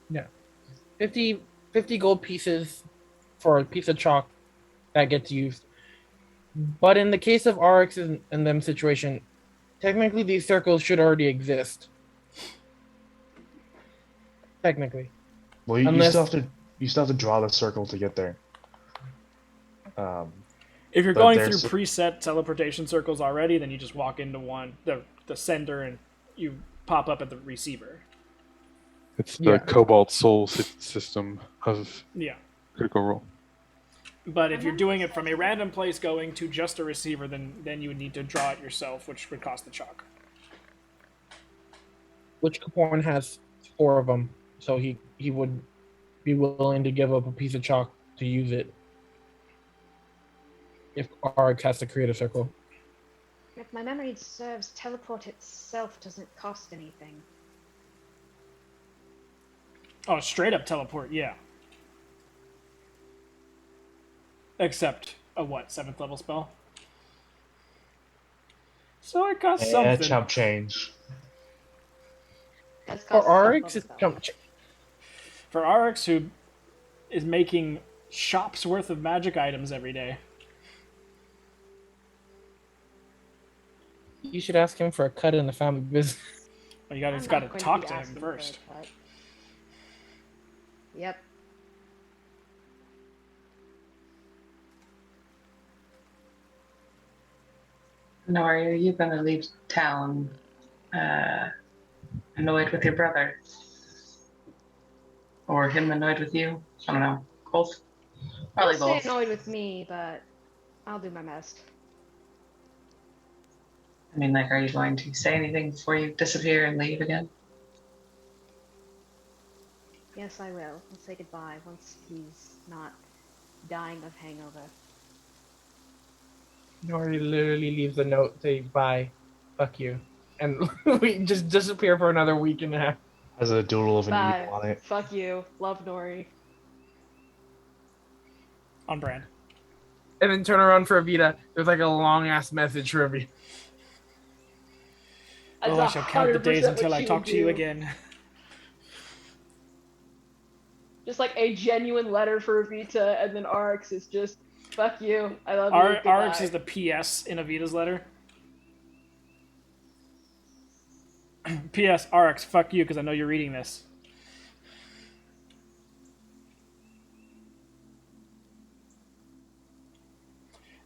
yeah, 50 gold pieces for a piece of chalk that gets used. But in the case of RX and them situation, technically these circles should already exist. Technically. Well, you Unless- still have to draw the circle to get there. If you're But going through there's- preset teleportation circles already, then you just walk into one, the sender, and you pop up at the receiver. It's the Yeah. Cobalt Soul system of Yeah. Critical Role. But if you're doing it from a random place going to just a receiver, then you would need to draw it yourself, which would cost the chalk. Which Kaporn has 4 of them, so he would be willing to give up a piece of chalk to use it if RX has to create a circle. If my memory serves, teleport itself doesn't cost anything. Oh, straight up teleport, yeah. Except a what, 7th level spell? So it costs Yeah, something. chump change. Does For cost some RX, of it's spell. jump. For RX, who is making shops worth of magic items every day. You should ask him for a cut in the family business. Well, you I'm got not to going talk be to him asking for a first. cut. Yep. Nori, are you gonna leave town annoyed with your brother? Or him annoyed with you? I don't know. Both? Probably Don't stay both. annoyed with me, but I'll do my best. I mean, like, are you going to say anything before you disappear and leave again? Yes, I will. I'll say goodbye once he's not dying of hangover. Nori literally leaves a note saying, bye, fuck you. And we just disappear for another week and a half. Has a doodle of an eagle Bye. on it. Fuck you. Love Nori. On brand. And then turn around for Evita. There's like a long ass message for Evita. That's Oh, I shall count the days 100% what until I she talk would to you do. again. Just like a genuine letter for Evita, and then Arx is just, fuck you. I love you. Goodbye. Arx is the PS in Avita's letter. P.S. Arx, fuck you, because I know you're reading this.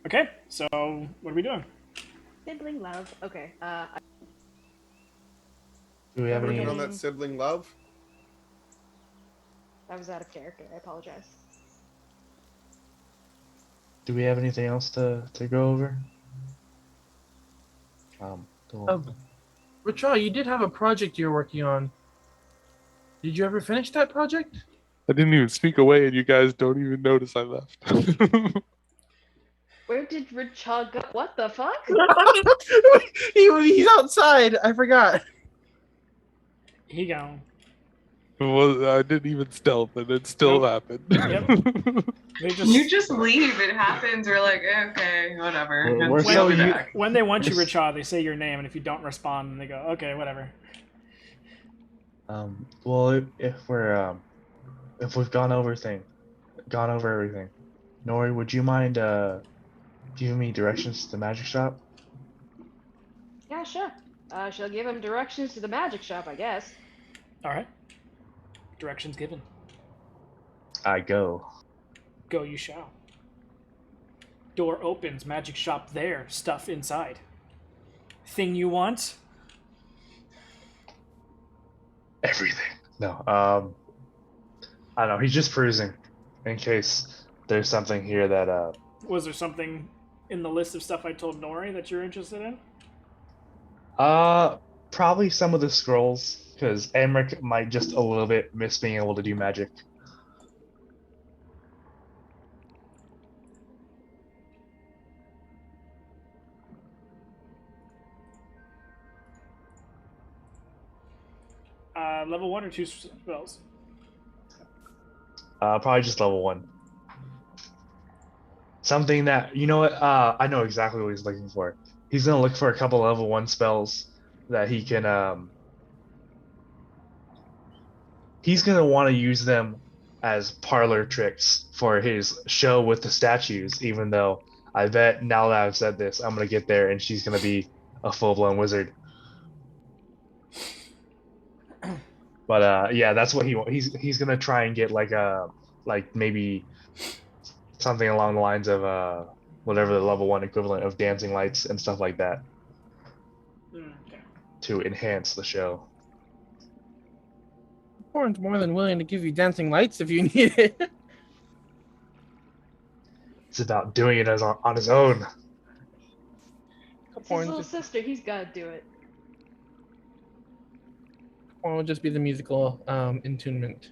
Okay, so what are we doing? Sibling love. Okay. Do we have Working any? on that sibling love. That was out of character. I apologize. Do we have anything else to go over? Cool. Rachel, you did have a project you're working on. Did you ever finish that project? I didn't even speak away, and you guys don't even notice I left. Where did Richard go? What the fuck? He's outside. I forgot. He gone. Well, I didn't even stealth, and it still happened. Yep. They just, You just leave. It happens. We're like, okay, whatever. We're And so she'll be u- back. when they want you, Richard, they say your name, and if you don't respond, then they go, okay, whatever. Well, if we've gone over everything, Nori, would you mind giving me directions to the magic shop? Yeah, sure. She'll give him directions to the magic shop, I guess. All right. Directions given. I go. Go you shall. Door opens, magic shop there, stuff inside. Thing you want? Everything. No. I don't know. He's just perusing, in case there's something here that Was there something in the list of stuff I told Nori that you're interested in? probably some of the scrolls, because Emmerich might just a little bit miss being able to do magic. Level 1 or 2 spells? Probably just level 1. Something that, you know what, I know exactly what he's looking for. He's gonna look for a couple level 1 spells that he can, he's gonna want to use them as parlor tricks for his show with the statues, even though I bet now that I've said this, I'm gonna get there and she's gonna be a full-blown wizard. But yeah, that's what he's gonna try and get like maybe something along the lines of whatever the level 1 equivalent of dancing lights and stuff like that Okay. to enhance the show. Horn's more than willing to give you dancing lights if you need it. It's about doing it on his own. It's his little sister. He's gotta do it. Horn will just be the musical intunement.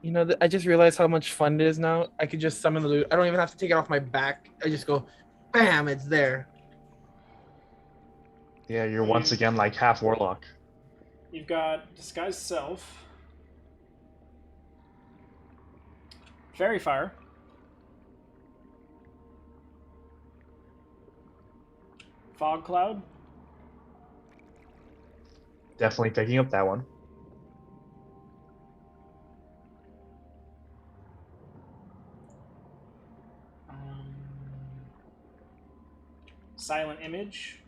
You know, I just realized how much fun it is now. I could just summon the loot. I don't even have to take it off my back. I just go, bam, it's there. Yeah, you're once again like half warlock. You've got Disguise Self, Fairy Fire, Fog Cloud, Definitely picking up that one. Silent Image,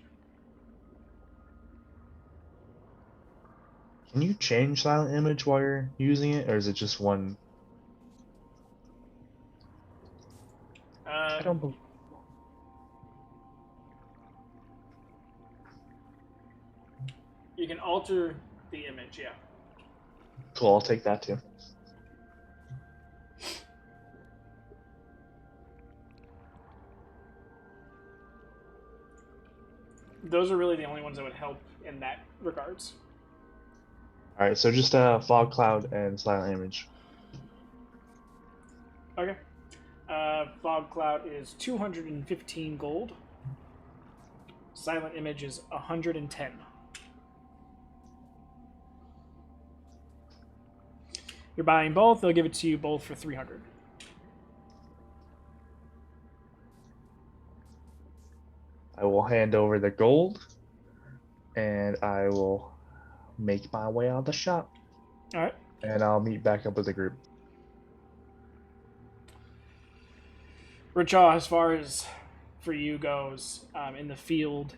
Can you change silent image while you're using it, or is it just one? I don't believe. you can alter the image, yeah. Cool, I'll take that too. Those are really the only ones that would help in that regards. All right, so just a fog cloud and silent image. Okay. Fog cloud is 215 gold. Silent image is 110. You're buying both. They'll give it to you both for 300. I will hand over the gold, and I will make my way out of the shop. All right. And I'll meet back up with the group. Richa, as far as for you goes, in the field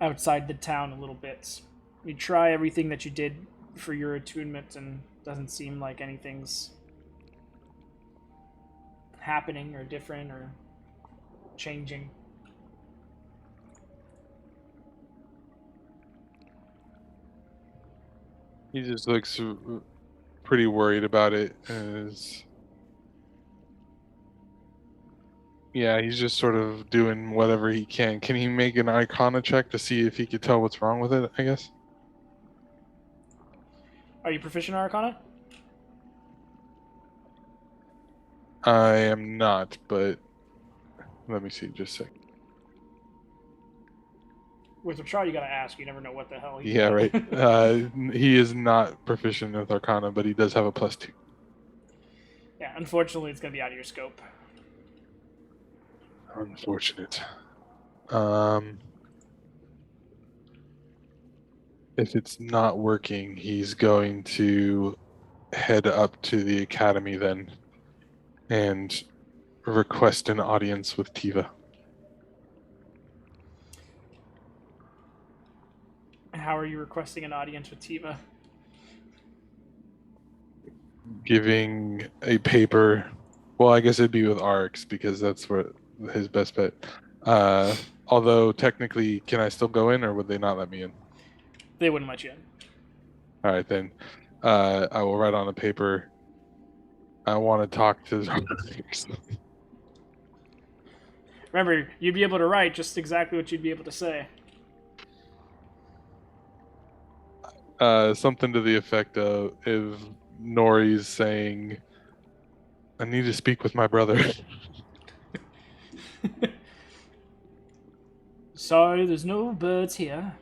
outside the town a little bit, you try everything that you did for your attunement, and doesn't seem like anything's happening or different or changing. He just looks pretty worried about it. Yeah, he's just sort of doing whatever he can. Can he make an Arcana check to see if he could tell what's wrong with it, I guess? Are you proficient in Arcana? I am not, but let me see just a sec. With Richa, you gotta ask. You never know what the hell he's Yeah, got. right. He is not proficient with Arcana, but he does have a +2. Yeah, unfortunately, it's gonna be out of your scope. Unfortunate. If it's not working, he's going to head up to the academy then and request an audience with Tiva. How are you requesting an audience with Tiva? Giving a paper. Well, I guess it'd be with Arx because that's what his best bet. Although technically, can I still go in, or would they not let me in? They wouldn't let you in. All right, then. I will write on a paper. I want to talk to. Remember, you'd be able to write just exactly what you'd be able to say. Something to the effect of if Nori's saying, "I need to speak with my brother." Sorry, there's no birds here.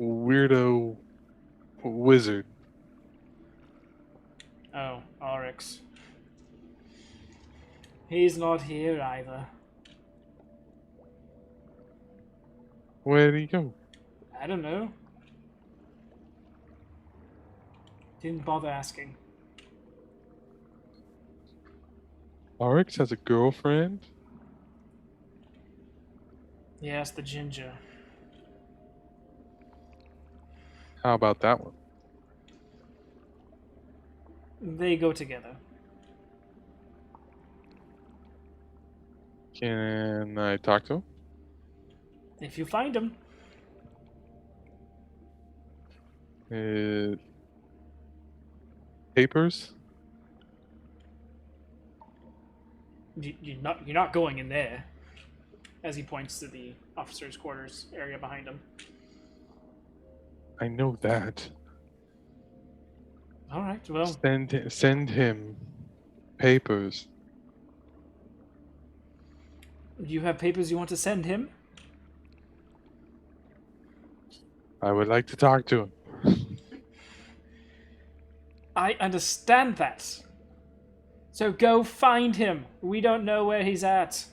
Weirdo wizard. Oh, Oryx. He's not here either. Where did he go? I don't know. Didn't bother asking. Arx has a girlfriend? Yes, the ginger. How about that one? They go together. Can I talk to him? If you find him. Papers? You're not going in there. As he points to the officers' quarters area behind him. I know that. All right, well. Send him papers. Do you have papers you want to send him? I would like to talk to him. I understand that. So go find him. We don't know where he's at.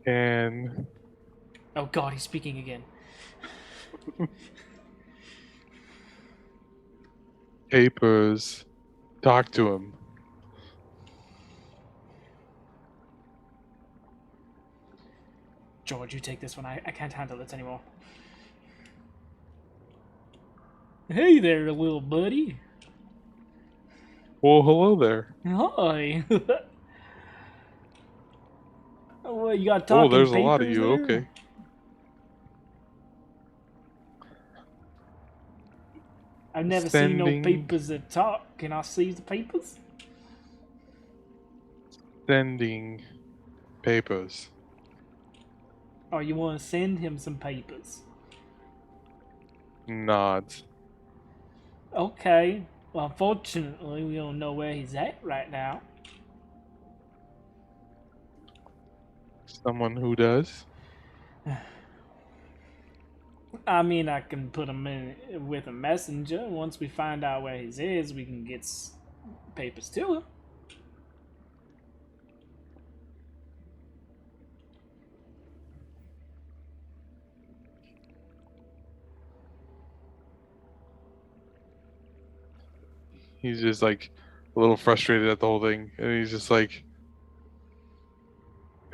And Oh god, he's speaking again. papers. Talk to him. George, you take this one. I can't handle this anymore. Hey there, little buddy. Well, hello there. Hi. Well, you got talking Oh, there's a papers lot of you. there? Okay. I've never seen no Sending- papers that talk. Can I see the papers? Sending papers. Oh, you want to send him some papers? Nods. Okay. Well, unfortunately, we don't know where he's at right now. Someone who does. I mean, I can put him in with a messenger. Once we find out where he is, we can get papers to him. He's just like a little frustrated at the whole thing, and he's just like,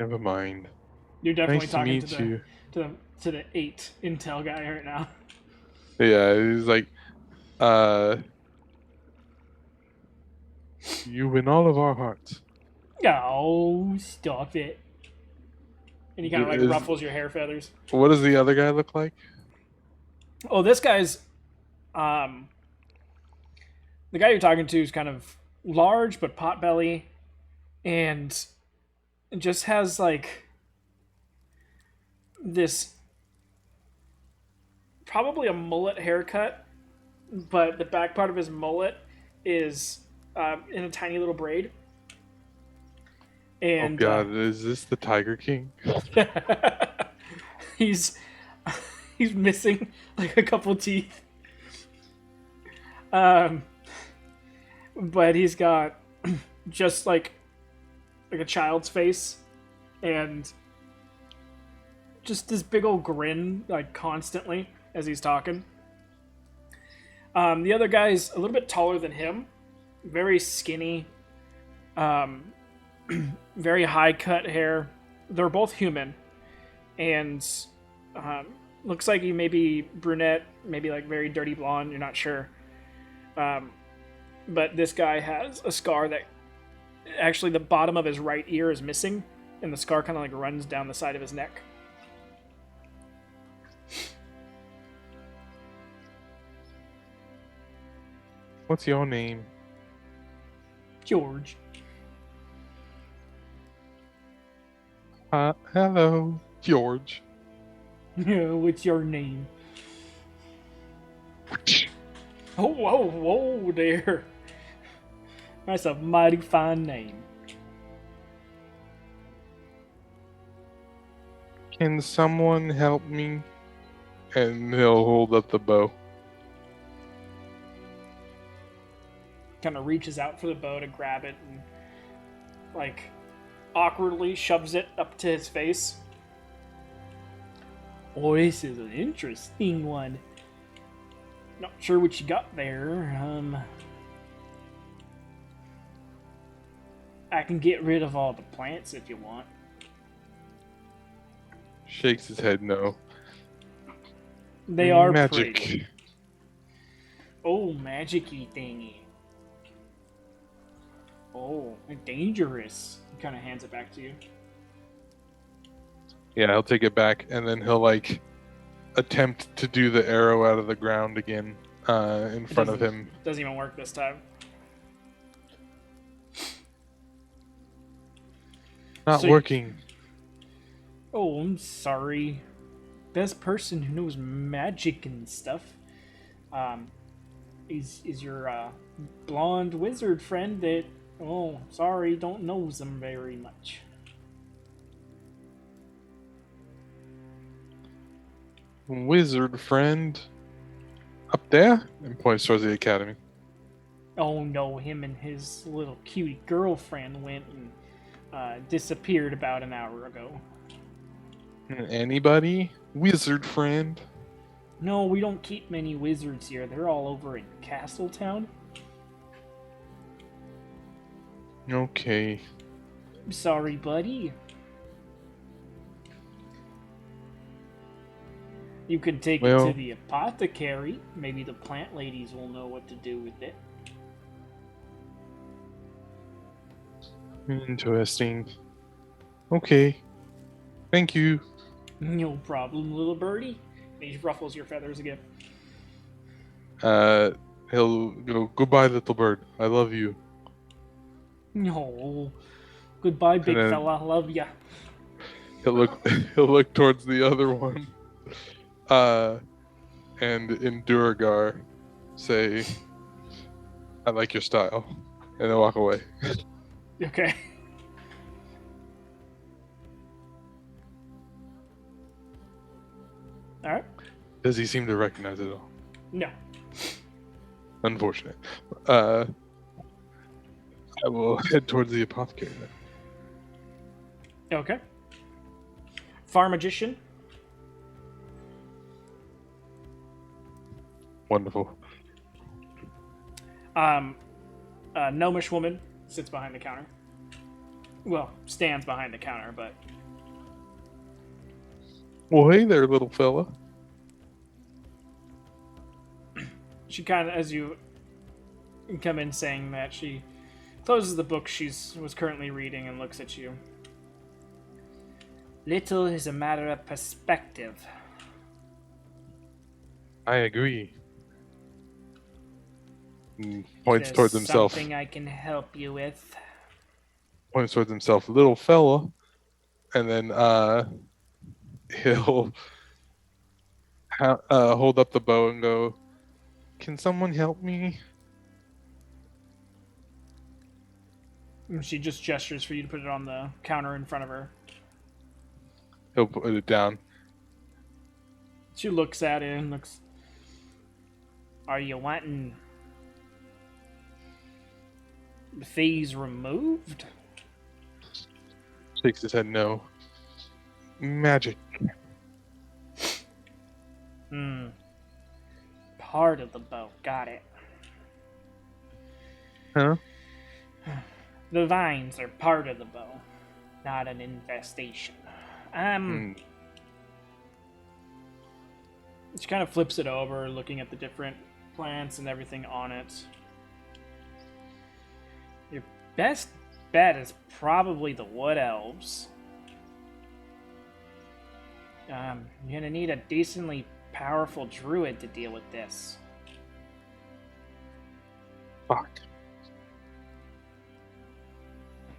"Never mind. You're definitely Nice to talking meet you." to the 8 intel guy right now. Yeah, he's like, you win all of our hearts. Oh, stop it! And he kind of like Is- ruffles your hair feathers. What does the other guy look like? Oh, this guy's, the guy you're talking to is kind of large but potbelly, and just has like this probably a mullet haircut, but the back part of his mullet is in a tiny little braid. And Oh God, is this the Tiger King? he's he's missing like a couple teeth. But he's got just like a child's face and just this big old grin like constantly as he's talking. The other guy's a little bit taller than him, very skinny, very high cut hair. They're both human, and looks like he may be brunette, maybe like very dirty blonde. You're not sure. But this guy has a scar that actually the bottom of his right ear is missing, and the scar kind of like runs down the side of his neck. What's your name? George. Hello, George. What's your name? Oh, whoa, whoa there. That's a mighty fine name. Can someone help me? And he'll hold up the bow. Kind of reaches out for the bow to grab it and, like, awkwardly shoves it up to his face. Oh, this is an interesting one. Not sure what you got there. I can get rid of all the plants if you want. Shakes his head no. They are magic. pretty. Oh, magic-y thingy. Oh, dangerous. He kind of hands it back to you. Yeah, he'll take it back, and then he'll like attempt to do the arrow out of the ground again in front of him. Doesn't even work this time. Not So- working. Oh, I'm sorry. Best person who knows magic and stuff. Is your blonde wizard friend that? Oh, sorry, don't know them very much. Wizard friend. Up there? And points towards the academy. Oh no, him and his little cutie girlfriend went and disappeared about an hour ago. Anybody? Wizard friend. No, we don't keep many wizards here. They're all over in Castletown. Okay. I'm sorry, buddy. You can take it Well- to the apothecary. Maybe the plant ladies will know what to do with it. Interesting. Okay. Thank you. No problem, little birdie. And he ruffles your feathers again. He'll go, goodbye, little bird. I love you. No. Goodbye, big then- fella. Love ya. He'll look towards the other one. And in Duragar, say, "I like your style," and then walk away. Okay. All right. Does he seem to recognize it all? No. Unfortunate. I will head towards the apothecary then. Okay. Far magician. Wonderful. A gnomish woman sits behind the counter. Well, stands behind the counter, but Well, hey there, little fella. she kind of, as you come in saying that, she closes the book she was currently reading and looks at you. Little is a matter of perspective. I agree. Points There's towards himself. Something I can help you with. Points towards himself, little fella, and then he'll hold up the bow and go, "Can someone help me?" And she just gestures for you to put it on the counter in front of her. He'll put it down. She looks at it and looks. Are you wanting the fees removed? Shakes his head no. Magic. Part of the bow. Got it. Huh? The vines are part of the bow, not an infestation. She kind of flips it over, looking at the different plants and everything on it. Your best bet is probably the wood elves. You're gonna need a decently powerful druid to deal with this. Fuck.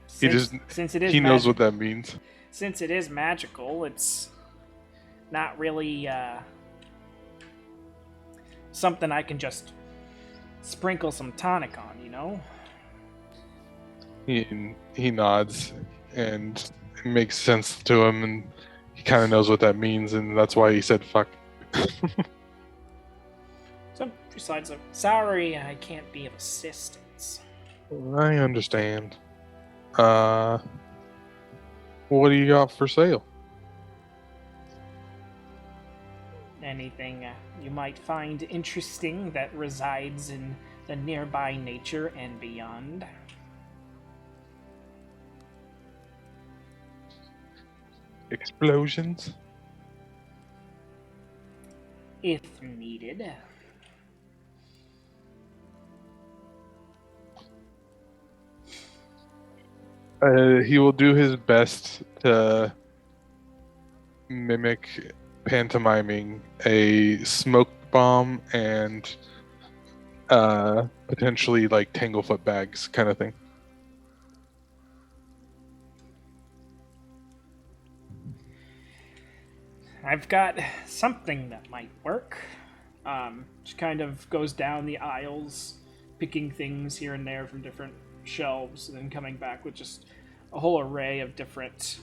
Since it is He knows what that means. Since it is magical, it's not really something I can just sprinkle some tonic on, you know? He nods, and it makes sense to him, and he kind of knows what that means, and that's why he said "fuck." So she slides up. Sorry, I can't be of assistance. I understand. What do you got for sale? Anything you might find interesting that resides in the nearby nature and beyond. Explosions? If needed. He will do his best to mimic pantomiming a smoke bomb and potentially like tanglefoot bags kind of thing. I've got something that might work. She kind of goes down the aisles, picking things here and there from different shelves, and then coming back with just a whole array of different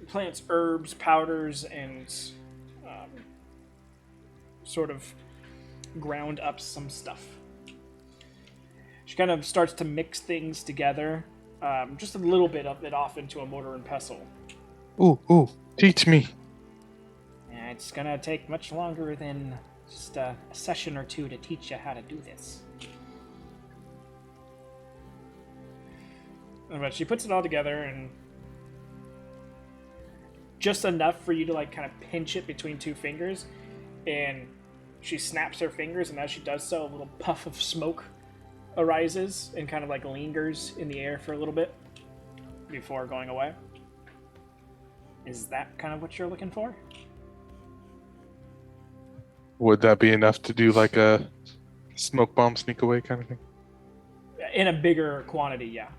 plants, herbs, powders, and sort of ground up some stuff. She kind of starts to mix things together, just a little bit of it off into a mortar and pestle. Ooh, teach me. Yeah, it's gonna take much longer than just a session or two to teach you how to do this. But she puts it all together and just enough for you to like kind of pinch it between two fingers, and she snaps her fingers, and as she does so, a little puff of smoke arises and kind of like lingers in the air for a little bit before going away. Is that kind of what you're looking for? Would that be enough to do like a smoke bomb sneak away kind of thing? In a bigger quantity, yeah.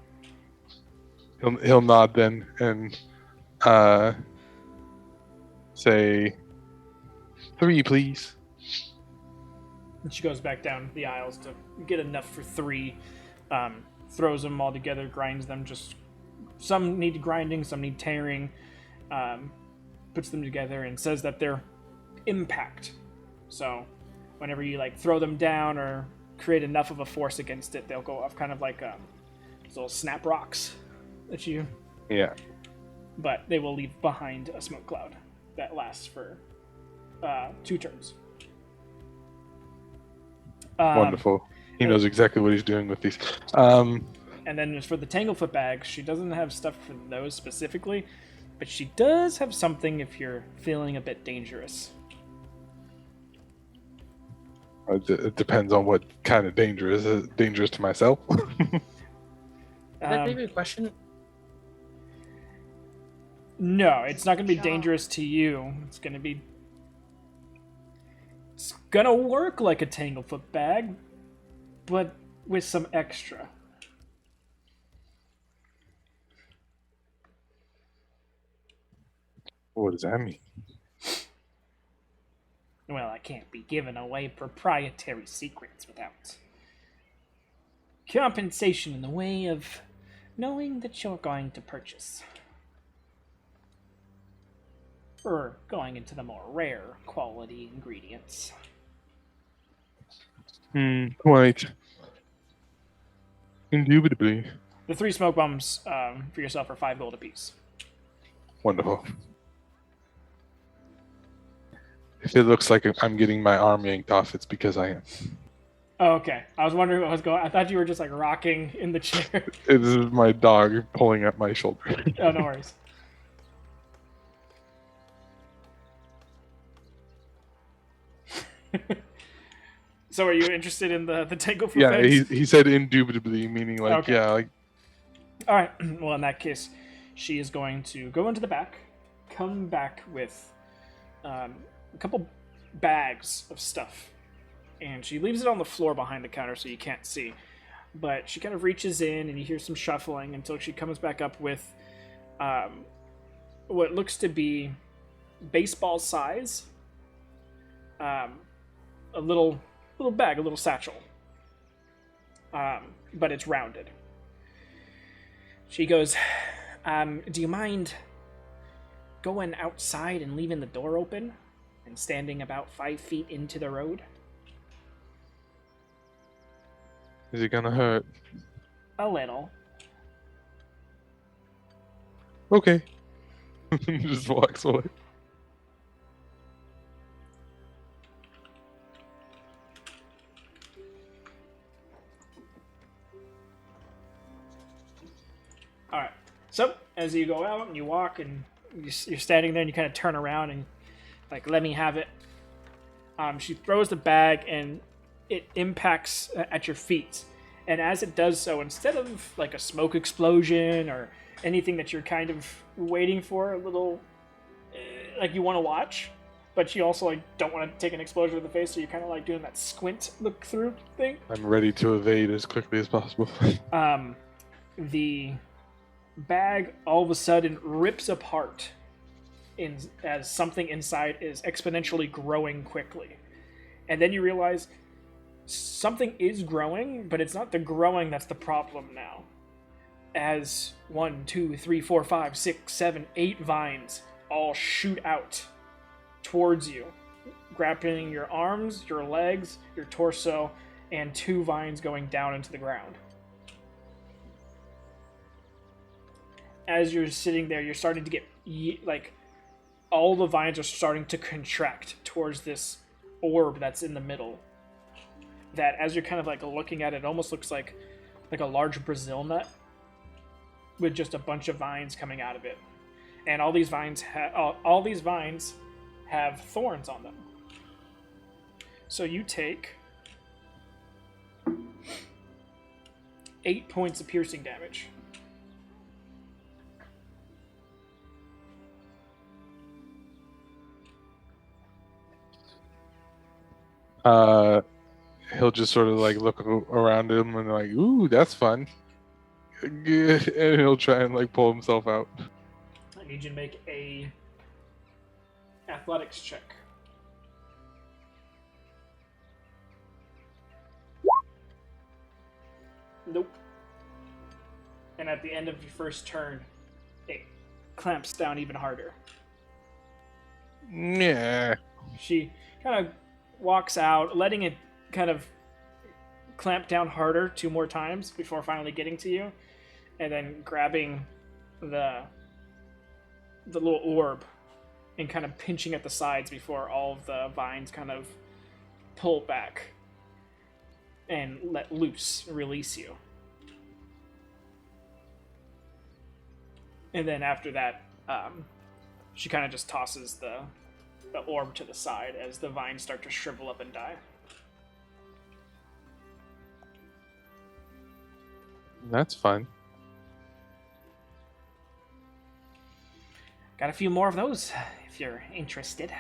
He'll nod then and say, 3, please. And she goes back down the aisles to get enough for 3. Throws them all together, grinds them. Just some need grinding, some need tearing. Puts them together and says that they're impact. So whenever you like throw them down or create enough of a force against it, they'll go off kind of like those little snap rocks that you. Yeah. But they will leave behind a smoke cloud that lasts for 2 turns. Wonderful. He knows exactly what he's doing with these. And then as for the Tanglefoot bags, she doesn't have stuff for those specifically, but she does have something if you're feeling a bit dangerous. It depends on what kind of dangerous. Is it dangerous to myself? Can I leave you a question? No, it's not going to be Sure. dangerous to you. It's going to work like a Tanglefoot bag, but with some extra. What does that mean? Well, I can't be giving away proprietary secrets without compensation in the way of knowing that you're going to purchase. Or going into the more rare quality ingredients. Quite. Indubitably. The 3 smoke bombs for yourself are 5 gold apiece. Wonderful. If it looks like I'm getting my arm yanked off, it's because I am. Oh, okay. I was wondering what was going on. I thought you were just like rocking in the chair. It is my dog pulling at my shoulder. Oh, no worries. So are you interested in the Tanglefoot Yeah, bags? he said indubitably, meaning like, Okay. yeah, like, All right. Well, in that case, she is going to go into the back, come back with a couple bags of stuff, and she leaves it on the floor behind the counter so you can't see. But she kind of reaches in, and you hear some shuffling until she comes back up with what looks to be baseball size, a little bag, a little satchel, but it's rounded. She goes, do you mind going outside and leaving the door open and standing about 5 feet into the road? is it gonna hurt? A little. Okay. Just walks away. All right. So as you go out and you walk and you're standing there and you kind of turn around and like, let me have it. She throws the bag and it impacts at your feet. And as it does so, instead of like a smoke explosion or anything that you're kind of waiting for, a little like you want to watch, but you also like don't want to take an explosion to the face, so you're kind of like doing that squint look through thing. I'm ready to evade as quickly as possible. The bag all of a sudden rips apart as something inside is exponentially growing quickly. And then you realize something is growing, but it's not the growing that's the problem now. As 1, 2, 3, 4, 5, 6, 7, 8 vines all shoot out towards you, grabbing your arms, your legs, your torso, and 2 vines going down into the ground. As you're sitting there, you're starting to get like all the vines are starting to contract towards this orb that's in the middle. That as you're kind of like looking at it, it almost looks like a large Brazil nut with just a bunch of vines coming out of it. And all these vines have thorns on them. So you take 8 points of piercing damage. He'll just sort of like look around him and like, ooh, that's fun. and he'll try and like pull himself out. I need you to make a athletics check. Nope. And at the end of your first turn, it clamps down even harder. Yeah. She kind of walks out, letting it kind of clamp down harder 2 more times before finally getting to you, and then grabbing the little orb and kind of pinching at the sides before all of the vines kind of pull back and let loose, release you. And then after that, she kind of just tosses the orb to the side as the vines start to shrivel up and die. That's fine. Got a few more of those, if you're interested.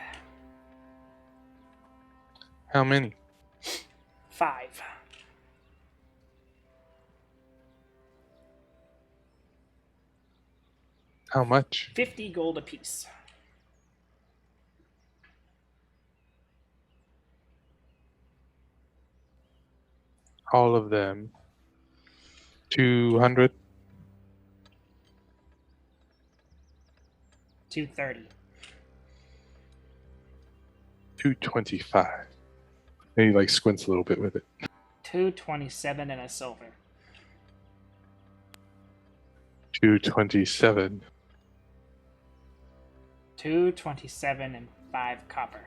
How many? 5. How much? 50 gold apiece. All of them. 200. 230. 225. And he like squints a little bit with it. 227 and a silver. 227. 227 and 5 copper.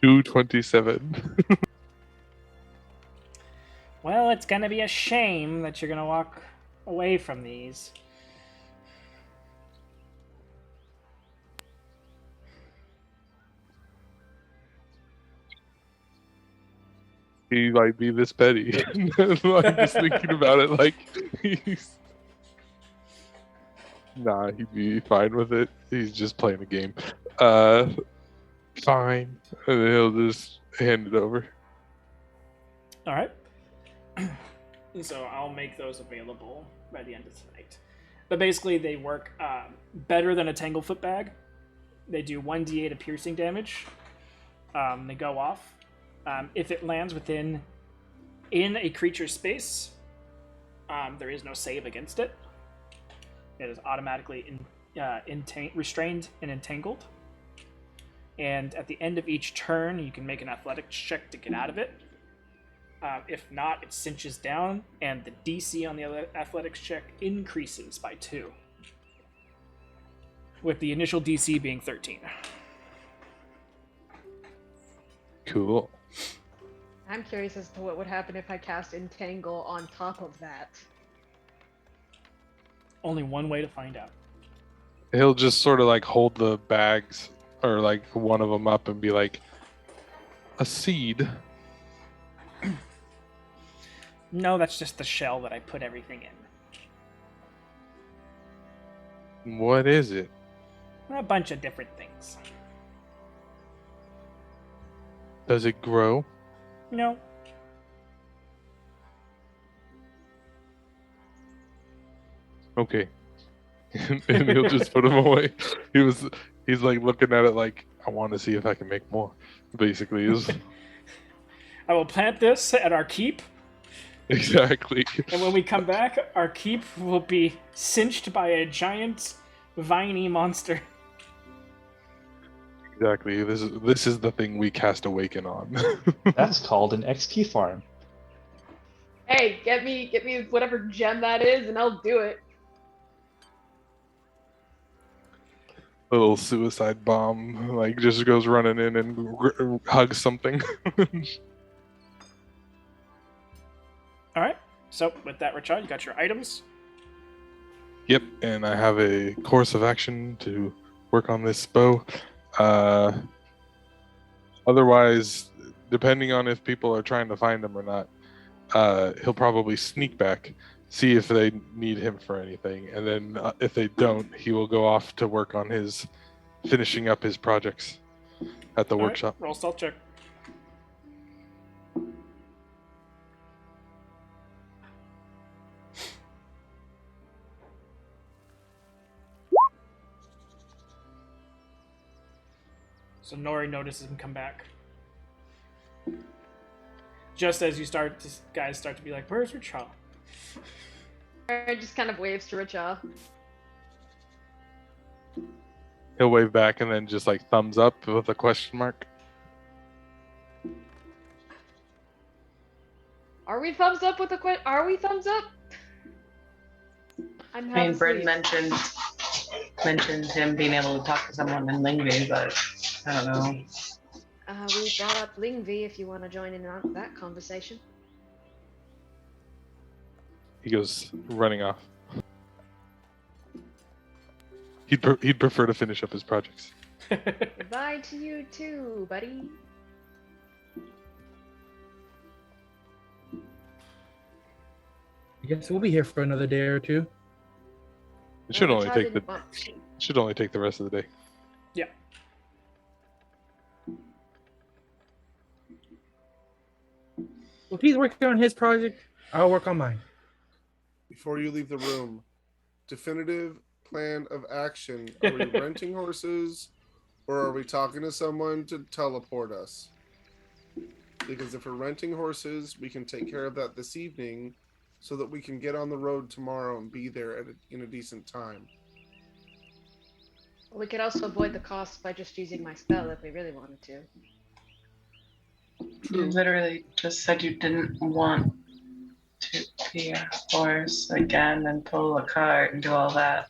227. Well, it's gonna be a shame that you're gonna walk away from these. He might be this petty. I'm just thinking about it like he's. Nah, he'd be fine with it. He's just playing a game. Fine. And then he'll just hand it over. All right. So I'll make those available by the end of tonight. But basically, they work better than a Tanglefoot bag. They do 1d8 of piercing damage. They go off. If it lands in a creature's space, there is no save against it. It is automatically restrained and entangled. And at the end of each turn, you can make an athletics check to get out of it. If not, it cinches down, and the DC on the athletics check increases by 2. With the initial DC being 13. Cool. I'm curious as to what would happen if I cast Entangle on top of that. Only one way to find out. He'll just sort of like hold the bags or like one of them up and be like, a seed. No, that's just the shell that I put everything in. What is it? A bunch of different things. Does it grow? No. Okay. And he'll just put them away. He's like looking at it like, I want to see if I can make more. Basically is I will plant this at our keep, exactly. and when we come back, our keep will be cinched by a giant viney monster. Exactly. This is the thing we cast Awaken on. That's called an XP farm. Hey, get me whatever gem that is, and I'll do it. Little suicide bomb, like just goes running in and hugs something. All right. So with that, Richard, you got your items. Yep, and I have a course of action to work on this bow. Otherwise, depending on if people are trying to find him or not, he'll probably sneak back, see if they need him for anything, and then if they don't, he will go off to work on finishing up his projects at the All right, workshop. roll stealth check. So Nori notices him come back. Just as guys start to be like, "Where's Richa?" It just kind of waves to Richa. He'll wave back and then just like thumbs up with a question mark. Are we thumbs up with the Are we thumbs up? I'm I mean, half Bryn asleep. mentioned him being able to talk to someone in Lingvi, but I don't know. We brought up Lingvi if you want to join in on that conversation. He goes running off. He'd prefer to finish up his projects. Goodbye to you too, buddy. I guess we'll be here for another day or two. It should only Richa take didn't want- should only take the rest of the day. Yeah. Well, if he's working on his project, I'll work on mine. Before you leave the room, definitive plan of action. Are we renting horses or are we talking to someone to teleport us? Because if we're renting horses, we can take care of that this evening so that we can get on the road tomorrow and be there in a decent time. We could also avoid the cost by just using my spell if we really wanted to. You literally just said you didn't want to be a horse again and pull a cart and do all that.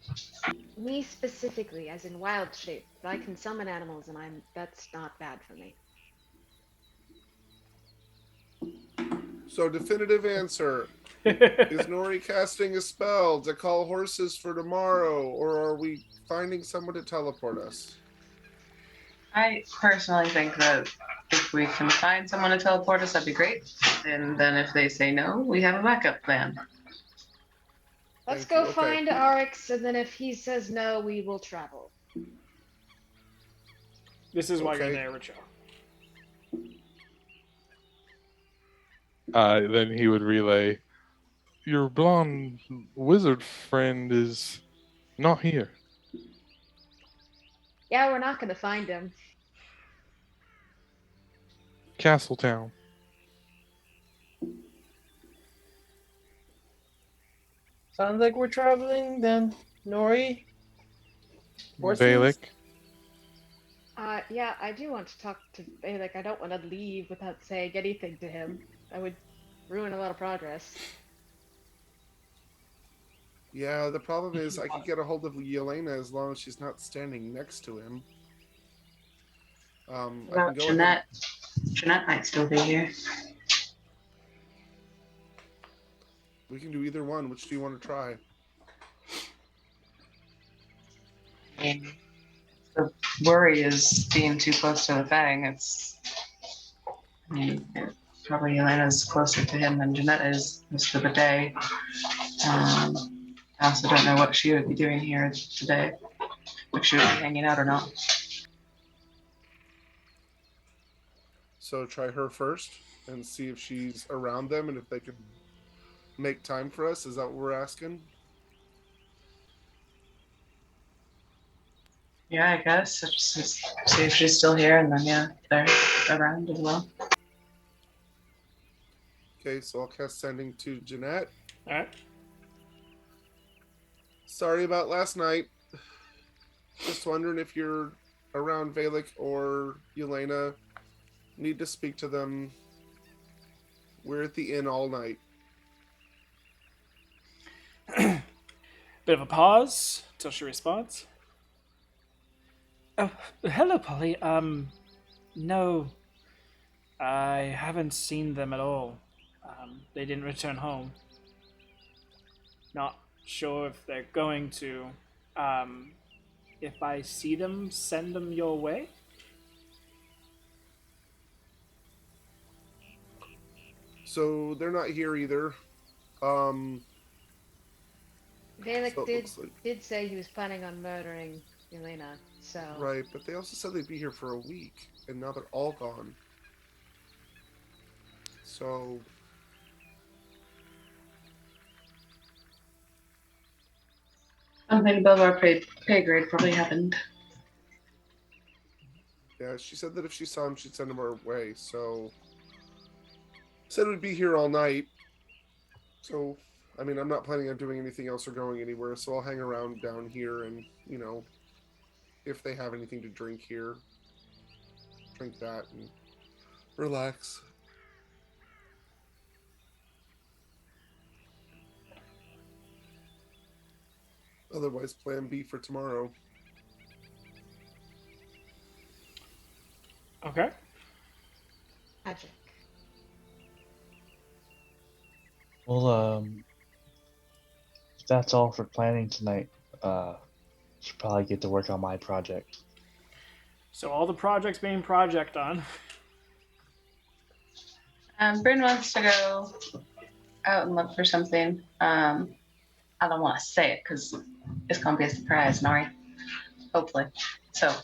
Me specifically, as in wild shape. I can summon animals, and that's not bad for me. So definitive answer. Is Nori casting a spell to call horses for tomorrow, or are we finding someone to teleport us? I personally think that if we can find someone to teleport us, that'd be great. And then if they say no, we have a backup plan. Let's Thank go you. Okay. find Arix, and then if he says no, we will travel. This is why you're Okay. there, Richa. Then he would relay, "Your blonde wizard friend is not here." Yeah, we're not gonna find him. Castletown. Sounds like we're traveling then. Nori? Horses? Valek. Yeah, I do want to talk to Balak. I don't want to leave without saying anything to him. I would ruin a lot of progress. Yeah, the problem is I could get a hold of Yelena as long as she's not standing next to him. I can About go Jeanette. ahead. Jeanette might still be here. We can do either one. Which do you want to try? The worry is being too close to the Fang. Probably Elena's closer to him than Jeanette is most of the day. I also don't know what she would be doing here today. If she would be hanging out or not. So try her first and see if she's around them and if they can make time for us. Is that what we're asking? Yeah, I guess. Just see if she's still here, and then yeah, they're around as well. Okay, so I'll cast sending to Jeanette. All right. Sorry about last night. Just wondering if you're around Valek or Yelena. Need to speak to them. We're at the inn all night. Bit of a pause till she responds. Oh, hello, Polly. No, I haven't seen them at all. They didn't return home. Not sure if they're going to. If I see them, send them your way. So they're not here either. Valak So it looks like- did say he was planning on murdering Elena, so... Right, but they also said they'd be here for a week, and now they're all gone. So Something above our pay grade probably happened. Yeah, she said that if she saw him, she'd send him our way. So said we'd be here all night. So, I mean, I'm not planning on doing anything else or going anywhere. So I'll hang around down here, and if they have anything to drink here, drink that and relax. Otherwise, plan B for tomorrow. Okay. Magic. Well, if that's all for planning tonight, should probably get to work on my project. So all the projects being project on. Bryn wants to go out and look for something. I don't want to say it because it's gonna be a surprise, Nori. Hopefully. So,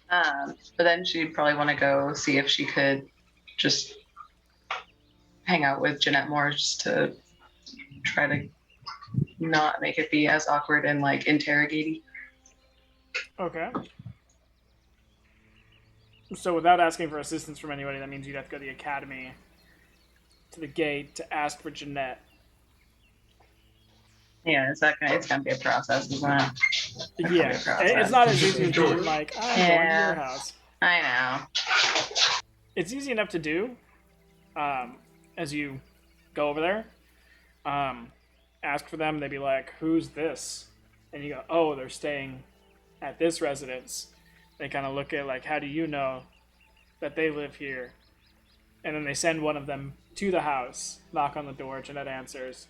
but then she'd probably want to go see if she could just hang out with Jeanette more, just to try to not make it be as awkward and like interrogaty. Okay. So without asking for assistance from anybody, that means you'd have to go to the academy, to the gate, to ask for Jeanette. Yeah, it's gonna be a process, isn't it? Yeah, it's not as easy as being like, I'm going to your house. I know. It's easy enough to do as you go over there. Ask for them, they'd be like, who's this? And you go, oh, they're staying at this residence. They kind of look at like, how do you know that they live here? And then they send one of them to the house, knock on the door, Jeanette answers.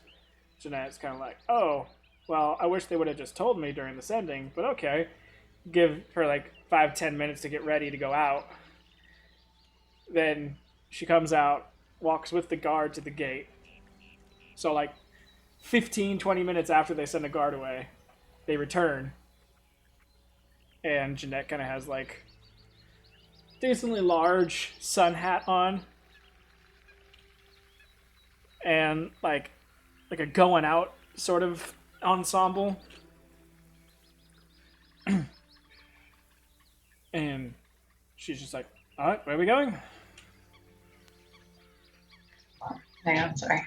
Jeanette's kind of like, oh, well, I wish they would have just told me during the sending, but okay. Give her like 5-10 minutes to get ready to go out. Then she comes out, walks with the guard to the gate. So like 15-20 minutes after they send a guard away, they return. And Jeanette kind of has like decently large sun hat on. And like a going out sort of ensemble. And she's just like, all right, where are we going? Hang on, sorry.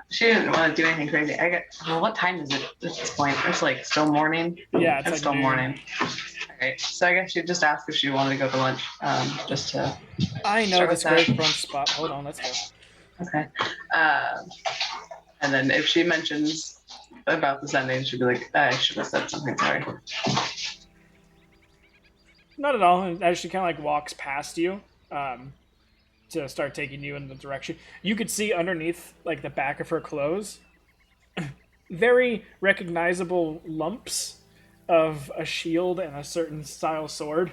She didn't want to do anything crazy. Well, what time is it at this point? It's like still morning. Yeah, it's like still noon. morning. Okay, so I guess she'd just ask if she wanted to go to lunch, just to. I know start this with that. great brunch spot. Hold on, let's go. Okay. And then if she mentions about the sending, she'd be like, I should have said something, sorry. Not at all. As she kind of like walks past you to start taking you in the direction, you could see underneath like the back of her clothes very recognizable lumps of a shield and a certain style sword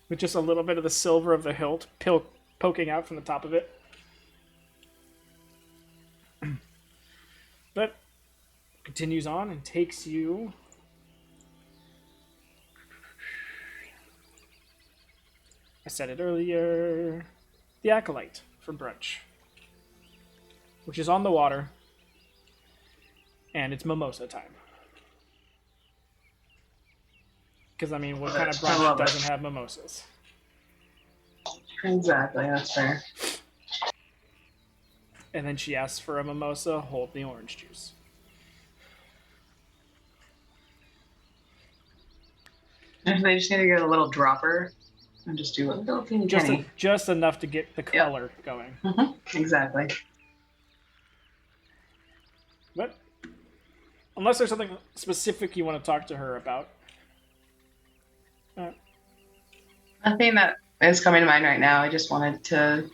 with just a little bit of the silver of the hilt poking out from the top of it. But continues on and takes you. I said it earlier. The Acolyte for brunch, which is on the water, and it's mimosa time. Because I mean, what kind of brunch doesn't have mimosas? Exactly, that's fair. And then she asks for a mimosa, hold the orange juice. If they just need to get a little dropper and just do a little teeny tiny. Just enough to get the color going. Mm-hmm. Exactly. But unless there's something specific you want to talk to her about. Nothing that is coming to mind right now. I just wanted to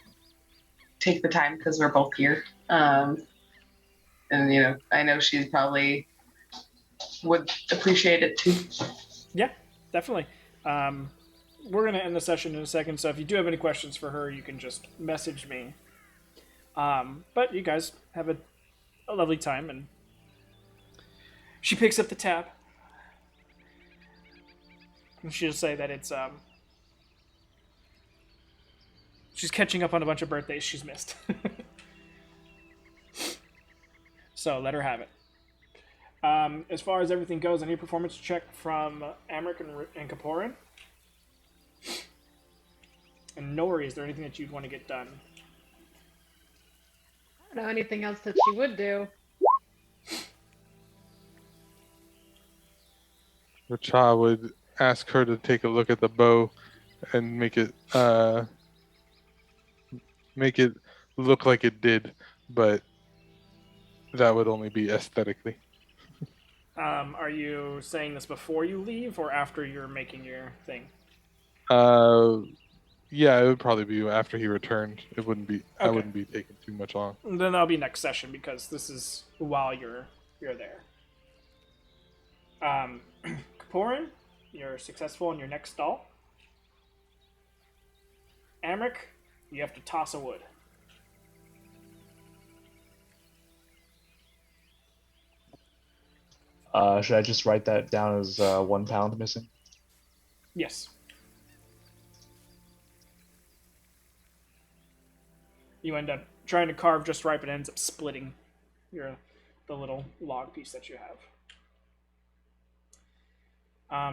take the time because we're both here. And, you know, I know she probably would appreciate it too. Yeah, definitely. We're going to end the session in a second, so if you do have any questions for her, you can just message me. But you guys have a lovely time, and she picks up the tab. And she'll say that it's, she's catching up on a bunch of birthdays she's missed. So let her have it. As far as everything goes, any performance check from Amric and Kaporin? And Nori, is there anything that you'd want to get done? I don't know anything else that she would do. Racha would ask her to take a look at the bow and make it look like it did, but that would only be aesthetically. Are you saying this before you leave or after you're making your thing? Yeah, it would probably be after he returned. It wouldn't be. I Okay. wouldn't be taking too much long. Then that'll be next session because this is while you're there. Kaporin, you're successful in your next stall. Amric, you have to toss a wood. Should I just write that down as 1 pound missing? Yes. You end up trying to carve just right, but it ends up splitting the little log piece that you have.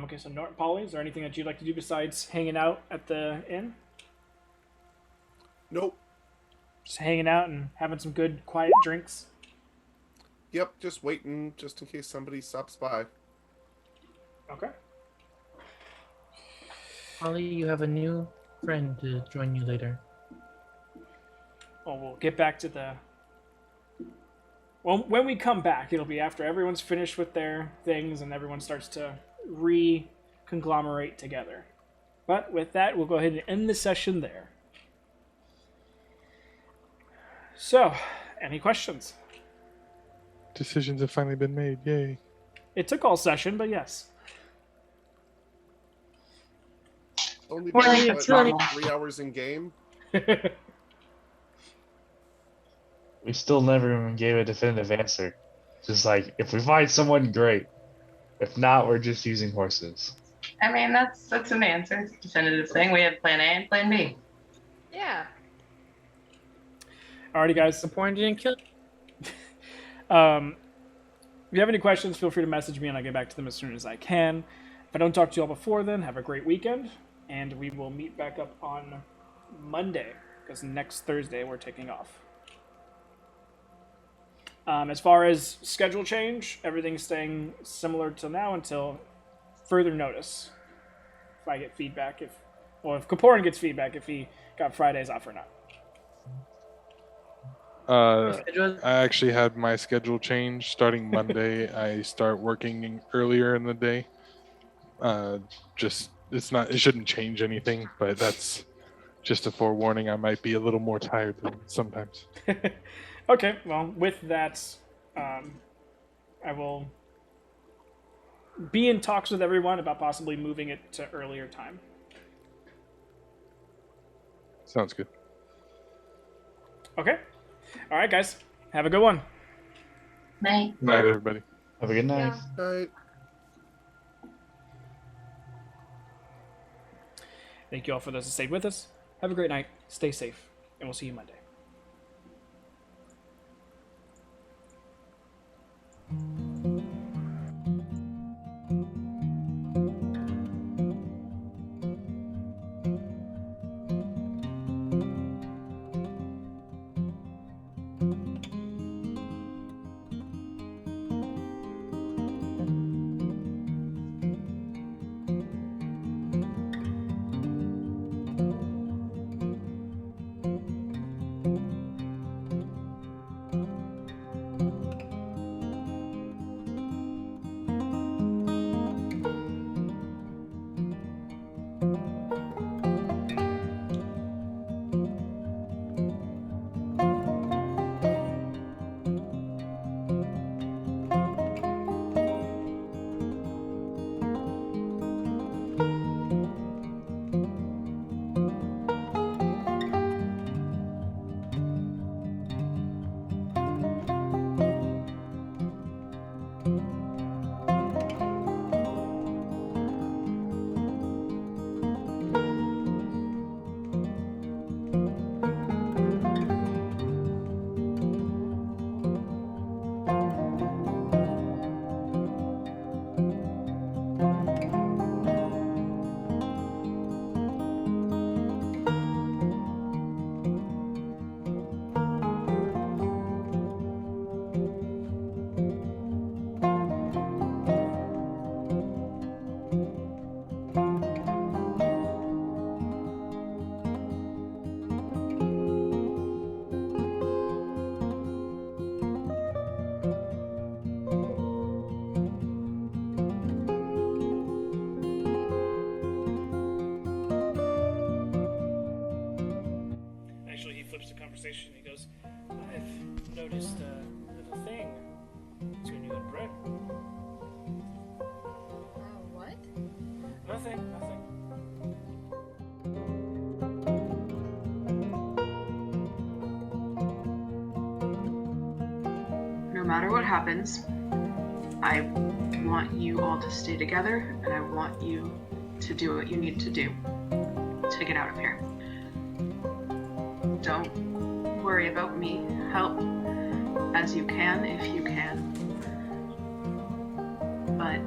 Okay, so Polly, is there anything that you'd like to do besides hanging out at the inn? Nope. Just hanging out and having some good, quiet drinks? Yep, just waiting just in case somebody stops by. Okay. Holly, you have a new friend to join you later. Well, we'll get back to the... Well, when we come back, it'll be after everyone's finished with their things and everyone starts to re-conglomerate together. But with that, we'll go ahead and end the session there. So, any questions? Decisions have finally been made. Yay! It took all session, but yes. Only Well, been, it's what, really- 3 hours in game. We still never even gave a definitive answer. Just like, if we find someone, great. If not, we're just using horses. I mean, that's an answer. It's a definitive thing. We have plan A and plan B. Yeah. Alrighty, guys. The point didn't kill. If you have any questions, feel free to message me and I'll get back to them as soon as I can. If I don't talk to you all before then, have a great weekend, and we will meet back up on Monday, because next Thursday we're taking off. As far as schedule change, everything's staying similar to now until further notice. If I get feedback, if Kaporin gets feedback, if he got Fridays off or not. I actually had my schedule change starting Monday. I start working earlier in the day. It shouldn't change anything, but that's just a forewarning. I might be a little more tired than sometimes. Okay, well, with that, I will be in talks with everyone about possibly moving it to earlier time. Sounds good. Okay. All right, guys. Have a good one. Night. Good night, everybody. Have a good night. Yeah. Right. Thank you all for those who stayed with us. Have a great night. Stay safe, and we'll see you Monday. noticed a little thing between you and Brett. What? Nothing. No matter what happens, I want you all to stay together, and I want you to do what you need to do to get out of here. Don't worry about me. Help as you can if you can. But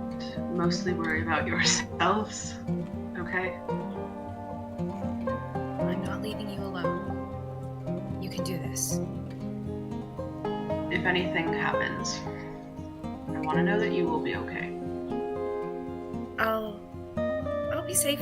mostly worry about yourselves, okay? I'm not leaving you alone. You can do this. If anything happens, I want to know that you will be okay. I'll be safe.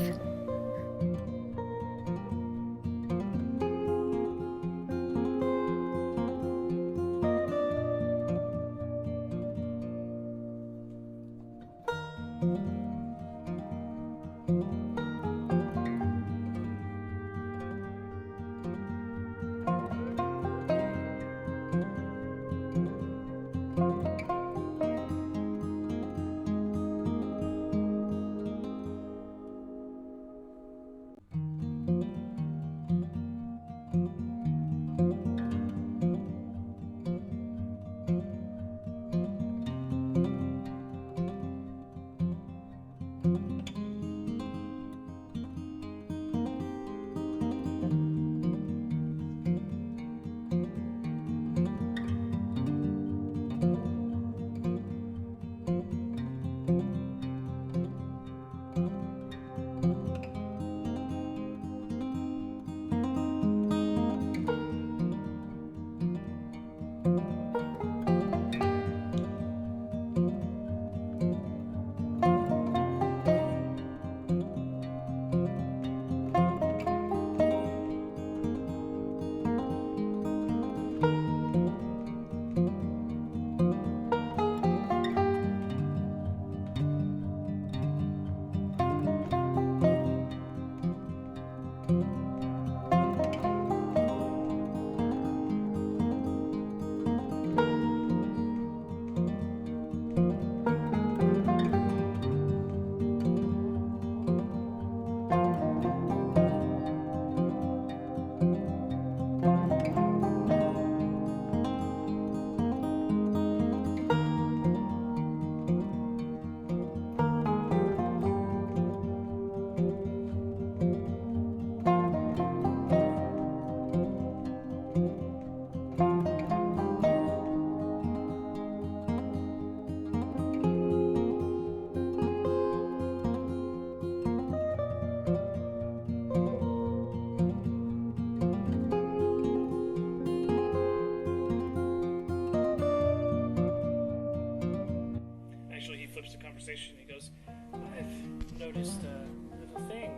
Actually, he flips the conversation. He goes, I've noticed a little thing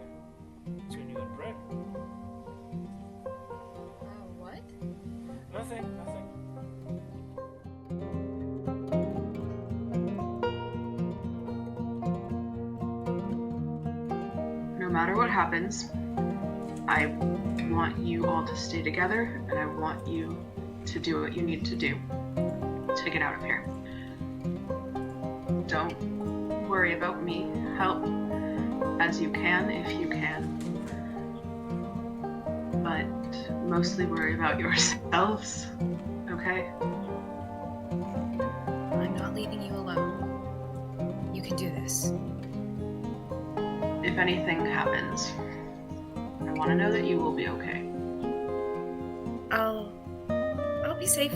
between you and Brett. What? Nothing. No matter what happens, I want you all to stay together, and I want you to do what you need to do to get out of here. Don't worry about me. Help as you can if you can. But mostly worry about yourselves, okay? I'm not leaving you alone. You can do this. If anything happens, I want to know that you will be okay. I'll be safe.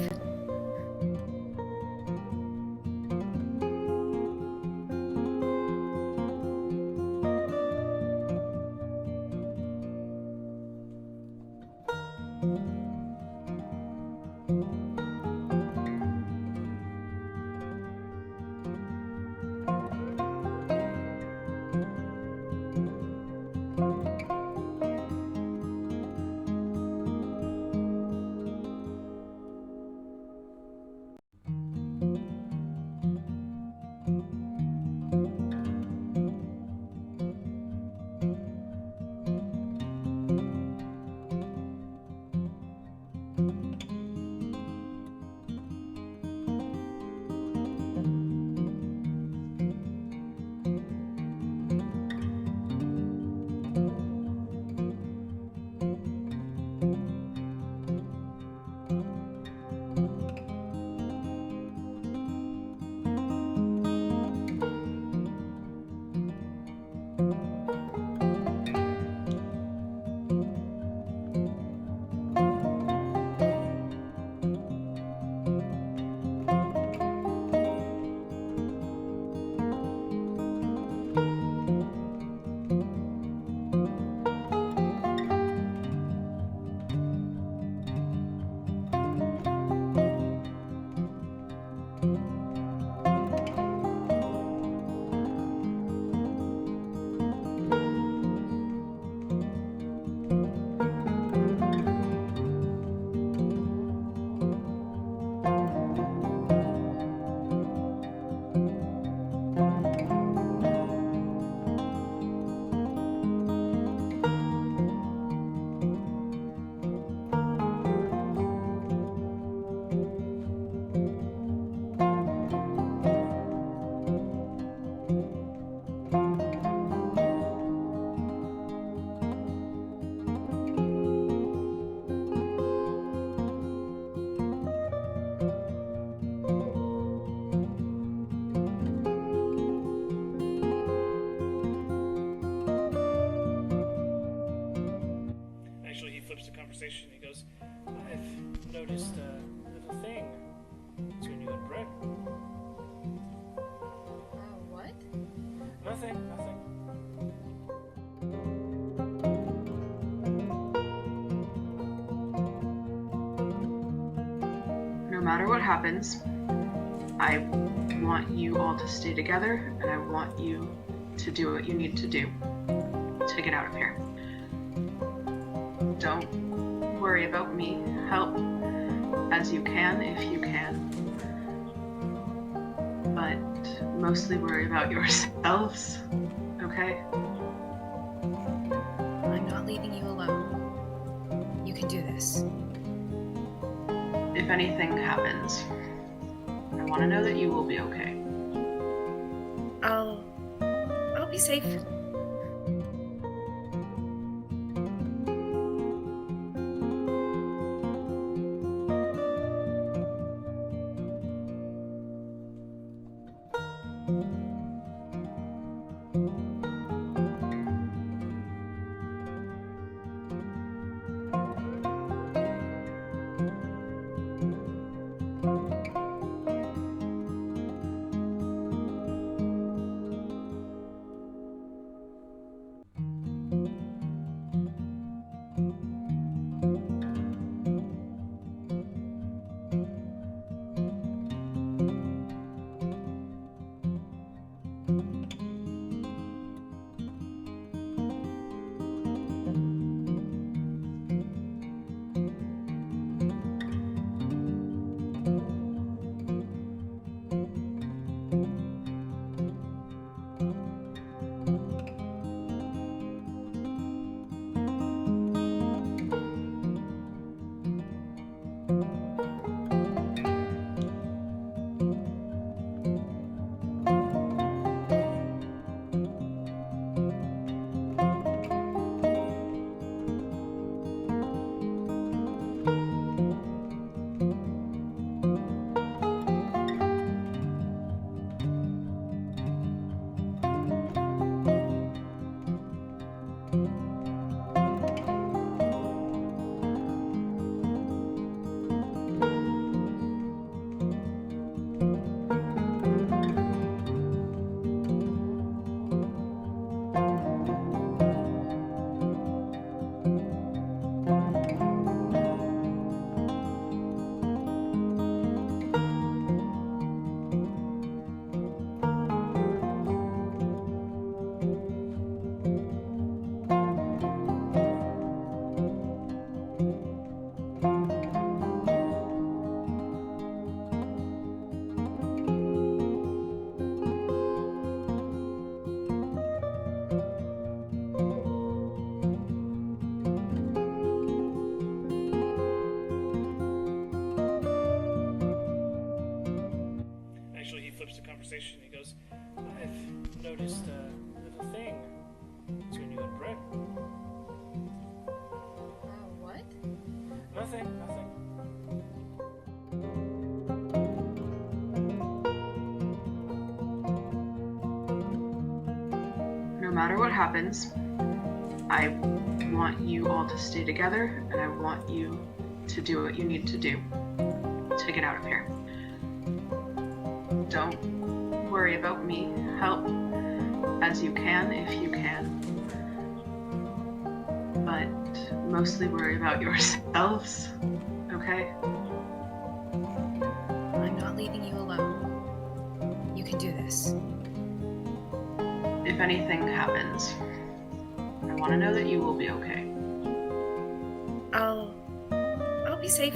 conversation. He goes, I've noticed a little thing between you and Brett. What? Nothing. No matter what happens, I want you all to stay together, and I want you to do what you need to do to get out of here. Don't worry about me. Help as you can if you can. But mostly worry about yourselves, okay? I'm not leaving you alone. You can do this. If anything happens, I want to know that you will be okay. I'll be safe. Actually, he flips the conversation. He goes, I've noticed a little thing between you and Brett. What? Nothing. No matter what happens, I want you all to stay together, and I want you to do what you need to do to get out of here. Don't worry about me. Help as you can if you can. But mostly worry about yourselves, okay? I'm not leaving you alone. You can do this. If anything happens, I want to know that you will be okay. I'll be safe.